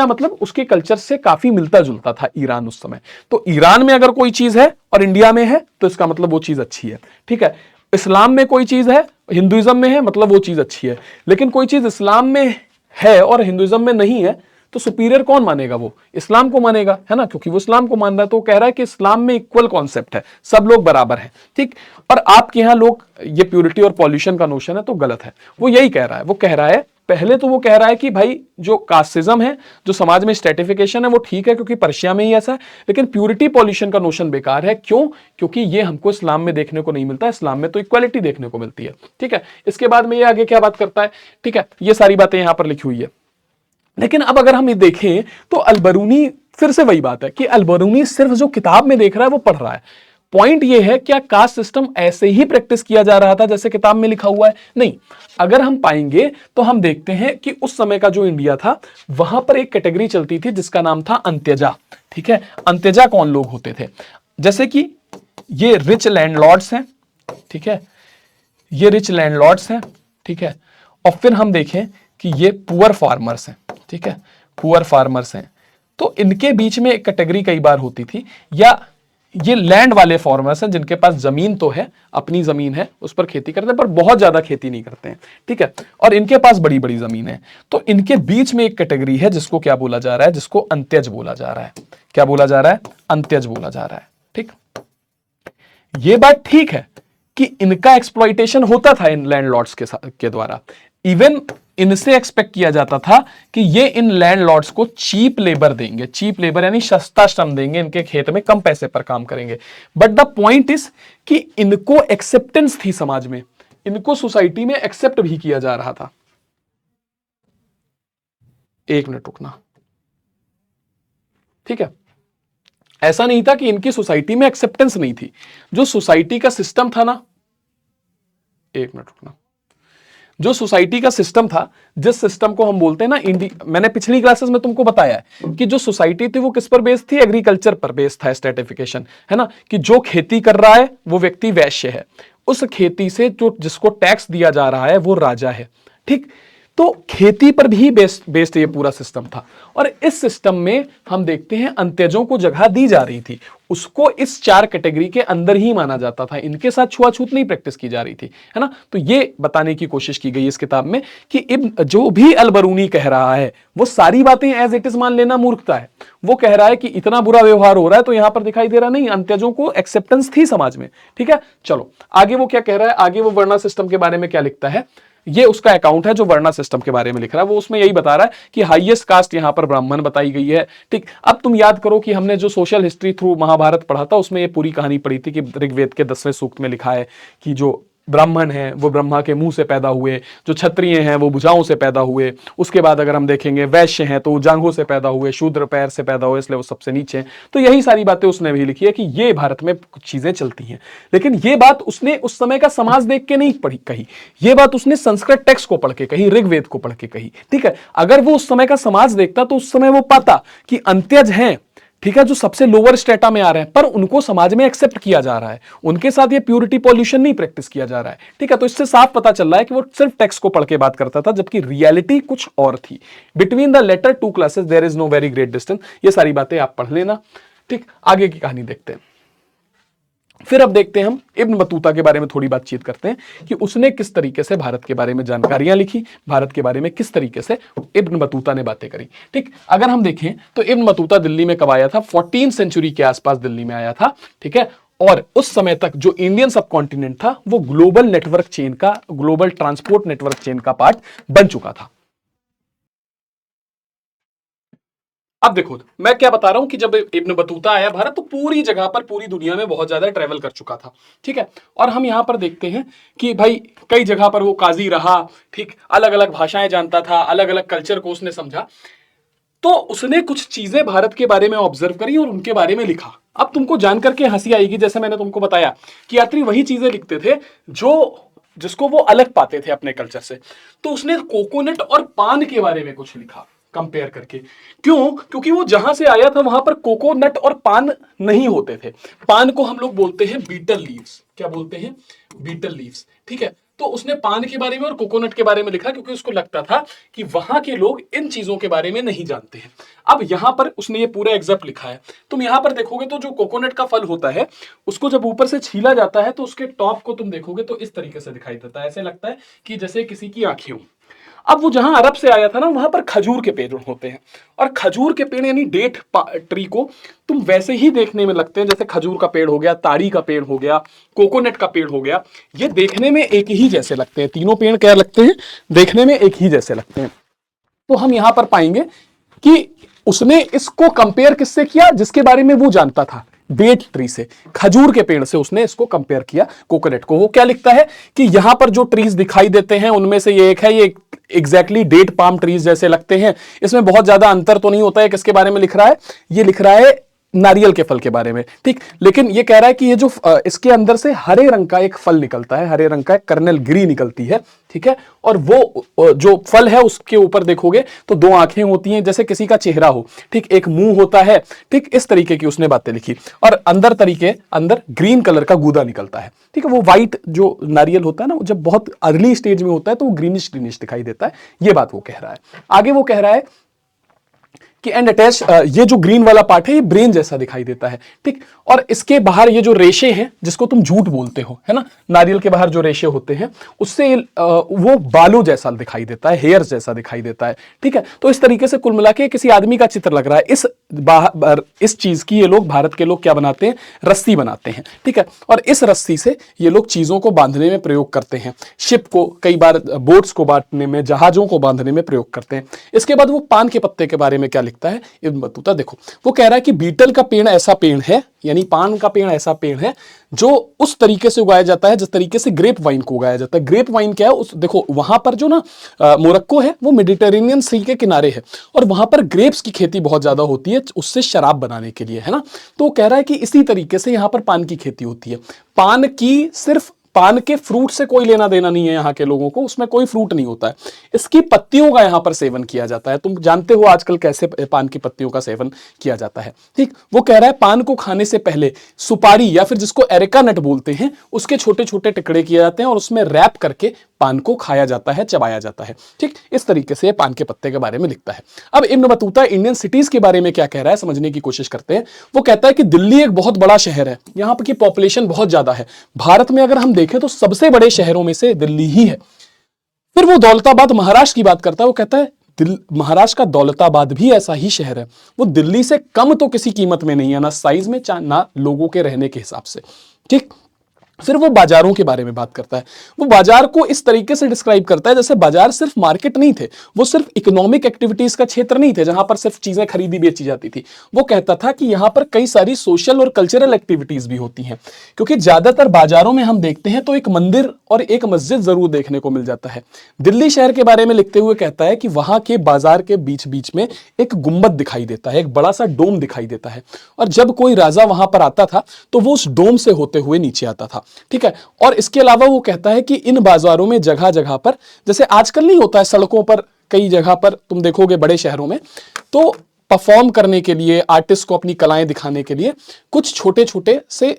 मतलब उसके कल्चर से काफी मिलता जुलता था ईरान उस समय। तो ईरान में अगर कोई चीज है और इंडिया में है तो इसका मतलब वो चीज अच्छी है, ठीक है। इस्लाम में कोई चीज है, हिंदुइज्म में है, मतलब वो चीज अच्छी है। लेकिन कोई चीज इस्लाम में है और हिंदुइज्म में नहीं है, तो सुपीरियर कौन मानेगा? वो इस्लाम को मानेगा, है ना, क्योंकि वो इस्लाम को मान रहा है। तो कह रहा है कि इस्लाम में इक्वल कॉन्सेप्ट है, सब लोग बराबर हैं, ठीक। और आपके यहां लोग ये प्यूरिटी और पॉल्यूशन का नोशन है तो गलत है। वो यही कह रहा है। वो कह रहा है, पहले तो वो कह रहा है कि भाई जो कास्टिज्म है, जो समाज में स्ट्रेटिफिकेशन है, वो ठीक है क्योंकि पर्शिया में ही ऐसा है, लेकिन प्यूरिटी पॉल्यूशन का नोशन बेकार है। क्यों? क्योंकि ये हमको इस्लाम में देखने को नहीं मिलता, इस्लाम में तो इक्वालिटी देखने को मिलती है, ठीक है। इसके बाद में ये आगे क्या बात करता है, ठीक है, ये सारी बातें यहां पर लिखी हुई है। लेकिन अब अगर हम ये देखें तो अलबरूनी, फिर से वही बात है कि अलबरूनी सिर्फ जो किताब में देख रहा है वो पढ़ रहा है। पॉइंट ये है, क्या कास्ट सिस्टम ऐसे ही प्रैक्टिस किया जा रहा था जैसे किताब में लिखा हुआ है? नहीं। अगर हम पाएंगे तो हम देखते हैं कि उस समय का जो इंडिया था वहां पर एक कैटेगरी चलती थी जिसका नाम था अंत्यजा, ठीक है। अंत्यजा कौन लोग होते थे? जैसे कि ये रिच लैंडलॉर्ड्स हैं, ठीक है, ये रिच लैंडलॉर्ड्स हैं, ठीक है। और फिर हम देखें कि ये पुअर फार्मर्स हैं, ठीक है, पुअर फार्मर्स हैं। तो इनके बीच में एक कैटेगरी कई बार होती थी, या ये लैंड वाले फार्मर्स हैं जिनके पास जमीन तो है, अपनी जमीन है, उस पर खेती करते हैं पर बहुत ज्यादा खेती नहीं करते हैं, ठीक है, और इनके पास बड़ी बड़ी जमीन है। तो इनके बीच में एक कैटेगरी है जिसको क्या बोला जा रहा है? जिसको अंत्यज बोला जा रहा है। क्या बोला जा रहा है? अंत्यज बोला जा रहा है, ठीक। ये बात ठीक है कि इनका एक्सप्लॉइटेशन होता था इन लैंडलॉर्ड्स के द्वारा। इवन इनसे एक्सपेक्ट किया जाता था कि ये इन लैंडलॉर्ड्स को चीप लेबर देंगे, चीप लेबर यानी सस्ता श्रम देंगे, इनके खेत में कम पैसे पर काम करेंगे। बट द पॉइंट इज कि इनको एक्सेप्टेंस थी समाज में, इनको सोसाइटी में एक्सेप्ट भी किया जा रहा था। एक मिनट रुकना, ठीक है। ऐसा नहीं था कि इनकी सोसाइटी में एक्सेप्टेंस नहीं थी। जो सोसाइटी का सिस्टम था ना, एक मिनट रुकना, जो सोसाइटी का सिस्टम था, जिस सिस्टम को हम बोलते हैं ना मैंने पिछली क्लासेस में तुमको बताया है कि जो सोसाइटी थी वो किस पर बेस्ड थी? एग्रीकल्चर पर बेस्ड था स्ट्रेटिफिकेशन, है ना, कि जो खेती कर रहा है वो व्यक्ति वैश्य है, उस खेती से जो जिसको टैक्स दिया जा रहा है वो राजा है, ठीक। तो खेती पर भी बेस्ड ये पूरा सिस्टम था। और इस सिस्टम में हम देखते हैं अंत्यजों को जगह दी जा रही थी, उसको इस 4 कैटेगरी के अंदर ही माना जाता था, इनके साथ छुआछूत नहीं प्रैक्टिस की जा रही थी, है ना। तो ये बताने की कोशिश की गई इस किताब में कि इब्न जो भी अलबरूनी कह रहा है वो सारी बातें एज इट इज मान लेना मूर्खता है। वो कह रहा है कि इतना बुरा व्यवहार हो रहा है तो यहां पर दिखाई दे रहा नहीं, अंत्यजों को एक्सेप्टेंस थी समाज में, ठीक है। चलो आगे वो क्या कह रहा है, आगे वो वर्णा सिस्टम के बारे में क्या लिखता है, ये उसका अकाउंट है जो वर्णा सिस्टम के बारे में लिख रहा है। वो उसमें यही बता रहा है कि हाईएस्ट कास्ट यहां पर ब्राह्मण बताई गई है, ठीक। अब तुम याद करो कि हमने जो सोशल हिस्ट्री थ्रू महाभारत पढ़ा था उसमें ये पूरी कहानी पढ़ी थी कि ऋग्वेद के 10वें सूक्त में लिखा है कि जो ब्राह्मण हैं वो ब्रह्मा के मुंह से पैदा हुए, जो क्षत्रिय हैं वो भुजाओं से पैदा हुए, उसके बाद अगर हम देखेंगे वैश्य हैं तो जांघों से पैदा हुए, शूद्र पैर से पैदा हुए, इसलिए वो सबसे नीचे हैं। तो यही सारी बातें उसने भी लिखी है कि ये भारत में कुछ चीजें चलती हैं। लेकिन ये बात उसने उस समय का समाज देख के नहीं पढ़ी कही, ये बात उसने संस्कृत टेक्स्ट को पढ़ के कही, ऋग्वेद को पढ़ के कही, ठीक है। अगर वो उस समय का समाज देखता तो उस समय वो पाता कि अंत्यज हैं, ठीक है, जो सबसे लोअर स्टेटा में आ रहे हैं, पर उनको समाज में एक्सेप्ट किया जा रहा है, उनके साथ ये प्यूरिटी पॉल्यूशन नहीं प्रैक्टिस किया जा रहा है, ठीक है। तो इससे साफ पता चल रहा है कि वो सिर्फ टेक्स्ट को पढ़ के बात करता था, जबकि रियलिटी कुछ और थी। Between the latter 2 classes there is no very great distance. ये सारी बातें आप पढ़ लेना, ठीक। आगे की कहानी देखते हैं। फिर अब देखते हैं हम इब्न बतूता के बारे में थोड़ी बातचीत करते हैं कि उसने किस तरीके से भारत के बारे में जानकारियां लिखी, भारत के बारे में किस तरीके से इब्न बतूता ने बातें करी, ठीक। अगर हम देखें तो इब्न बतूता दिल्ली में कब आया था, 14th सेंचुरी के आसपास दिल्ली में आया था, ठीक है। और उस समय तक जो इंडियन सब कॉन्टिनेंट था वो ग्लोबल नेटवर्क चेन का, ग्लोबल ट्रांसपोर्ट नेटवर्क चेन का पार्ट बन चुका था। अब देखो मैं क्या बता रहा हूं कि जब इब्न बतूता आया भारत तो पूरी जगह पर, पूरी दुनिया में बहुत ज्यादा ट्रेवल कर चुका था, ठीक है। और हम यहां पर देखते हैं कि भाई कई जगह पर वो काजी रहा, ठीक, अलग अलग भाषाएं जानता था, अलग अलग कल्चर को उसने समझा, तो उसने कुछ चीजें भारत के बारे में ऑब्जर्व करी और उनके बारे में लिखा। अब तुमको जानकर के हंसी आएगी, जैसे मैंने तुमको बताया कि यात्री वही चीजें लिखते थे जो जिसको वो अलग पाते थे अपने कल्चर से। तो उसने कोकोनट और पान के बारे में कुछ लिखा कंपेयर करके। क्यों? क्योंकि वो जहां से आया था वहां पर कोकोनट और पान नहीं होते थे। पान को हम लोग बोलते हैं बीटल लीव्स। क्या बोलते हैं? बीटल लीव्स, ठीक है। तो उसने पान के बारे में और कोकोनट के बारे में लिखा क्योंकि उसको लगता था कि वहां के लोग इन चीजों के बारे में नहीं जानते हैं। अब यहां पर उसने ये पूरा एग्जैक्ट लिखा है। तुम यहां पर देखोगे तो जो कोकोनट का फल होता है उसको जब ऊपर से छीला जाता है तो उसके टॉप को तुम देखोगे तो इस तरीके से दिखाई देता है, ऐसे लगता है कि जैसे किसी की आंखें हो। अब वो जहां अरब से आया था ना वहां पर खजूर के पेड़ होते हैं, और खजूर के पेड़ यानी डेट ट्री को तुम वैसे ही देखने में लगते हैं जैसे खजूर का पेड़ हो गया, ताड़ी का पेड़ हो गया, कोकोनट का पेड़ हो गया। ये देखने में एक ही जैसे लगते हैं, तीनों पेड़ क्या लगते हैं? देखने में एक ही जैसे लगते हैं। तो हम यहां पर पाएंगे कि उसने इसको कंपेयर किससे किया? जिसके बारे में वो जानता था, डेट ट्री से, खजूर के पेड़ से उसने इसको कंपेयर किया कोकोनट को। वो क्या लिखता है कि यहां पर जो ट्रीज दिखाई देते हैं उनमें से ये एक है, ये एग्जैक्टली डेट पाम ट्रीज जैसे लगते हैं, इसमें बहुत ज्यादा अंतर तो नहीं होता है। किसके बारे में लिख रहा है? ये लिख रहा है नारियल के फल के बारे में, ठीक। लेकिन ये कह रहा है कि ये जो इसके अंदर से हरे रंग का एक फल निकलता है, हरे रंग का एक कर्नल गिरी निकलती है, ठीक है। और वो जो फल है उसके ऊपर देखोगे तो 2 आंखें होती हैं जैसे किसी का चेहरा हो, ठीक, एक मुंह होता है, ठीक। इस तरीके की उसने बातें लिखी। और अंदर ग्रीन कलर का गूदा निकलता है, ठीक है। वो व्हाइट जो नारियल होता है ना, जब बहुत अर्ली स्टेज में होता है तो वो ग्रीनिश ग्रीनिश दिखाई देता है। ये बात वो कह रहा है। आगे वो कह रहा है कि एंड अटैच, ये जो ग्रीन वाला पार्ट है ये ब्रेन जैसा दिखाई देता है, ठीक। और इसके बाहर ये जो रेशे हैं जिसको तुम झूठ बोलते हो, है ना, नारियल के बाहर जो रेशे होते हैं उससे वो बालों जैसा दिखाई देता है, हेयर जैसा दिखाई देता है, ठीक है। तो इस तरीके से कुल मिला के किसी आदमी का चित्र लग रहा है। इस चीज की ये लोग, भारत के लोग क्या बनाते हैं? रस्सी बनाते हैं, ठीक है। और इस रस्सी से ये लोग चीजों को बांधने में प्रयोग करते हैं। शिप को, कई बार बोट्स को बांधने में, जहाजों को बांधने में प्रयोग करते हैं। इसके बाद वो पान के पत्ते के बारे में क्या लिखता है इब्न बतूता? देखो वो कह रहा है कि बीटल का पेड़ ऐसा पेड़ है, यानी पान का पेड़ ऐसा पेड़ है जो उस तरीके से उगाया जाता है जिस तरीके से ग्रेप वाइन को उगाया जाता है। ग्रेप वाइन क्या है? उस देखो वहां पर जो ना मोरक्को है वो मेडिटेरेनियन सी के किनारे है और वहां पर ग्रेप्स की खेती बहुत ज्यादा होती है उससे शराब बनाने के लिए, है ना। तो वो कह रहा है कि इसी तरीके से यहां पर पान की खेती होती है। पान की सिर्फ पान के फ्रूट से कोई लेना देना नहीं है यहाँ के लोगों को, उसमें कोई फ्रूट नहीं होता है। इसकी पत्तियों का यहाँ पर सेवन किया जाता है। तुम जानते हो आजकल कैसे पान की पत्तियों का सेवन किया जाता है, ठीक। वो कह रहा है पान को खाने से पहले सुपारी या फिर जिसको एरिका नट बोलते हैं उसके छोटे छोटे टुकड़े किए जाते हैं और उसमें रैप करके पान को खाया जाता है, चबाया जाता है, ठीक। इस तरीके से पान के पत्ते के बारे में लिखता है। अब इब्न बतूता इंडियन सिटीज के बारे में क्या कह रहा है समझने की कोशिश करते हैं। वो कहता है कि दिल्ली एक बहुत बड़ा शहर है, यहां पर की पॉपुलेशन बहुत ज्यादा है। भारत में अगर हम देखें तो सबसे बड़े शहरों में से दिल्ली ही है। फिर वो दौलताबाद महाराष्ट्र की बात करता है। वो कहता है महाराष्ट्र का दौलताबाद भी ऐसा ही शहर है, वो दिल्ली से कम तो किसी कीमत में नहीं है, ना साइज में ना लोगों के रहने के हिसाब से, ठीक। फिर वो बाजारों के बारे में बात करता है। वो बाजार को इस तरीके से डिस्क्राइब करता है जैसे बाजार सिर्फ मार्केट नहीं थे, वो सिर्फ इकोनॉमिक एक्टिविटीज का क्षेत्र नहीं थे जहां पर सिर्फ चीजें खरीदी बेची जाती थी। वो कहता था कि यहां पर कई सारी सोशल और कल्चरल एक्टिविटीज भी होती हैं, क्योंकि ज्यादातर बाजारों में हम देखते हैं तो एक मंदिर और एक मस्जिद जरूर देखने को मिल जाता है। दिल्ली शहर के बारे में लिखते हुए कहता है कि वहां के बाजार के बीच बीच में एक गुंबद दिखाई देता है, एक बड़ा सा डोम दिखाई देता है, और जब कोई राजा वहां पर आता था तो वो उस डोम से होते हुए नीचे आता था, ठीक है। और इसके अलावा वो कहता है कि इन बाजारों में जगह जगह पर, जैसे आजकल नहीं होता है सड़कों पर, कई जगह पर तुम देखोगे बड़े शहरों में, तो परफॉर्म करने के लिए, आर्टिस्ट को अपनी कलाएं दिखाने के लिए कुछ छोटे छोटे से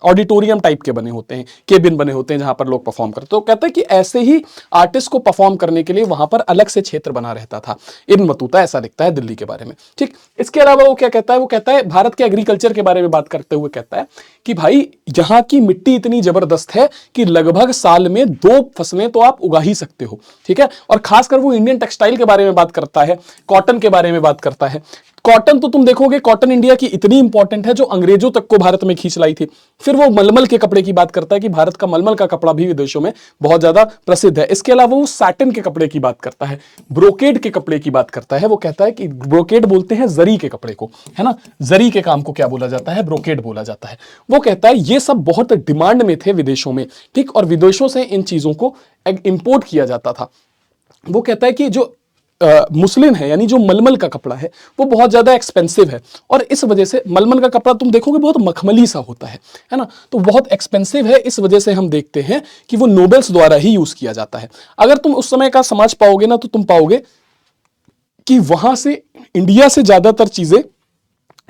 ऑडिटोरियम टाइप के बने होते हैं, केबिन बने होते हैं जहां पर लोग परफॉर्म करते हैं। तो कहता है कि ऐसे ही आर्टिस्ट को परफॉर्म करने के लिए वहां पर अलग से क्षेत्र बना रहता था। इब्न बतूता ऐसा लिखता है दिल्ली के बारे में, ठीक। इसके अलावा वो क्या कहता है, वो कहता है भारत के एग्रीकल्चर के बारे में बात करते हुए कहता है कि भाई यहाँ की मिट्टी इतनी जबरदस्त है कि लगभग साल में 2 फसलें तो आप उगा ही सकते हो, ठीक है। और खासकर वो इंडियन टेक्सटाइल के बारे में बात करता है, कॉटन के बारे में बात करता है। कॉटन तो तुम देखोगे, कॉटन इंडिया की इतनी इंपॉर्टेंट है जो अंग्रेजों तक को भारत में खींच लाई थी। फिर वो मलमल के कपड़े की बात करता है कि भारत का मलमल का कपड़ा भी विदेशों में बहुत ज्यादा प्रसिद्ध है। इसके अलावा वो सैटिन के कपड़े की बात करता है, ब्रोकेड के कपड़े की बात करता है। वो कहता है कि ब्रोकेड बोलते हैं जरी के कपड़े को, है ना, जरी के काम को क्या बोला जाता है, ब्रोकेड बोला जाता है। वो कहता है ये सब बहुत डिमांड में थे विदेशों में, ठीक, और विदेशों से इन चीजों को इंपोर्ट किया जाता था। वो कहता है कि जो मुस्लिन है, यानी जो मलमल का कपड़ा है, वो बहुत ज्यादा एक्सपेंसिव है, और इस वजह से मलमल का कपड़ा तुम देखोगे बहुत मखमली सा होता है ना, तो बहुत एक्सपेंसिव है। इस वजह से हम देखते हैं कि वो नोबल्स द्वारा ही यूज किया जाता है। अगर तुम उस समय का समझ पाओगे ना, तो तुम पाओगे कि वहां से इंडिया से ज्यादातर चीजें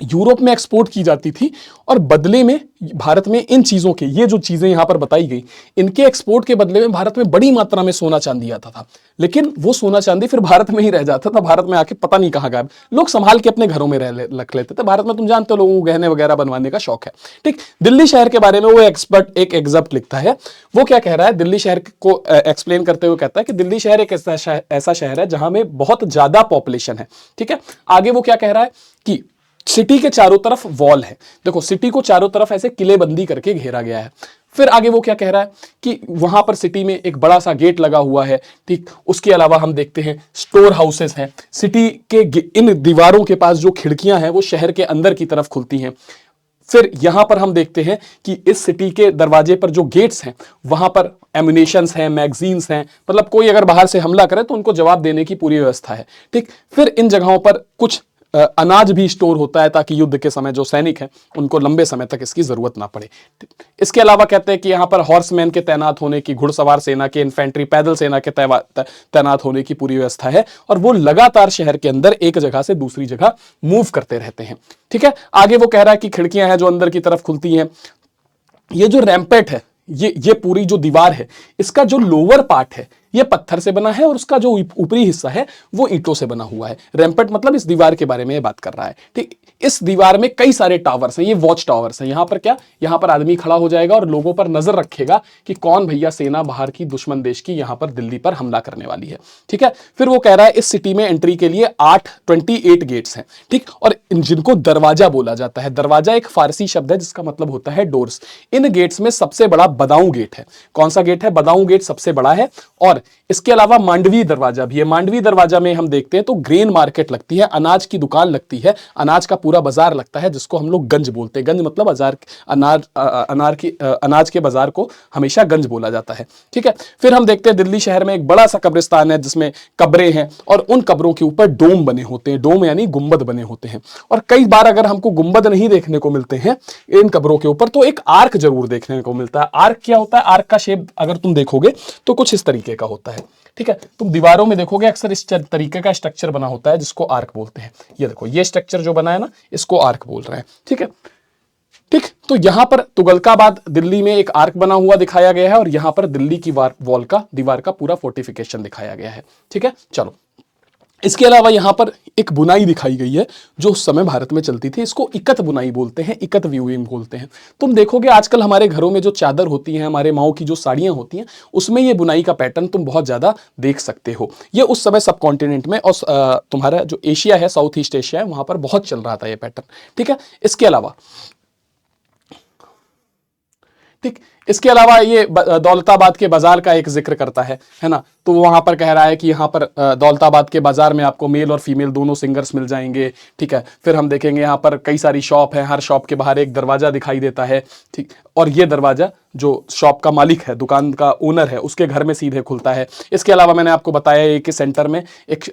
यूरोप में एक्सपोर्ट की जाती थी, और बदले में भारत में इन चीजों के, ये जो चीजें यहां पर बताई गई, इनके एक्सपोर्ट के बदले में भारत में बड़ी मात्रा में सोना चांदी आता था। लेकिन वो सोना चांदी फिर भारत में ही रह जाता था, भारत में आके पता नहीं कहां गायब, लोग संभाल के अपने घरों में रख लेते थे। भारत में तुम जानते हो लोगों को गहने वगैरह बनवाने का शौक है, ठीक। दिल्ली शहर के बारे में वो एक्सपर्ट एक एग्जर्प्ट लिखता है। वो क्या कह रहा है, दिल्ली शहर को एक्सप्लेन करते हुए कहता है कि दिल्ली शहर एक ऐसा शहर है जहां में बहुत ज्यादा पॉपुलेशन है, ठीक है। आगे वो क्या कह रहा है कि सिटी के चारों तरफ वॉल है। देखो, सिटी को चारों तरफ ऐसे किलेबंदी करके घेरा गया है। फिर आगे वो क्या कह रहा है कि वहां पर सिटी में एक बड़ा सा गेट लगा हुआ है, ठीक। उसके अलावा हम देखते हैं स्टोर हाउसेस हैं। सिटी के इन दीवारों के पास जो खिड़कियां हैं वो शहर के अंदर की तरफ खुलती हैं। फिर यहां पर हम देखते हैं कि इस सिटी के दरवाजे पर जो गेट्स हैं वहां पर एम्यूनेशंस हैं, मैगजीन्स हैं, मतलब कोई अगर बाहर से हमला करे तो उनको जवाब देने की पूरी व्यवस्था है, ठीक। फिर इन जगहों पर कुछ अनाज भी स्टोर होता है ताकि युद्ध के समय जो सैनिक हैं उनको लंबे समय तक इसकी जरूरत ना पड़े। इसके अलावा कहते हैं कि यहाँ पर हॉर्समैन के तैनात होने की, घुड़सवार सेना के, इन्फेंट्री, पैदल सेना के तैनात होने की पूरी व्यवस्था है, और वो लगातार शहर के अंदर एक जगह से दूसरी जगह मूव करते रहते हैं, ठीक है। आगे वो कह रहा है कि खिड़कियां हैं जो अंदर की तरफ खुलती हैं। ये जो रैम्पेट है, ये पूरी जो दीवार है, इसका जो लोअर पार्ट है ये पत्थर से बना है, और उसका जो ऊपरी हिस्सा है वो ईंटों से बना हुआ है। रैम्पेट मतलब इस दीवार के बारे में ये बात कर रहा है, ठीक। इस दीवार में कई सारे टावर्स हैं, ये वॉच टावर्स हैं। यहां पर क्या, यहां पर आदमी खड़ा हो जाएगा और लोगों पर नजर रखेगा कि कौन भैया सेना बाहर की, दुश्मन देश की, यहां पर दिल्ली पर हमला करने वाली है, ठीक है। फिर वो कह रहा है इस सिटी में एंट्री के लिए 28 गेट्स हैं, ठीक, और जिनको दरवाजा बोला जाता है। दरवाजा एक फारसी शब्द है जिसका मतलब होता है डोर्स। इन गेट्स में सबसे बड़ा बदाऊं गेट है। कौन सा गेट है? बदाऊं गेट सबसे बड़ा है, और और इसके अलावा मांडवी दरवाजा भी है। मांडवी दरवाजा में हम देखते हैं तो ग्रेन मार्केट लगती है, अनाज की दुकान लगती है, अनाज का पूरा बाजार लगता है, जिसको हम लोग गंज बोलते हैं। गंज मतलब अनाज के बाजार को हमेशा गंज बोला जाता है। ठीक है, फिर हम देखते हैं दिल्ली शहर में एक बड़ा सा कब्रिस्तान है जिसमें कब्रें हैं और उन कब्रों के ऊपर डोम बने होते हैं। डोम यानी गुंबद बने होते हैं। और कई बार अगर हमको गुंबद नहीं देखने को मिलते हैं इन कब्रों के ऊपर तो एक आर्क जरूर देखने को मिलता है। आर्क क्या होता है? आर्क का शेप अगर तुम देखोगे तो कुछ इस तरीके का होता है। ठीक है, तुम दीवारों में देखोगे अक्सर इस तरीके का स्ट्रक्चर बना होता है जिसको आर्क बोलते हैं। ये देखो, ये स्ट्रक्चर जो बना है ना, इसको आर्क बोल रहे हैं। ठीक है, ठीक, तो यहां पर तुगलकाबाद दिल्ली में एक आर्क बना हुआ दिखाया गया है और यहां पर दिल्ली की वॉल का, दीवार का पूरा फोर्टिफिकेशन दिखाया गया है। ठीक है, चलो, इसके अलावा यहां पर एक बुनाई दिखाई गई है जो उस समय भारत में चलती थी। इसको इकत बुनाई बोलते हैं, इकत व्यूइंग बोलते हैं। तुम देखोगे आजकल हमारे घरों में जो चादर होती है, हमारे माओ की जो साड़ियां होती हैं, उसमें ये बुनाई का पैटर्न तुम बहुत ज्यादा देख सकते हो। ये उस समय सब कॉन्टिनेंट में और तुम्हारा जो एशिया है, साउथ ईस्ट एशिया है, वहां पर बहुत चल रहा था ये पैटर्न। ठीक है, इसके अलावा ये दौलताबाद के बाजार का एक जिक्र करता है ना। तो वहां पर कह रहा है कि यहाँ पर दौलताबाद के बाजार में आपको मेल और फीमेल दोनों सिंगर्स मिल जाएंगे। ठीक है, फिर हम देखेंगे यहाँ पर कई सारी शॉप है, हर शॉप के बाहर एक दरवाजा दिखाई देता है। ठीक, और ये दरवाजा जो शॉप का मालिक है, दुकान का ओनर है, उसके घर में सीधे खुलता है। इसके अलावा मैंने आपको बताया कि सेंटर में एक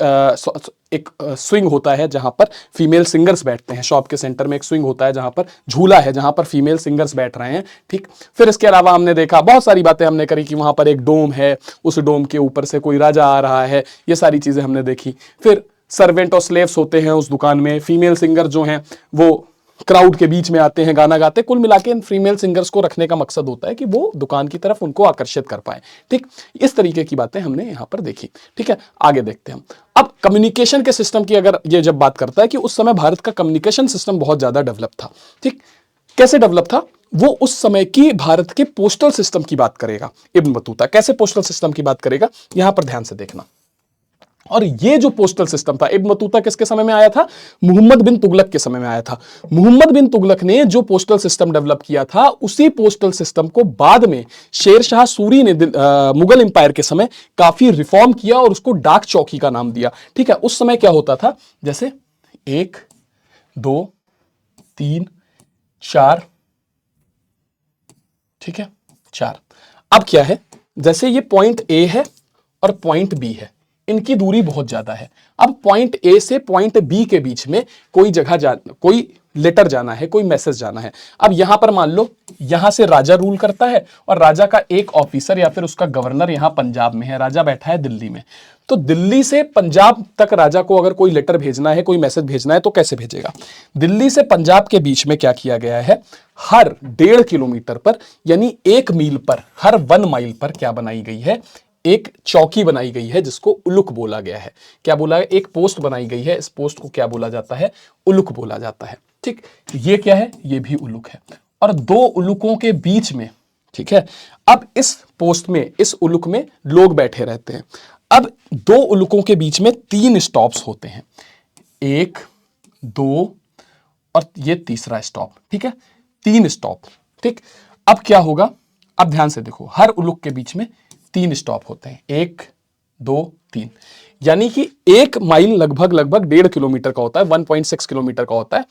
स्विंग होता है जहां पर फीमेल सिंगर्स बैठते हैं। शॉप के सेंटर में एक स्विंग होता है जहां पर झूला है, जहां पर फीमेल सिंगर्स बैठ रहे हैं। ठीक, फिर इसके अलावा हमने देखा बहुत सारी बातें हमने करी कि वहां पर एक डोम है, उस डोम के ऊपर से कोई राजा आ रहा है, ये सारी चीजें हमने देखी। फिर सर्वेंट और स्लेव्स होते हैं उस दुकान में। फीमेल सिंगर जो हैं वो क्राउड के बीच में आते हैं, गाना गाते। कुल मिला के इन फीमेल सिंगर्स को रखने का मकसद होता है कि वो दुकान की तरफ उनको आकर्षित कर पाए। ठीक, इस तरीके की बातें हमने यहां पर देखी। ठीक है, आगे देखते हैं हम। अब कम्युनिकेशन के सिस्टम की अगर ये जब बात करता है कि उस समय भारत का कम्युनिकेशन सिस्टम बहुत ज्यादा डेवलप था। ठीक, कैसे डेवलप था? वो उस समय की भारत के पोस्टल सिस्टम की बात करेगा इब्न बतूता। कैसे पोस्टल सिस्टम की बात करेगा, यहां पर ध्यान से देखना। और ये जो पोस्टल सिस्टम था, इब्न बतूता किसके समय में आया था? मोहम्मद बिन तुगलक के समय में आया था। मोहम्मद बिन तुगलक ने जो पोस्टल सिस्टम डेवलप किया था, उसी पोस्टल सिस्टम को बाद में शेर शाह सूरी ने मुगल एम्पायर के समय काफी रिफॉर्म किया और उसको डाक चौकी का नाम दिया। ठीक है, उस समय क्या होता था, जैसे 1 2 3 4, ठीक है, 4। अब क्या है, जैसे ये पॉइंट ए है और पॉइंट बी है, इनकी दूरी बहुत ज्यादा है। अब पॉइंट ए से पॉइंट बी के बीच में कोई लेटर जाना है, कोई मैसेज जाना है। अब यहां पर मान लो यहां से राजा रूल करता है और राजा का एक ऑफिसर या फिर उसका गवर्नर यहां पंजाब में है, राजा बैठा है दिल्ली में। तो दिल्ली से पंजाब तक राजा को अगर कोई लेटर भेजना है, कोई मैसेज भेजना है, तो कैसे भेजेगा? दिल्ली से पंजाब के बीच में क्या किया गया है, हर 1.5 किलोमीटर पर यानी 1 मील पर, हर 1 माइल पर क्या बनाई गई है, एक चौकी बनाई गई है जिसको उलुक बोला गया है। क्या बोला है? एक पोस्ट बनाई गई है। इस पोस्ट को क्या बोला जाता है? उलुक बोला जाता है। ठीक, ये क्या है? ये भी उलुक है। और 2 उलुकों के बीच में, ठीक है, अब इस पोस्ट में, इस उलुक में लोग बैठे रहते हैं। अब 2 उलुकों के बीच में 3 स्टॉप्स होते हैं, 1 2 और ये तीसरा स्टॉप। ठीक है, 3 स्टॉप। ठीक, अब क्या होगा, अब ध्यान से देखो, हर उलुक के बीच में 3 स्टॉप होते हैं, 1 2 3, यानी कि 1 माइल लगभग 1.5 किलोमीटर का होता है, 1.6 किलोमीटर का होता है।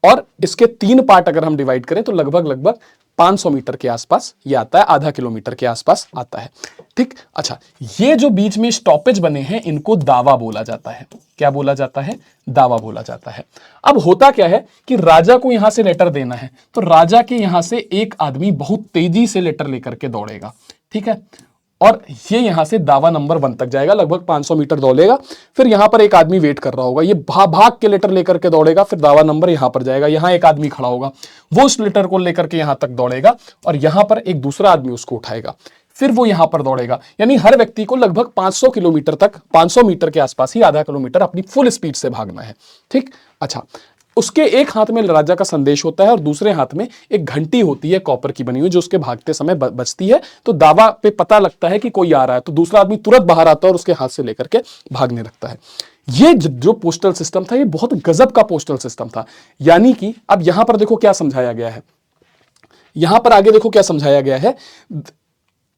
और इसके 3 पार्ट अगर हम डिवाइड करें तो लगभग 500 मीटर के आसपास ये आता है, आधा किलोमीटर के आसपास आता है। ठीक, अच्छा, ये जो बीच में स्टॉपेज बने हैं इनको दावा बोला जाता है। क्या बोला जाता है? दावा बोला जाता है। अब होता क्या है कि राजा को यहां से लेटर देना है, तो राजा के यहां से एक आदमी बहुत तेजी से लेटर लेकर के दौड़ेगा। ठीक है, और ये यहां से दावा नंबर 1 तक जाएगा, लगभग 500 मीटर दौड़ेगा। फिर यहां पर एक आदमी वेट कर रहा होगा, ये भाग के लेटर लेकर के दौड़ेगा, फिर दावा नंबर यहां पर जाएगा, यहां एक आदमी खड़ा होगा, वो उस लेटर को लेकर के यहां तक दौड़ेगा और यहां पर एक दूसरा आदमी उसको उठाएगा, फिर वो यहां पर दौड़ेगा। यानी हर व्यक्ति को लगभग 500 किलोमीटर तक, 500 मीटर के आसपास ही, आधा किलोमीटर अपनी फुल स्पीड से भागना है। ठीक, अच्छा, उसके एक हाथ में राजा का संदेश होता है और दूसरे हाथ में एक घंटी होती है कॉपर की बनी हुई, जो उसके भागते समय बजती है। तो दावा पे पता लगता है कि कोई आ रहा है, तो दूसरा आदमी तुरंत बाहर आता है और उसके हाथ से लेकर के भागने लगता है। ये जो पोस्टल सिस्टम था, ये बहुत गजब का पोस्टल सिस्टम था। यानी कि अब यहां पर देखो क्या समझाया गया है, यहां पर आगे देखो क्या समझाया गया है।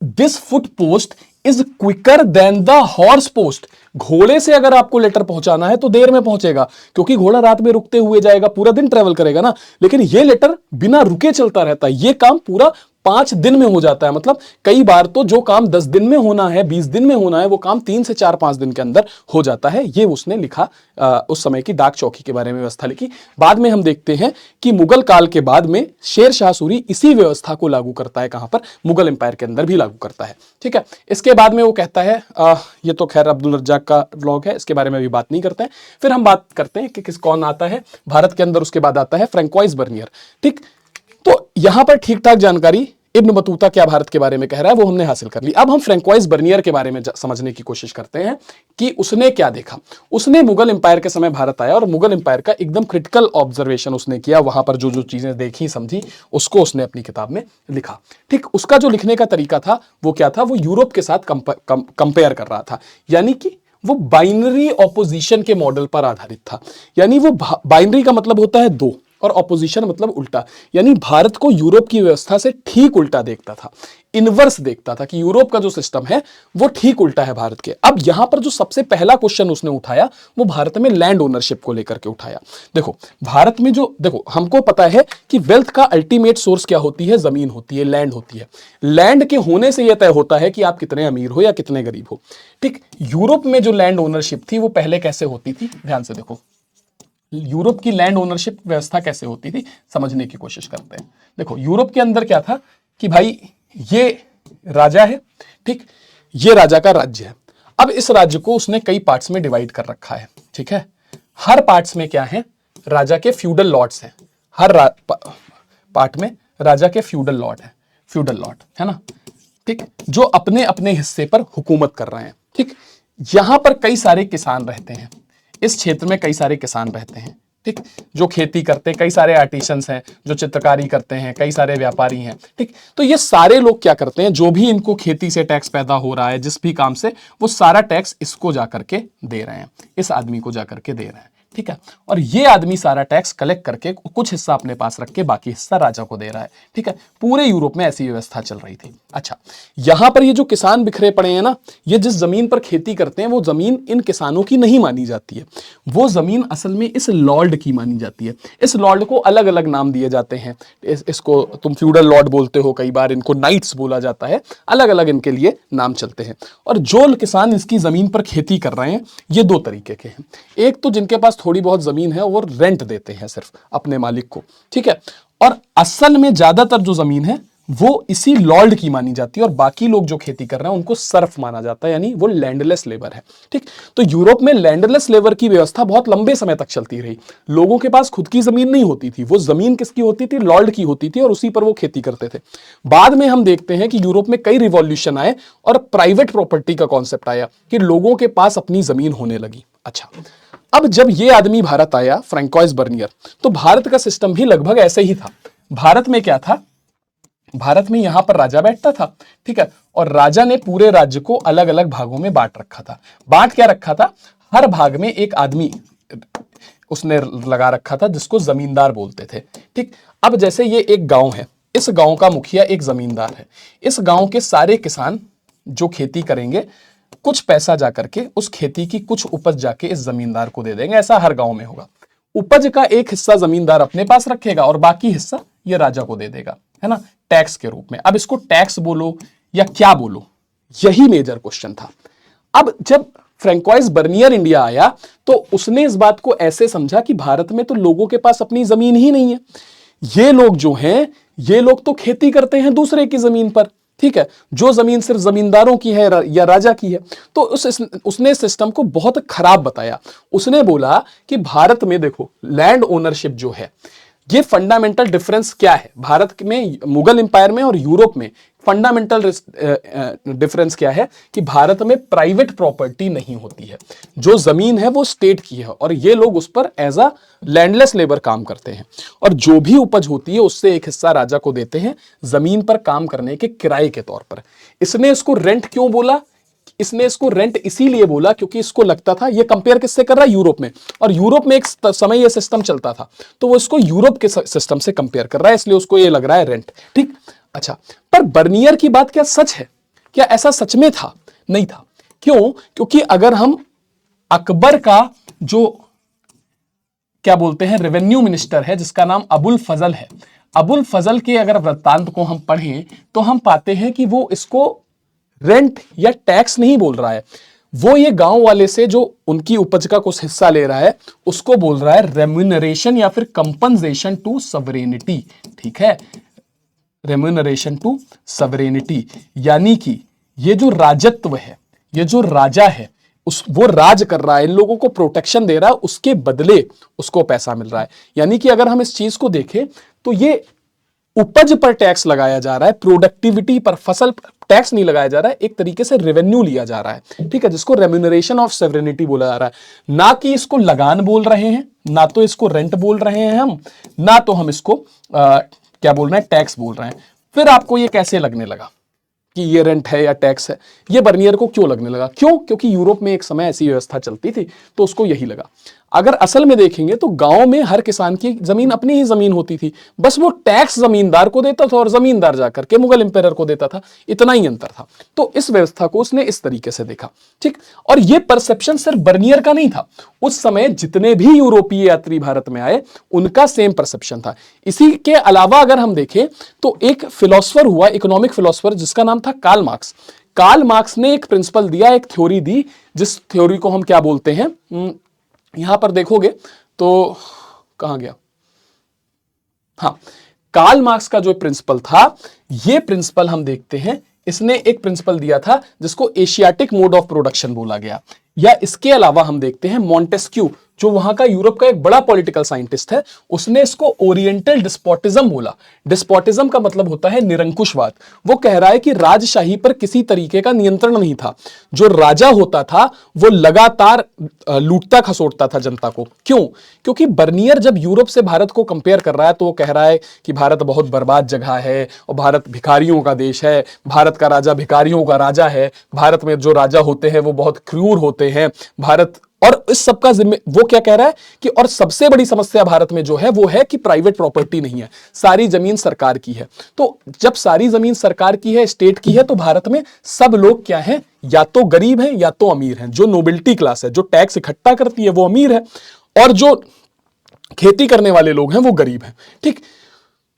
This foot post is quicker than the horse post. घोड़े से अगर आपको लेटर पहुंचाना है तो देर में पहुंचेगा, क्योंकि घोड़ा रात में रुकते हुए जाएगा, पूरा दिन ट्रेवल करेगा ना। लेकिन ये लेटर बिना रुके चलता रहता है, ये काम पूरा 5 दिन में हो जाता है। मतलब कई बार तो जो काम 10 दिन में होना है, 20 दिन में होना है, वो काम 3 से 4-5 दिन के अंदर हो जाता है। ये उसने लिखा, उस समय की डाक चौकी के बारे में व्यवस्था लिखी। बाद में हम देखते हैं कि मुगल काल के बाद में शेर शाह सूरी इसी व्यवस्था को लागू करता है। कहां पर? मुगल एम्पायर के अंदर भी लागू करता है। ठीक है, इसके बाद में वो कहता है, ये तो खैर अब्दुल रज्जाक का व्लॉग है, इसके बारे में भी बात नहीं करते हैं। फिर हम बात करते हैं कि कौन आता है भारत के अंदर। उसके बाद आता है फ्रैंकोइस बर्नियर। ठीक, तो यहां पर ठीक ठाक जानकारी इब्न बतूता क्या भारत के बारे में कह रहा है वो हमने हासिल कर ली। अब हम फ्रैंकोइस बर्नियर के बारे में समझने की कोशिश करते हैं कि उसने क्या देखा। उसने मुगल एम्पायर के समय भारत आया और मुगल एम्पायर का एकदम क्रिटिकल ऑब्जर्वेशन उसने किया। वहां पर जो जो चीजें देखी समझी उसको उसने अपनी किताब में लिखा। ठीक, उसका जो लिखने का तरीका था वो क्या था? वो यूरोप के साथ कंपेयर कर रहा था, यानी कि वो बाइनरी ऑपोजिशन के मॉडल पर आधारित था। यानी वो बाइनरी का मतलब होता है दो, और ऑपोजिशन मतलब उल्टा। यानी भारत को यूरोप की व्यवस्था से ठीक उल्टा देखता था, इनवर्स देखता था कि यूरोप का जो सिस्टम है वो ठीक उल्टा है भारत के। अब यहां पर जो सबसे पहला क्वेश्चन उसने उठाया वो भारत में लैंड ओनरशिप को लेकर के उठाया। देखो भारत में जो, देखो हमको पता है कि वेल्थ का अल्टीमेट सोर्स क्या होती है? जमीन होती है, लैंड होती है। लैंड के होने से यह तय होता है कि आप कितने अमीर हो या कितने गरीब हो। ठीक, यूरोप में जो लैंड ओनरशिप थी वो पहले कैसे होती थी? ध्यान से देखो, यूरोप की लैंड ओनरशिप व्यवस्था कैसे होती थी, समझने की कोशिश करते हैं। देखो यूरोप के अंदर क्या था कि भाई ये राजा है, ठीक, ये राजा का राज्य है। अब इस राज्य को उसने कई पार्ट्स में डिवाइड कर रखा है। ठीक है, हर पार्ट्स में क्या है? राजा के फ्यूडल लॉर्ड्स हैं। हर पार्ट में राजा के फ्यूडल लॉर्ड है, फ्यूडल लॉर्ड है ना। ठीक, जो अपने अपने हिस्से पर हुकूमत कर रहे हैं। ठीक, यहां पर कई सारे किसान रहते हैं, इस क्षेत्र में कई सारे किसान रहते हैं। ठीक, जो खेती करते हैं, कई सारे आर्टिसंस हैं जो चित्रकारी करते हैं, कई सारे व्यापारी हैं। ठीक, तो ये सारे लोग क्या करते हैं? जो भी इनको खेती से टैक्स पैदा हो रहा है, जिस भी काम से, वो सारा टैक्स इसको जाकर के दे रहे हैं, इस आदमी को जाकर के दे रहे हैं। ठीक है, और ये आदमी सारा टैक्स कलेक्ट करके कुछ हिस्सा अपने पास रख के बाकी हिस्सा राजा को दे रहा है। ठीक है, पूरे यूरोप में ऐसी व्यवस्था चल रही थी। अच्छा, यहां पर ये जो किसान बिखरे पड़े हैं ना, ये जिस जमीन पर खेती करते हैं वो जमीन इन किसानों की नहीं मानी जाती है। वो जमीन असल में इस लॉर्ड की मानी जाती है। इस लॉर्ड को अलग अलग नाम दिए जाते हैं। इसको तुम फ्यूडल लॉर्ड बोलते हो, कई बार इनको नाइट्स बोला जाता है, अलग अलग इनके लिए नाम चलते हैं। और जो किसान इसकी जमीन पर खेती कर रहे हैं ये दो तरीके के हैं। एक तो जिनके पास थोड़ी बहुत जमीन है वो रेंट देते हैं सिर्फ अपने मालिक को। ठीक है, और असल में ज्यादातर जो जमीन है वो इसी लॉर्ड की मानी जाती है, और बाकी लोग जो खेती कर रहे हैं उनको सर्फ माना जाता है, यानी वो लैंडलेस लेबर है। ठीक, तो यूरोप में लैंडलेस लेबर की व्यवस्था बहुत लंबे समय तक चलती रही। लोगों के पास खुद की जमीन नहीं होती थी, वो जमीन किसकी होती थी? लॉर्ड की होती थी, और उसी पर वो खेती करते थे। बाद में हम देखते हैं कि यूरोप में कई रिवॉल्यूशन आए और प्राइवेट प्रॉपर्टी का कॉन्सेप्ट आया कि लोगों के पास अपनी जमीन होने लगी। अच्छा, अब जब ये आदमी भारत आया, फ्रैंकोइस बर्नियर, तो भारत का सिस्टम भी लगभग ऐसे ही था। भारत में क्या था? भारत में यहां पर राजा बैठता था। ठीक है, और राजा ने पूरे राज्य को अलग अलग भागों में बांट रखा था। बांट क्या रखा था? हर भाग में एक आदमी उसने लगा रखा था जिसको जमींदार बोलते थे। ठीक, अब जैसे ये एक गांव है, इस गांव का मुखिया एक जमींदार है। इस गांव के सारे किसान जो खेती करेंगे, कुछ पैसा जाकर के उस खेती की कुछ उपज जाके इस जमींदार को दे देंगे। ऐसा हर गांव में होगा। उपज का एक हिस्सा जमींदार अपने पास रखेगा और बाकी हिस्सा ये राजा को दे देगा, है ना, टैक्स के रूप में। अब इसको टैक्स बोलो या क्या बोलो, यही मेजर क्वेश्चन था। अब जब फ्रैंकोइस बर्नियर इंडिया आया तो उसने इस बात को ऐसे समझा कि भारत में तो लोगों के पास अपनी जमीन ही नहीं है। ये लोग जो हैं, ये लोग तो खेती करते हैं दूसरे की जमीन पर। ठीक है, जो जमीन सिर्फ जमींदारों की है या राजा की है। तो उसने सिस्टम को बहुत खराब बताया। उसने बोला कि भारत में देखो लैंड ओनरशिप जो है, ये फंडामेंटल डिफरेंस क्या है भारत में, मुगल एम्पायर में और यूरोप में। फंडामेंटल डिफरेंस क्या है कि भारत में प्राइवेट प्रॉपर्टी नहीं होती है। जो जमीन है वो स्टेट की है और ये लोग उस पर एज अ लैंडलेस लेबर काम करते हैं, और जो भी उपज होती है उससे एक हिस्सा राजा को देते हैं जमीन पर काम करने के किराए के तौर पर। इसने इसको रेंट क्यों बोला? इसने इसको रेंट इसीलिए बोला क्योंकि इसको लगता था, ये कंपेयर किससे कर रहा है? यूरोप में। और यूरोप में एक समय ये सिस्टम चलता था, तो वो इसको यूरोप के सिस्टम से कंपेयर कर रहा है, इसलिए उसको ये लग रहा है रेंट। ठीक, अच्छा, पर बर्नियर की बात क्या सच है? क्या ऐसा सच में था? नहीं था। क्यों? क्योंकि अगर हम अकबर का जो क्या बोलते हैं रेवेन्यू मिनिस्टर है जिसका नाम अबुल फजल है, अबुल फजल के अगर वृत्तांत को हम पढ़ें तो हम पाते हैं कि वो इसको रेंट या टैक्स नहीं बोल रहा है, वो ये गांव वाले से जो उनकी उपज का कुछ हिस्सा ले रहा है उसको बोल रहा है रेम्यूनरेशन या फिर कंपनसेशन टू सवरेनिटी। ठीक है, रेम्यूनरेशन टू सवरेनिटी, यानी कि ये जो राजत्व है, ये जो राजा है वो राज कर रहा है, इन लोगों को प्रोटेक्शन दे रहा है, उसके बदले उसको पैसा मिल रहा है। यानी कि अगर हम इस चीज को देखें तो ये उपज पर टैक्स लगाया जा रहा है, प्रोडक्टिविटी पर, फसल टैक्स नहीं लगाया जा रहा है, एक तरीके से रेवेन्यू लिया जा रहा है। ठीक है, जिसको रेम्यूनरेशन ऑफ सॉवरेनिटी बोला जा रहा है। ना कि इसको लगान बोल रहे हैं, ना तो इसको रेंट बोल रहे हैं हम, ना तो हम इसको क्या बोल रहे हैं, टैक्स बोल रहे हैं। फिर आपको ये कैसे लगने लगा कि ये रेंट है या टैक्स है? ये बर्नियर को क्यों लगने लगा? क्यों? क्योंकि यूरोप में एक समय ऐसी व्यवस्था चलती थी तो उसको यही लगा। अगर असल में देखेंगे तो गांव में हर किसान की जमीन अपनी ही जमीन होती थी, बस वो टैक्स जमींदार को देता था और जमींदार जाकर के मुगल एम्पायर को देता था, इतना ही अंतर था। तो इस व्यवस्था को उसने इस तरीके से देखा। ठीक, और ये परसेप्शन सिर्फ बर्नियर का नहीं था, उस समय जितने भी यूरोपीय यात्री भारत में आए उनका सेम परसेप्शन था। इसी के अलावा अगर हम देखें तो एक फिलोसफर हुआ, इकोनॉमिक फिलोसफर, जिसका नाम था कार्ल मार्क्स। कार्ल मार्क्स ने एक प्रिंसिपल दिया, एक थ्योरी दी, जिस थ्योरी को हम क्या बोलते हैं, यहां पर देखोगे तो कहां गया, हाँ, कार्ल मार्क्स का जो प्रिंसिपल था, ये प्रिंसिपल हम देखते हैं, इसने एक प्रिंसिपल दिया था जिसको एशियाटिक मोड ऑफ प्रोडक्शन बोला गया। या इसके अलावा हम देखते हैं मॉन्टेस्क्यू, जो वहां का यूरोप का एक बड़ा पॉलिटिकल साइंटिस्ट है, उसने इसको ओरिएंटल डिस्पोटिज्म बोला। डिस्पोटिज्म का मतलब होता है निरंकुशवाद। वो कह रहा है कि राजशाही पर किसी तरीके का नियंत्रण नहीं था, जो राजा होता था वो लगातार लूटता खसोटता था जनता को। क्यों? क्योंकि बर्नियर जब यूरोप से भारत को कंपेयर कर रहा है तो वो कह रहा है कि भारत बहुत बर्बाद जगह है और भारत भिखारियों का देश है, भारत का राजा भिखारियों का राजा है, भारत में जो राजा होते हैं वो बहुत क्रूर होते हैं, भारत, और इस सब का जिम्मे वो क्या कह रहा है कि और सबसे बड़ी समस्या भारत में जो है वो है कि प्राइवेट प्रॉपर्टी नहीं है, सारी जमीन सरकार की है। तो जब सारी जमीन सरकार की है, स्टेट की है, तो भारत में सब लोग क्या हैं, या तो गरीब हैं या तो अमीर हैं। जो नोबिलिटी क्लास है, जो टैक्स इकट्ठा करती है, वो अमीर है, और जो खेती करने वाले लोग हैं वो गरीब हैं। ठीक,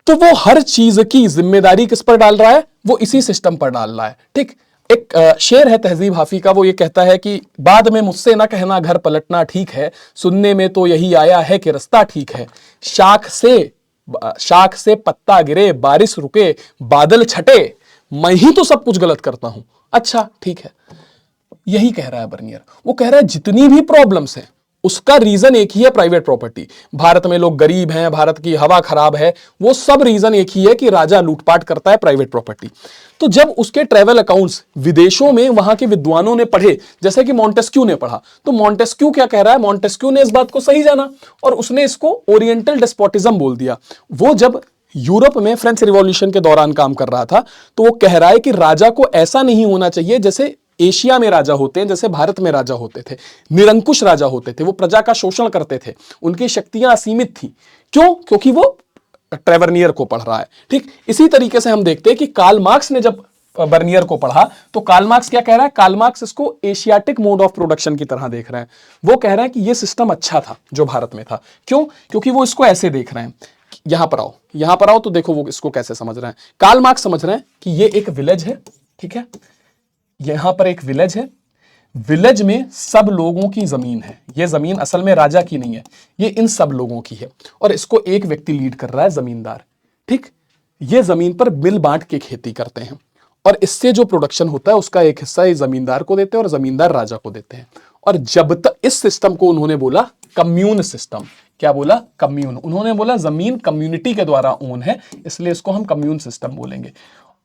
तो वो हर चीज की जिम्मेदारी किस पर डाल रहा है? वो इसी सिस्टम पर डाल रहा है। ठीक, एक शेर है तहजीब हाफी का, वो ये कहता है कि बाद में मुझसे ना कहना घर पलटना ठीक है, सुनने में तो यही आया है कि रास्ता ठीक है, शाख से पत्ता गिरे, बारिश रुके, बादल छटे, मैं ही तो सब कुछ गलत करता हूं। अच्छा ठीक है, यही कह रहा है बर्नियर। वो कह रहा है जितनी भी प्रॉब्लम्स हैं उसका रीजन एक ही है, प्राइवेट प्रॉपर्टी। भारत में लोग गरीब हैं, भारत की हवा खराब है, वो सब रीजन एक ही है कि राजा लूटपाट करता है, प्राइवेट प्रॉपर्टी। तो जब उसके ट्रैवल अकाउंट्स विदेशों में वहां के विद्वानों ने पढ़े, जैसे कि मॉन्टेस्क्यू ने पढ़ा, तो मॉन्टेस्क्यू क्या कह रहा है? मॉन्टेस्क्यू ने इस बात को सही जाना और उसने इसको ओरिएंटल डेस्पोटिज्म बोल दिया। वो जब यूरोप में फ्रेंच रिवॉल्यूशन के दौरान काम कर रहा था तो वो कह रहा है कि राजा को ऐसा नहीं होना चाहिए जैसे एशिया में राजा होते हैं, जैसे भारत में राजा होते थे, निरंकुश राजा होते थे, वो प्रजा का शोषण करते थे, उनकी शक्तियां असीमित थी। क्यों? क्योंकि वो ट्रेवर्नियर को पढ़ रहा है। ठीक, इसी तरीके से हम देखते हैं कि कार्ल मार्क्स ने जब बर्नियर को पढ़ा तो कार्ल मार्क्स क्या कह रहा है? कार्ल मार्क्स इसको एशियाटिक मोड ऑफ प्रोडक्शन की तरह देख रहे हैं। वो कह रहे हैं कि ये सिस्टम अच्छा था जो भारत में था। क्यों? क्योंकि वो इसको ऐसे देख रहे हैं। यहां पर आओ तो देखो वो इसको कैसे समझ रहे हैं। कार्ल मार्क्स समझ रहे हैं कि ये एक विलेज है, ठीक है, यहां पर एक विलेज है, विलेज में सब लोगों की जमीन है, ये जमीन असल में राजा की नहीं है, ये इन सब लोगों की है, और इसको एक व्यक्ति लीड कर रहा है, जमींदार। ठीक, ये जमीन पर मिल बांट के खेती करते हैं और इससे जो प्रोडक्शन होता है उसका एक हिस्सा ये जमींदार को देते हैं और जमींदार राजा को देते हैं। और जब तक इस सिस्टम को उन्होंने बोला कम्यून सिस्टम। क्या बोला? कम्यून। उन्होंने बोला जमीन कम्युनिटी के द्वारा ओन है, इसलिए इसको हम कम्यून सिस्टम बोलेंगे।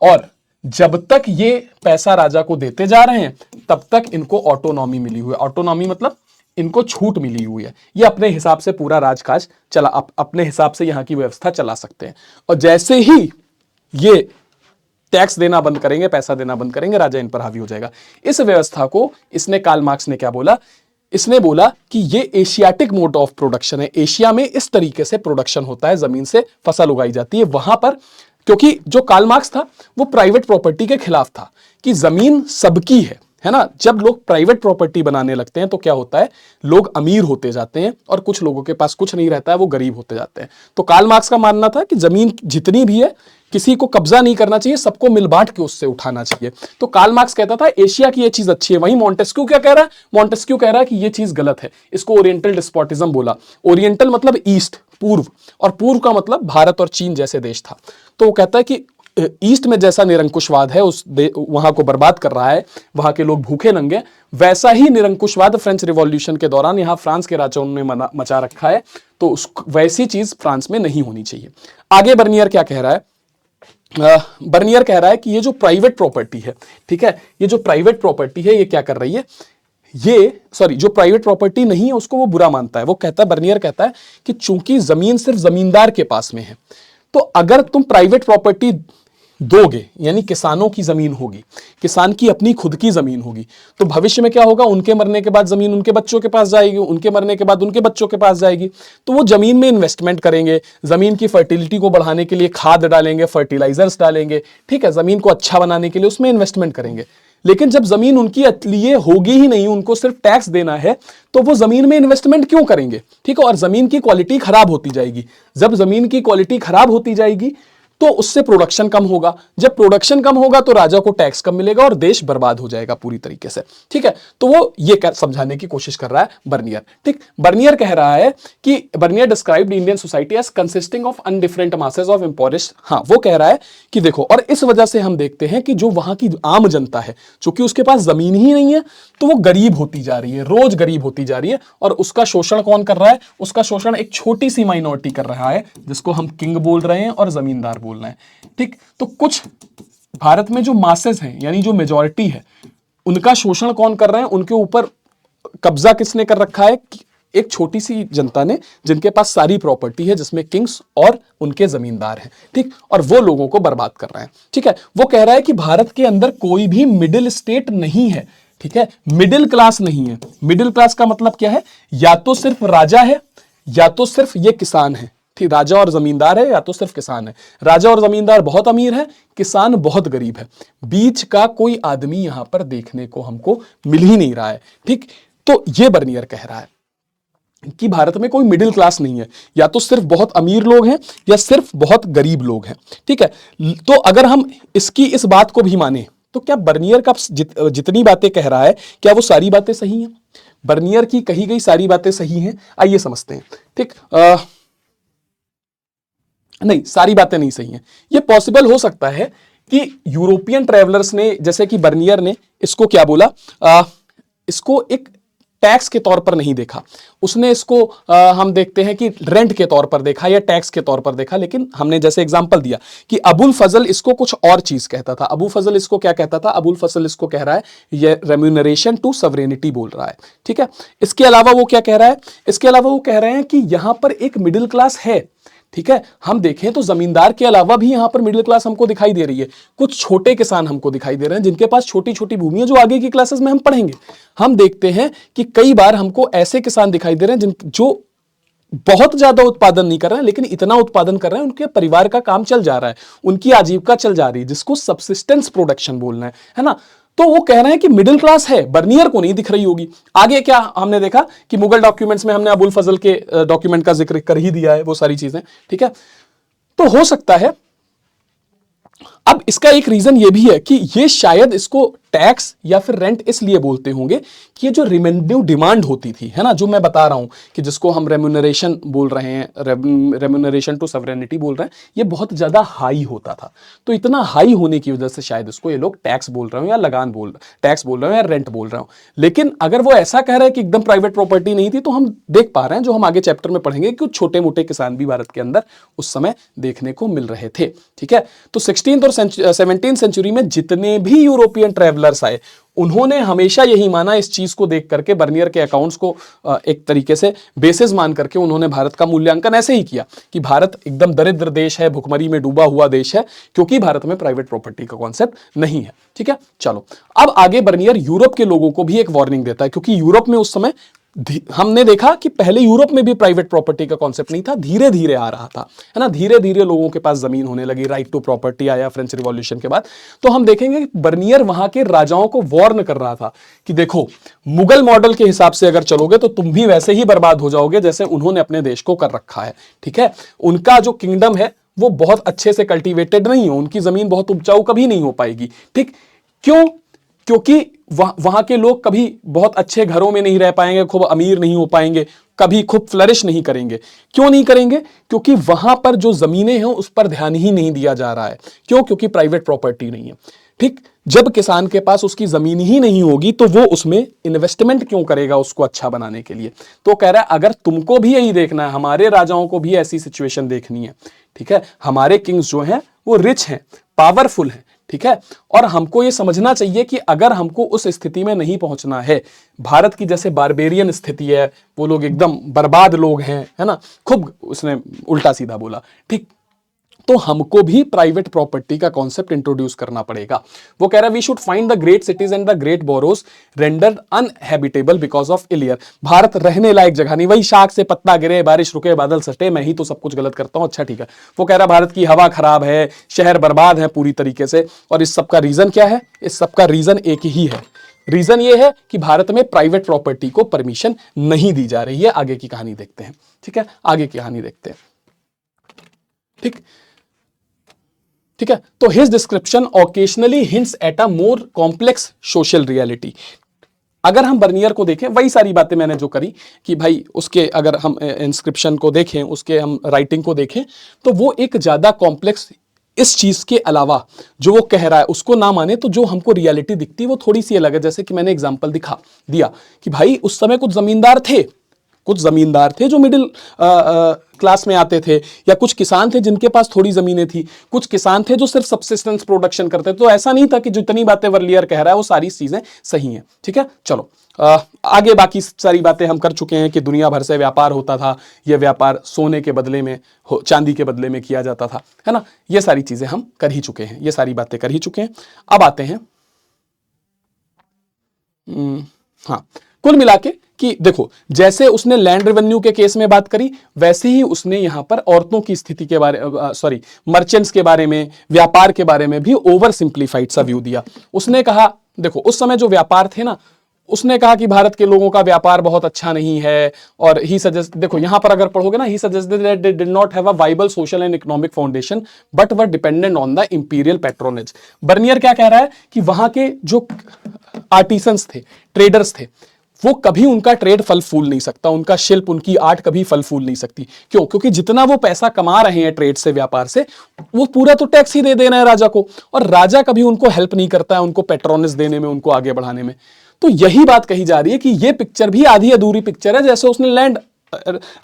और जब तक ये पैसा राजा को देते जा रहे हैं तब तक इनको ऑटोनॉमी मिली हुई है। ऑटोनॉमी मतलब इनको छूट मिली हुई है, ये अपने हिसाब से पूरा राजकाज चला, अपने हिसाब से यहां की व्यवस्था चला सकते हैं। और जैसे ही ये टैक्स देना बंद करेंगे, पैसा देना बंद करेंगे, राजा इन पर हावी हो जाएगा। इस व्यवस्था को इसने कार्ल मार्क्स ने क्या बोला? इसने बोला कि ये एशियाटिक मोड ऑफ प्रोडक्शन है। एशिया में इस तरीके से प्रोडक्शन होता है, जमीन से फसल उगाई जाती है वहां पर। क्योंकि जो कार्ल मार्क्स था वो प्राइवेट प्रॉपर्टी के खिलाफ था कि जमीन सबकी है ना। जब लोग प्राइवेट प्रॉपर्टी बनाने लगते हैं तो क्या होता है, लोग अमीर होते जाते हैं और कुछ लोगों के पास कुछ नहीं रहता है, वो गरीब होते जाते हैं। तो कार्ल मार्क्स का मानना था कि जमीन जितनी भी है किसी को कब्जा नहीं करना चाहिए, सबको मिल बांट के उससे उठाना चाहिए। तो कार्ल मार्क्स कहता था एशिया की ये चीज अच्छी है। वहीं मॉन्टेस्क्यू क्या कह रहा है, मॉन्टेस्क्यू कह रहा है कि ये चीज गलत है, इसको ओरिएंटल डिस्पोटिज्म बोला। ओरिएंटल मतलब ईस्ट, पूर्व, और पूर्व का मतलब भारत और चीन जैसे देश था। तो वो कहता है कि ईस्ट में जैसा निरंकुशवाद है उस वहां को बर्बाद कर रहा है, वहां के लोग भूखे नंगे, वैसा ही निरंकुशवाद फ्रेंच रिवॉल्यूशन के दौरान यहां फ्रांस के राजाओं ने मचा रखा है। तो वैसी चीज फ्रांस में नहीं होनी चाहिए। आगे बर्नियर क्या कह रहा है, बर्नियर कह रहा है कि ये जो प्राइवेट प्रॉपर्टी है, ठीक है, ये जो प्राइवेट प्रॉपर्टी है ये क्या कर रही है, जो प्राइवेट प्रॉपर्टी नहीं है उसको वो बुरा मानता है। वो कहता है, बर्नियर कहता है कि चूंकि जमीन सिर्फ जमींदार के पास में है, तो अगर तुम प्राइवेट प्रॉपर्टी दोगे, यानी किसानों की जमीन होगी, किसान की अपनी खुद की जमीन होगी, तो भविष्य में क्या होगा, उनके मरने के बाद जमीन उनके बच्चों के पास जाएगी, उनके मरने के बाद उनके बच्चों के पास जाएगी। तो वो जमीन में इन्वेस्टमेंट करेंगे, जमीन की फर्टिलिटी को बढ़ाने के लिए खाद डालेंगे, फर्टिलाइजर्स डालेंगे, ठीक है, जमीन को अच्छा बनाने के लिए उसमें इन्वेस्टमेंट करेंगे। लेकिन जब जमीन उनकी लिए होगी ही नहीं, उनको सिर्फ टैक्स देना है, तो वो जमीन में इन्वेस्टमेंट क्यों करेंगे, ठीक है। और जमीन की क्वालिटी खराब होती जाएगी। जब जमीन की क्वालिटी खराब होती जाएगी तो उससे प्रोडक्शन कम होगा। जब प्रोडक्शन कम होगा तो राजा को टैक्स कम मिलेगा और देश बर्बाद हो जाएगा पूरी तरीके से, ठीक है। तो वो ये समझाने की कोशिश कर रहा है बर्नियर, ठीक। बर्नियर कह रहा है कि Bernier described Indian society as consisting of undifferent masses of impoverished. हाँ, वो कह रहा है कि देखो, और इस वजह से हम देखते हैं कि जो वहां की आम जनता है, चूंकि उसके पास जमीन ही नहीं है, तो वो गरीब होती जा रही है, रोज गरीब होती जा रही है। और उसका शोषण कौन कर रहा है, उसका शोषण एक छोटी सी माइनॉरिटी कर रहा है, जिसको हम किंग बोल रहे हैं और जमींदार बोलना है, ठीक। तो कुछ भारत में जो मासेस हैं, यानी जो मेजॉरिटी है, उनका शोषण कौन कर रहे हैं, उनके ऊपर कब्जा किसने कर रखा है, एक छोटी सी जनता ने, जिनके पास सारी प्रॉपर्टी है, जिसमें किंग्स और उनके जमींदार हैं, ठीक। और वो लोगों को बर्बाद कर रहे हैं, ठीक है। वो कह रहा है कि भारत के अंदर कोई भी मिडिल स्टेट नहीं है, ठीक है, मिडिल क्लास नहीं है। मिडिल क्लास का मतलब क्या है, या तो सिर्फ राजा है या तो सिर्फ ये किसान है, ठीक। राजा और जमींदार है या तो सिर्फ किसान है। राजा और जमींदार बहुत अमीर है, किसान बहुत गरीब है, बीच का कोई आदमी यहां पर देखने को हमको मिल ही नहीं रहा है, ठीक। तो ये बर्नियर कह रहा है कि भारत में कोई मिडिल क्लास नहीं है, या तो सिर्फ बहुत अमीर लोग हैं या सिर्फ बहुत गरीब लोग हैं, ठीक है। तो अगर हम इसकी इस बात को भी माने तो क्या बर्नियर का जितनी बातें कह रहा है, क्या वो सारी बातें सही हैं? बर्नियर की कही गई सारी बातें सही हैं? आइए समझते हैं, ठीक। नहीं, सारी बातें नहीं सही हैं। ये पॉसिबल हो सकता है कि यूरोपियन ट्रैवलर्स ने, जैसे कि बर्नियर ने इसको क्या बोला, इसको एक टैक्स के तौर पर नहीं देखा, उसने इसको हम देखते हैं कि रेंट के तौर पर देखा या टैक्स के तौर पर देखा। लेकिन हमने जैसे एग्जांपल दिया कि अबुल फजल इसको कुछ और चीज कहता था। अबू फजल इसको क्या कहता था, अबुल फजल इसको कह रहा है ये रेम्यूनरेशन टू सवरेनिटी बोल रहा है, ठीक है। इसके अलावा वो क्या कह रहा है, इसके अलावा वो कह रहे हैं कि यहां पर एक मिडिल क्लास है, ठीक है। हम देखें तो जमींदार के अलावा भी यहां पर मिडिल क्लास हमको दिखाई दे रही है। कुछ छोटे किसान हमको दिखाई दे रहे हैं, जिनके पास छोटी छोटी भूमि है, जो आगे की क्लासेस में हम पढ़ेंगे। हम देखते हैं कि कई बार हमको ऐसे किसान दिखाई दे रहे हैं जो बहुत ज्यादा उत्पादन नहीं कर रहे हैं, लेकिन इतना उत्पादन कर रहे हैं उनके परिवार का काम चल जा रहा है, उनकी आजीविका चल जा रही है, जिसको सबसिस्टेंस प्रोडक्शन बोलना है ना। तो वो कह रहे हैं कि मिडिल क्लास है, बर्नियर को नहीं दिख रही होगी। आगे क्या हमने देखा कि मुगल डॉक्यूमेंट्स में हमने अबुल फजल के डॉक्यूमेंट का जिक्र कर ही दिया है, वो सारी चीजें, ठीक है। तो हो सकता है, अब इसका एक रीजन ये भी है कि ये शायद इसको टैक्स या फिर रेंट इसलिए बोलते होंगे कि ये जो रेवेन्यू डिमांड होती थी, है ना, जो मैं बता रहा हूं कि जिसको हम रेम्यूनरेशन बोल रहे हैं, रेम्यूनरेशन टू सवरेनिटी बोल रहे हैं, ये बहुत ज्यादा हाई होता था। तो इतना हाई होने की वजह से शायद इसको ये लोग टैक्स बोल रहे हो या टैक्स बोल रहे हो या रेंट बोल रहे हो। लेकिन अगर वो ऐसा कह रहे हैं कि एकदम प्राइवेट प्रॉपर्टी नहीं थी, तो हम देख पा रहे हैं, जो हम आगे चैप्टर में पढ़ेंगे, कि छोटे मोटे किसान भी भारत के अंदर उस समय देखने को मिल रहे थे, ठीक है। तो 16th और 17th सेंचुरी में जितने भी यूरोपियन ट्रैवलर्स आए, उन्होंने हमेशा यही माना, इस चीज को देख करके, बर्नियर के अकाउंट्स को एक तरीके से बेसिस मान करके उन्होंने भारत का मूल्यांकन ऐसे ही किया कि भारत एकदम दरिद्र देश है, भुखमरी में डूबा हुआ देश है, क्योंकि भारत में प्राइवेट प्रॉपर्टी का कॉन्सेप्ट नहीं है, ठीक है। चलो, अब आगे बर्नियर यूरोप के लोगों को भी एक वार्निंग देता है, क्योंकि यूरोप में उस समय हमने देखा कि पहले यूरोप में भी प्राइवेट प्रॉपर्टी का कॉन्सेप्ट नहीं था, धीरे धीरे आ रहा था, है ना, धीरे धीरे लोगों के पास जमीन होने लगी, राइट टू प्रॉपर्टी आया फ्रेंच रिवॉल्यूशन के बाद। तो हम देखेंगे कि बर्नियर वहां के राजाओं को वार्न कर रहा था कि देखो, मुगल मॉडल के हिसाब से अगर चलोगे तो तुम भी वैसे ही बर्बाद हो जाओगे जैसे उन्होंने अपने देश को कर रखा है। ठीक है, उनका जो किंगडम है वो बहुत अच्छे से कल्टीवेटेड नहीं हो, उनकी जमीन बहुत उपजाऊ कभी नहीं हो पाएगी। ठीक, क्यों? क्योंकि वहां के लोग कभी बहुत अच्छे घरों में नहीं रह पाएंगे, खूब अमीर नहीं हो पाएंगे, कभी खूब फ्लरिश नहीं करेंगे। क्यों नहीं करेंगे? क्योंकि वहां पर जो जमीनें हैं उस पर ध्यान ही नहीं दिया जा रहा है। क्यों? क्योंकि प्राइवेट प्रॉपर्टी नहीं है। ठीक, जब किसान के पास उसकी जमीन ही नहीं होगी तो वो उसमें इन्वेस्टमेंट क्यों करेगा उसको अच्छा बनाने के लिए? तो कह रहा है अगर तुमको भी यही देखना है, हमारे राजाओं को भी ऐसी सिचुएशन देखनी है। ठीक है, हमारे किंग्स जो हैं वो रिच हैं, पावरफुल हैं। ठीक है, और हमको ये समझना चाहिए कि अगर हमको उस स्थिति में नहीं पहुंचना है, भारत की जैसे बारबेरियन स्थिति है, वो लोग एकदम बर्बाद लोग हैं, है ना, खूब उसने उल्टा सीधा बोला। ठीक, तो हमको भी प्राइवेट प्रॉपर्टी का कॉन्सेप्ट इंट्रोड्यूस करना पड़ेगा। वो कह रहा है we should find the great cities and the great boroughs rendered uninhabitable because of इलियर। भारत रहने लायक जगह नहीं, वही शाख से पत्ता गिरे, बारिश रुके, बादल सटे, मैं ही तो सब कुछ गलत करता हूं। अच्छा ठीक है, वो कह रहा है भारत की हवा खराब है, शहर बर्बाद है पूरी तरीके से, और इस सब का रीजन क्या है? इस सब का रीजन एक ही है, रीजन ये है कि भारत में प्राइवेट प्रॉपर्टी को परमिशन नहीं दी जा रही है। आगे की कहानी देखते हैं। ठीक है, आगे की कहानी देखते हैं। ठीक ठीक है, तो his description occasionally hints at a more complex social reality. अगर हम बर्नियर को देखें, वही सारी बातें मैंने जो करी कि भाई उसके अगर हम इंस्क्रिप्शन को देखें, उसके हम राइटिंग को देखें, तो वो एक ज्यादा कॉम्प्लेक्स, इस चीज के अलावा जो वो कह रहा है उसको ना माने तो जो हमको रियलिटी दिखती है वो थोड़ी सी अलग है। जैसे कि मैंने एग्जांपल दिखा दिया कि भाई उस समय कुछ जमींदार थे जो मिडिल क्लास में आते थे, या कुछ किसान थे जिनके पास थोड़ी जमीनें थी, कुछ किसान थे जो सिर्फ सब्सिस्टेंस प्रोडक्शन करते थे। तो ऐसा नहीं था कि जितनी बातें वर्लियर कह रहा है वो सारी चीजें सही हैं। ठीक है, चलो आगे बाकी सारी बातें हम कर चुके हैं कि दुनिया भर से व्यापार होता था, यह व्यापार सोने के बदले में, चांदी के बदले में किया जाता था, है ना, ये सारी चीजें हम कर ही चुके हैं, ये सारी बातें कर ही चुके हैं। अब आते हैं हाँ, कुल मिला के कि देखो, जैसे उसने लैंड रेवेन्यू के केस में बात करी, वैसे ही उसने यहां पर औरतों की स्थिति के बारे मर्चेंट्स के बारे में, व्यापार के बारे में भी ओवर सिंप्लीफाइड सा व्यू दिया। उसने कहा देखो, उस समय जो व्यापार थे ना, उसने कहा कि भारत के लोगों का व्यापार बहुत अच्छा नहीं है, और ही सजेस्ट, देखो यहां पर अगर पढ़ोगे ना, he suggested that they did not have a viable social and economic foundation but were dependent on the imperial patronage. Bernier क्या कह रहा है कि वहां के जो आर्टिसंस थे, ट्रेडर्स थे, वो कभी उनका ट्रेड फल फूल नहीं सकता, उनका शिल्प, उनकी आर्ट कभी फल फूल नहीं सकती। क्यों? क्योंकि जितना वो पैसा कमा रहे हैं ट्रेड से, व्यापार से, वो पूरा तो टैक्स ही दे देना है राजा को, और राजा कभी उनको हेल्प नहीं करता है उनको पैट्रोनेज देने में, उनको आगे बढ़ाने में। तो यही बात कही जा रही है कि ये पिक्चर भी आधी अधूरी पिक्चर है, जैसे उसने लैंड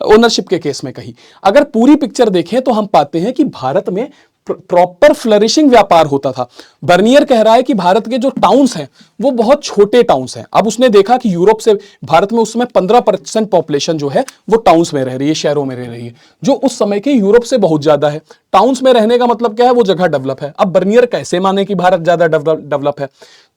ओनरशिप के केस में कही। अगर पूरी पिक्चर देखें तो हम पाते हैं कि भारत में प्रॉपर फ्लरिशिंग व्यापार होता था। बर्नियर कह रहा है कि भारत के जो टाउन्स हैं वो बहुत छोटे टाउन्स हैं। अब उसने देखा कि यूरोप से भारत में उस समय 15% पॉपुलेशन जो है वो टाउन्स में रह रही है, शहरों में रह रही है, जो उस समय के यूरोप से बहुत ज्यादा है। टाउन्स में रहने का मतलब क्या है? वो जगह डेवलप है। अब बर्नियर कैसे माने कि भारत ज्यादा डेवलप है?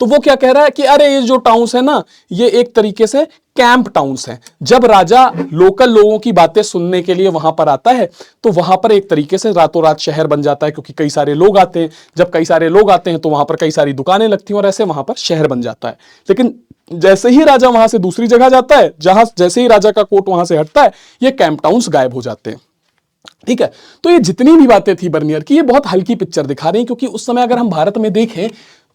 तो वो क्या कह रहा है कि अरे ये जो टाउन्स है ना, ये एक तरीके से कैंप टाउन्स हैं। जब राजा लोकल लोगों की बातें सुनने के लिए वहां पर आता है तो वहां पर एक तरीके से रातों रात शहर बन जाता है, क्योंकि कई सारे लोग आते हैं। जब कई सारे लोग आते हैं तो वहां पर कई सारी दुकानें लगती हैं और ऐसे वहां पर शहर बन जाता है। लेकिन जैसे ही राजा वहां से दूसरी जगह जाता है, जैसे ही राजा का कोर्ट वहां से हटता है, ये कैंप टाउन्स गायब हो जाते हैं। ठीक है, तो ये जितनी भी बातें थी बर्नियर की, ये बहुत हल्की पिक्चर दिखा रही हैं, क्योंकि उस समय अगर हम भारत में देखें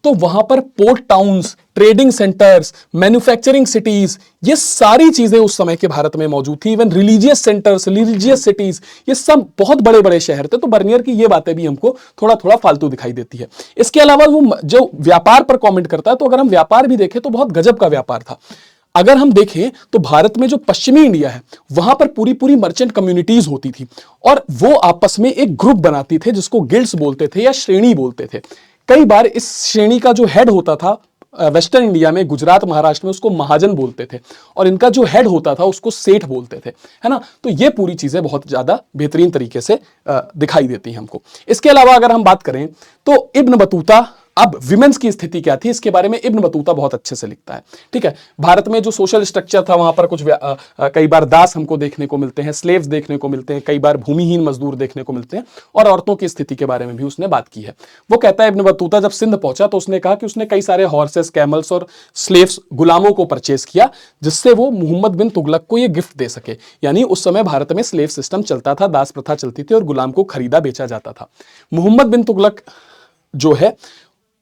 तो वहां पर port towns, trading centres, manufacturing cities, ये सारी चीजें उस समय के भारत में मौजूद थी। Even religious centres, religious cities, ये सब बहुत बड़े बड़े शहर थे। तो बर्नियर की ये बातें भी हमको थोड़ा थोड़ा फालतू दिखाई देती है। इसके अलावा वो जो व्यापार पर कॉमेंट करता है, तो अगर हम व्यापार भी देखें तो बहुत गजब का व्यापार था। अगर हम देखें तो भारत में जो पश्चिमी इंडिया है वहां पर पूरी पूरी मर्चेंट कम्युनिटीज होती थी, और वो आपस में एक ग्रुप बनाती थे जिसको गिल्ड्स बोलते थे या श्रेणी बोलते थे। कई बार इस श्रेणी का जो हेड होता था वेस्टर्न इंडिया में, गुजरात महाराष्ट्र में, उसको महाजन बोलते थे, और इनका जो हेड होता था उसको सेठ बोलते थे, है ना। तो ये पूरी चीजें बहुत ज्यादा बेहतरीन तरीके से दिखाई देती हैं हमको। इसके अलावा अगर हम बात करें तो इब्न बतूता अब विमेंस की स्थिति क्या थी इसके बारे में इब्न बतूता बहुत अच्छे से लिखता है। ठीक है, भारत में जो सोशल स्ट्रक्चर था वहां पर कुछ कई बार दास हमको देखने को मिलते हैं, स्लेव्स देखने को मिलते हैं, कई बार भूमिहीन मजदूर देखने को मिलते हैं, और औरतों की स्थिति के बारे में भी उसने बात की है। वो कहता है इब्न बतूता जब सिंध पहुंचा तो उसने कहा कि उसने कई सारे हॉर्सेस, कैमल्स और स्लेव्स, गुलामों को परचेज किया जिससे वो मोहम्मद बिन तुगलक को ये गिफ्ट दे सके। यानी उस समय भारत में स्लेव सिस्टम चलता था, दास प्रथा चलती थी और गुलाम को खरीदा बेचा जाता था। मोहम्मद बिन तुगलक जो है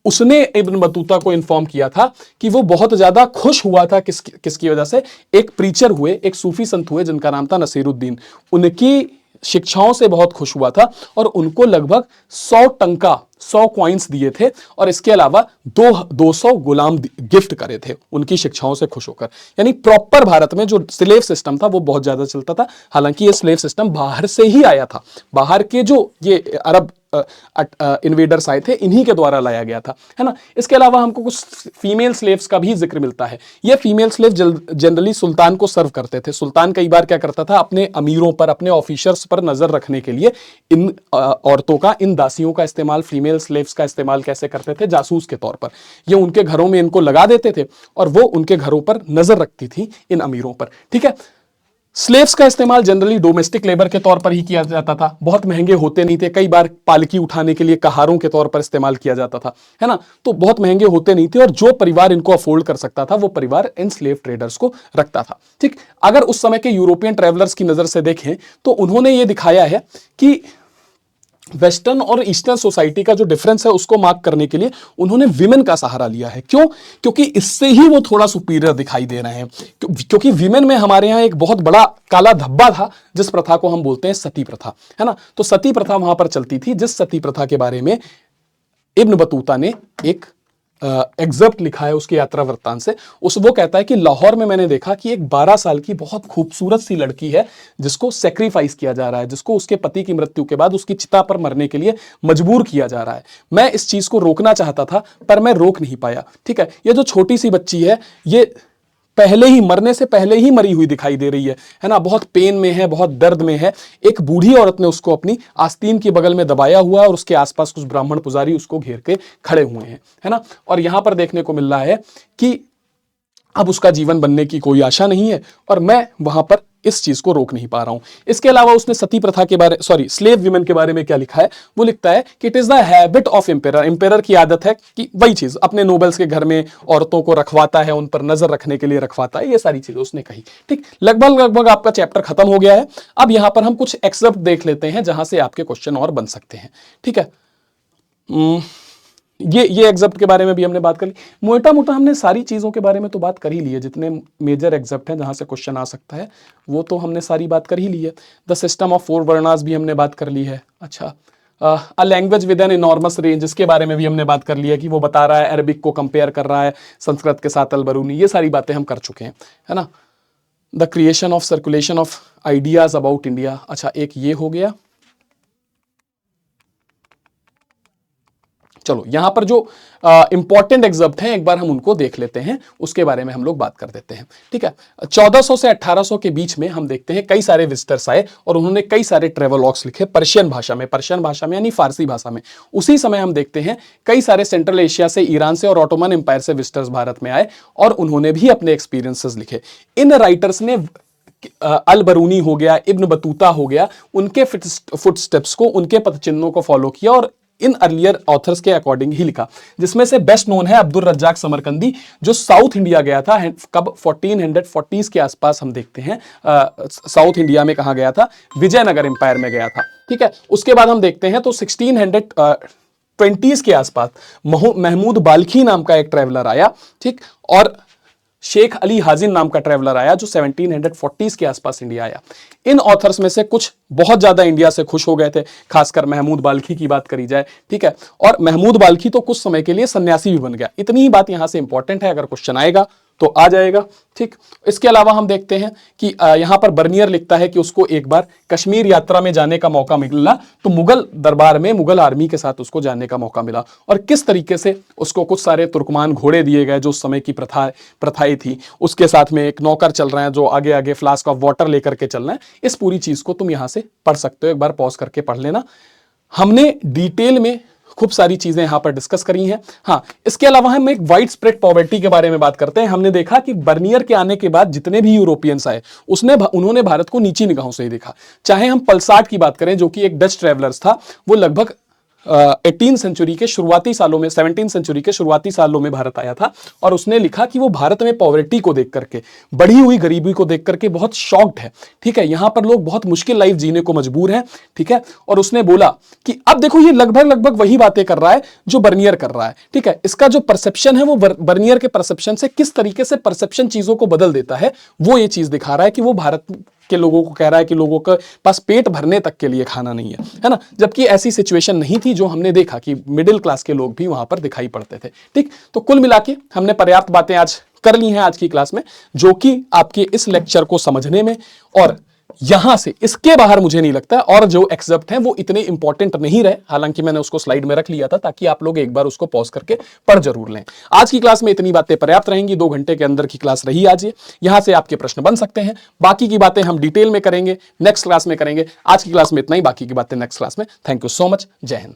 उसने इब्न बतूता को इन्फॉर्म किया था कि वो बहुत ज्यादा खुश हुआ था किसकी वजह से, एक प्रीचर हुए, एक सूफी संत हुए जिनका नाम था नसीरुद्दीन, उनकी शिक्षाओं से बहुत खुश हुआ था और उनको लगभग 100 टंका 100 कॉइन्स दिए थे और इसके अलावा 200 गुलाम गिफ्ट करे थे उनकी शिक्षाओं से खुश होकर। यानी प्रॉपर भारत में जो स्लेव सिस्टम था वो बहुत ज्यादा चलता था। हालांकि ये स्लेव सिस्टम बाहर से ही आया था, बाहर के जो ये अरब इन्वेडर्स आए थे इन्हीं के द्वारा लाया गया था, है ना। इसके अलावा हमको कुछ फीमेल स्लेव्स का भी जिक्र मिलता है। ये फीमेल स्लेव जनरली सुल्तान को सर्व करते थे। सुल्तान कई बार क्या करता था, अपने अमीरों पर, अपने ऑफिसर्स पर नजर रखने के लिए इन औरतों का, इन दासियों का इस्तेमाल, फीमेल स्लेव्स का इस्तेमाल कैसे करते थे, जासूस के तौर पर। ये उनके घरों में इनको लगा देते थे और वो उनके घरों पर नजर रखती थी इन अमीरों पर। ठीक है, स्लेव्स का इस्तेमाल जनरली डोमेस्टिक लेबर के तौर पर ही किया जाता था, बहुत महंगे होते नहीं थे। कई बार पालकी उठाने के लिए कहारों के तौर पर इस्तेमाल किया जाता था, है ना। तो बहुत महंगे होते नहीं थे और जो परिवार इनको अफोर्ड कर सकता था वो परिवार इन स्लेव ट्रेडर्स को रखता था। ठीक, अगर उस समय के यूरोपियन ट्रेवलर्स की नजर से देखें तो उन्होंने ये दिखाया है कि वेस्टर्न और ईस्टर्न सोसाइटी का जो डिफरेंस है उसको मार्क करने के लिए उन्होंने विमेन का सहारा लिया है। क्यों? क्योंकि इससे ही वो थोड़ा सुपीरियर दिखाई दे रहे हैं। क्योंकि विमेन में हमारे यहाँ एक बहुत बड़ा काला धब्बा था जिस प्रथा को हम बोलते हैं सती प्रथा, है ना। तो सती प्रथा वहां पर चलती थी, जिस सती प्रथा के बारे में इब्न बतूता ने एक एग्जर्प्ट लिखा है उसकी यात्रा वृत्तांत से। वो कहता है कि लाहौर में मैंने देखा कि एक 12 साल की बहुत खूबसूरत सी लड़की है जिसको सेक्रीफाइस किया जा रहा है, जिसको उसके पति की मृत्यु के बाद उसकी चिता पर मरने के लिए मजबूर किया जा रहा है। मैं इस चीज को रोकना चाहता था पर मैं रोक नहीं पाया। ठीक है, ये जो छोटी सी बच्ची है ये पहले ही, मरने से पहले ही मरी हुई दिखाई दे रही है ना। बहुत पेन में है, बहुत दर्द में है। एक बूढ़ी औरत ने उसको अपनी आस्तीन के बगल में दबाया हुआ है और उसके आसपास कुछ ब्राह्मण पुजारी उसको घेर के खड़े हुए हैं, है ना। और यहां पर देखने को मिल रहा है कि अब उसका जीवन बनने की कोई आशा नहीं है और मैं वहां पर इस चीज को रोक नहीं पा रहा हूं। इसके अलावा उसने सती प्रथा के बारे, स्लेव विमेन के बारे में क्या लिखा है, वो लिखता है कि it is the habit of emperor. Emperor की आदत है कि वही चीज अपने नोबल्स के घर में औरतों को रखवाता है, उन पर नजर रखने के लिए रखवाता है, ये सारी चीजें उसने कही। ठीक, लगभग आपका चैप्टर खत्म हो गया है। अब यहां पर हम कुछ एक्सेप्ट देख लेते हैं जहां से आपके क्वेश्चन और बन सकते हैं। ठीक है, ये एग्जप्ट के बारे में भी हमने बात कर ली। मोटा मोटा हमने सारी चीज़ों के बारे में तो बात कर ही ली है। जितने मेजर एग्जप्ट हैं जहां से क्वेश्चन आ सकता है वो तो हमने सारी बात कर ही ली है। द सिस्टम ऑफ 4 वर्णास भी हमने बात कर ली है। अच्छा, a language with an enormous range, इसके बारे में भी हमने बात कर ली है कि वो बता रहा है, अरबिक को कंपेयर कर रहा है संस्कृत के साथ अलबरूनी, ये सारी बातें हम कर चुके हैं, है ना। The creation of circulation of ideas about India, अच्छा एक ये हो गया। चलो यहां पर जो इंपॉर्टेंट एग्जर्प्ट हैं एक बार हम उनको देख लेते हैं, उसके बारे में हम लोग बात कर देते हैं। ठीक है, 1400 से 1800 के बीच में हम देखते हैं कई सारे विजिटर्स आए और उन्होंने कई सारे ट्रेवलॉग्स लिखे पर्शियन भाषा में यानी फारसी भाषा में। उसी समय हम देखते हैं कई सारे सेंट्रल एशिया से, ईरान से और ऑटोमन एम्पायर से विजिटर्स भारत में आए और उन्होंने भी अपने एक्सपीरियंसेस लिखे। इन राइटर्स ने अल बरूनी हो गया, इब्न बतूता हो गया, उनके फुटस्टेप्स को, उनके पदचिन्हों को फॉलो किया और इन अर्लियर ऑथर्स के अकॉर्डिंग ही लिखा। जिसमें से बेस्ट नोन है अब्दुल रज्जाक समरकंदी, जो साउथ इंडिया गया था। कब? 1440s के आसपास हम देखते हैं साउथ इंडिया में कहा गया था, विजयनगर एम्पायर में गया था। ठीक है, उसके बाद हम देखते हैं तो 1620s के आसपास महमूद बाल्खी नाम का एक ट्रेवलर आया। ठीक, और शेख अली हाजिन नाम का ट्रेवलर आया जो 1740s के आसपास इंडिया आया। इन ऑथर्स में से कुछ बहुत ज्यादा इंडिया से खुश हो गए थे, खासकर महमूद बाल्खी की बात करी जाए। ठीक है, और महमूद बाल्खी तो कुछ समय के लिए सन्यासी भी बन गया। इतनी ही बात यहां से इंपॉर्टेंट है, अगर क्वेश्चन आएगा तो आ जाएगा। ठीक, इसके अलावा हम देखते हैं कि यहां पर बर्नियर लिखता है कि उसको एक बार कश्मीर यात्रा में जाने का मौका मिला, तो मुगल दरबार में मुगल आर्मी के साथ उसको जाने का मौका मिला और किस तरीके से उसको कुछ सारे तुर्कमान घोड़े दिए गए जो उस समय की प्रथाएं थी। उसके साथ में एक नौकर चल रहे हैं जो आगे आगे फ्लास्क ऑफ वाटर लेकर के चल रहे हैं। इस पूरी चीज को तुम यहां से पढ़ सकते हो, एक बार पॉज करके पढ़ लेना। हमने डिटेल में खूब सारी चीजें यहां पर डिस्कस करी हैं। हाँ, इसके अलावा हम एक वाइड स्प्रेड पॉवर्टी के बारे में बात करते हैं। हमने देखा कि बर्नियर के आने के बाद जितने भी यूरोपियंस आए उन्होंने भारत को नीची निगाहों से ही देखा। चाहे हम पल्सार्ट की बात करें, जो कि एक डच ट्रेवलर्स था, वो लगभग 18 सेंचुरी के शुरुआती सालों में 17 सेंचुरी के शुरुआती सालों में भारत आया था, और उसने लिखा कि वो भारत में पॉवर्टी को देख करके, बढ़ी हुई गरीबी को देख करके बहुत शॉक्ड है। ठीक है, यहां पर लोग बहुत मुश्किल लाइफ जीने को मजबूर हैं। ठीक है, और उसने बोला कि अब देखो ये लगभग वही बातें कर रहा है जो बर्नियर कर रहा है। ठीक है, इसका जो परसेप्शन है वो बर्नियर के परसेप्शन से किस तरीके से परसेप्शन चीजों को बदल देता है, वो ये चीज दिखा रहा है कि वो भारत के लोगों को कह रहा है कि लोगों के पास पेट भरने तक के लिए खाना नहीं है ना, जबकि ऐसी सिचुएशन नहीं थी। जो हमने देखा कि मिडिल क्लास के लोग भी वहां पर दिखाई पड़ते थे। ठीक, तो कुल मिला के हमने पर्याप्त बातें आज कर ली हैं आज की क्लास में, जो कि आपके इस लेक्चर को समझने में, और यहां से इसके बाहर मुझे नहीं लगता और जो एक्सेप्ट हैं वो इतने इंपॉर्टेंट नहीं रहे। हालांकि मैंने उसको स्लाइड में रख लिया था ताकि आप लोग एक बार उसको पॉज करके पढ़ जरूर लें। आज की क्लास में इतनी बातें पर्याप्त रहेंगी। 2 घंटे के अंदर की क्लास रही आज ये। यहां से आपके प्रश्न बन सकते हैं। बाकी की बातें हम डिटेल में करेंगे, नेक्स्ट क्लास में करेंगे। आज की क्लास में इतना ही, बाकी की बातें नेक्स्ट क्लास में। Thank you so much. जय हिंद।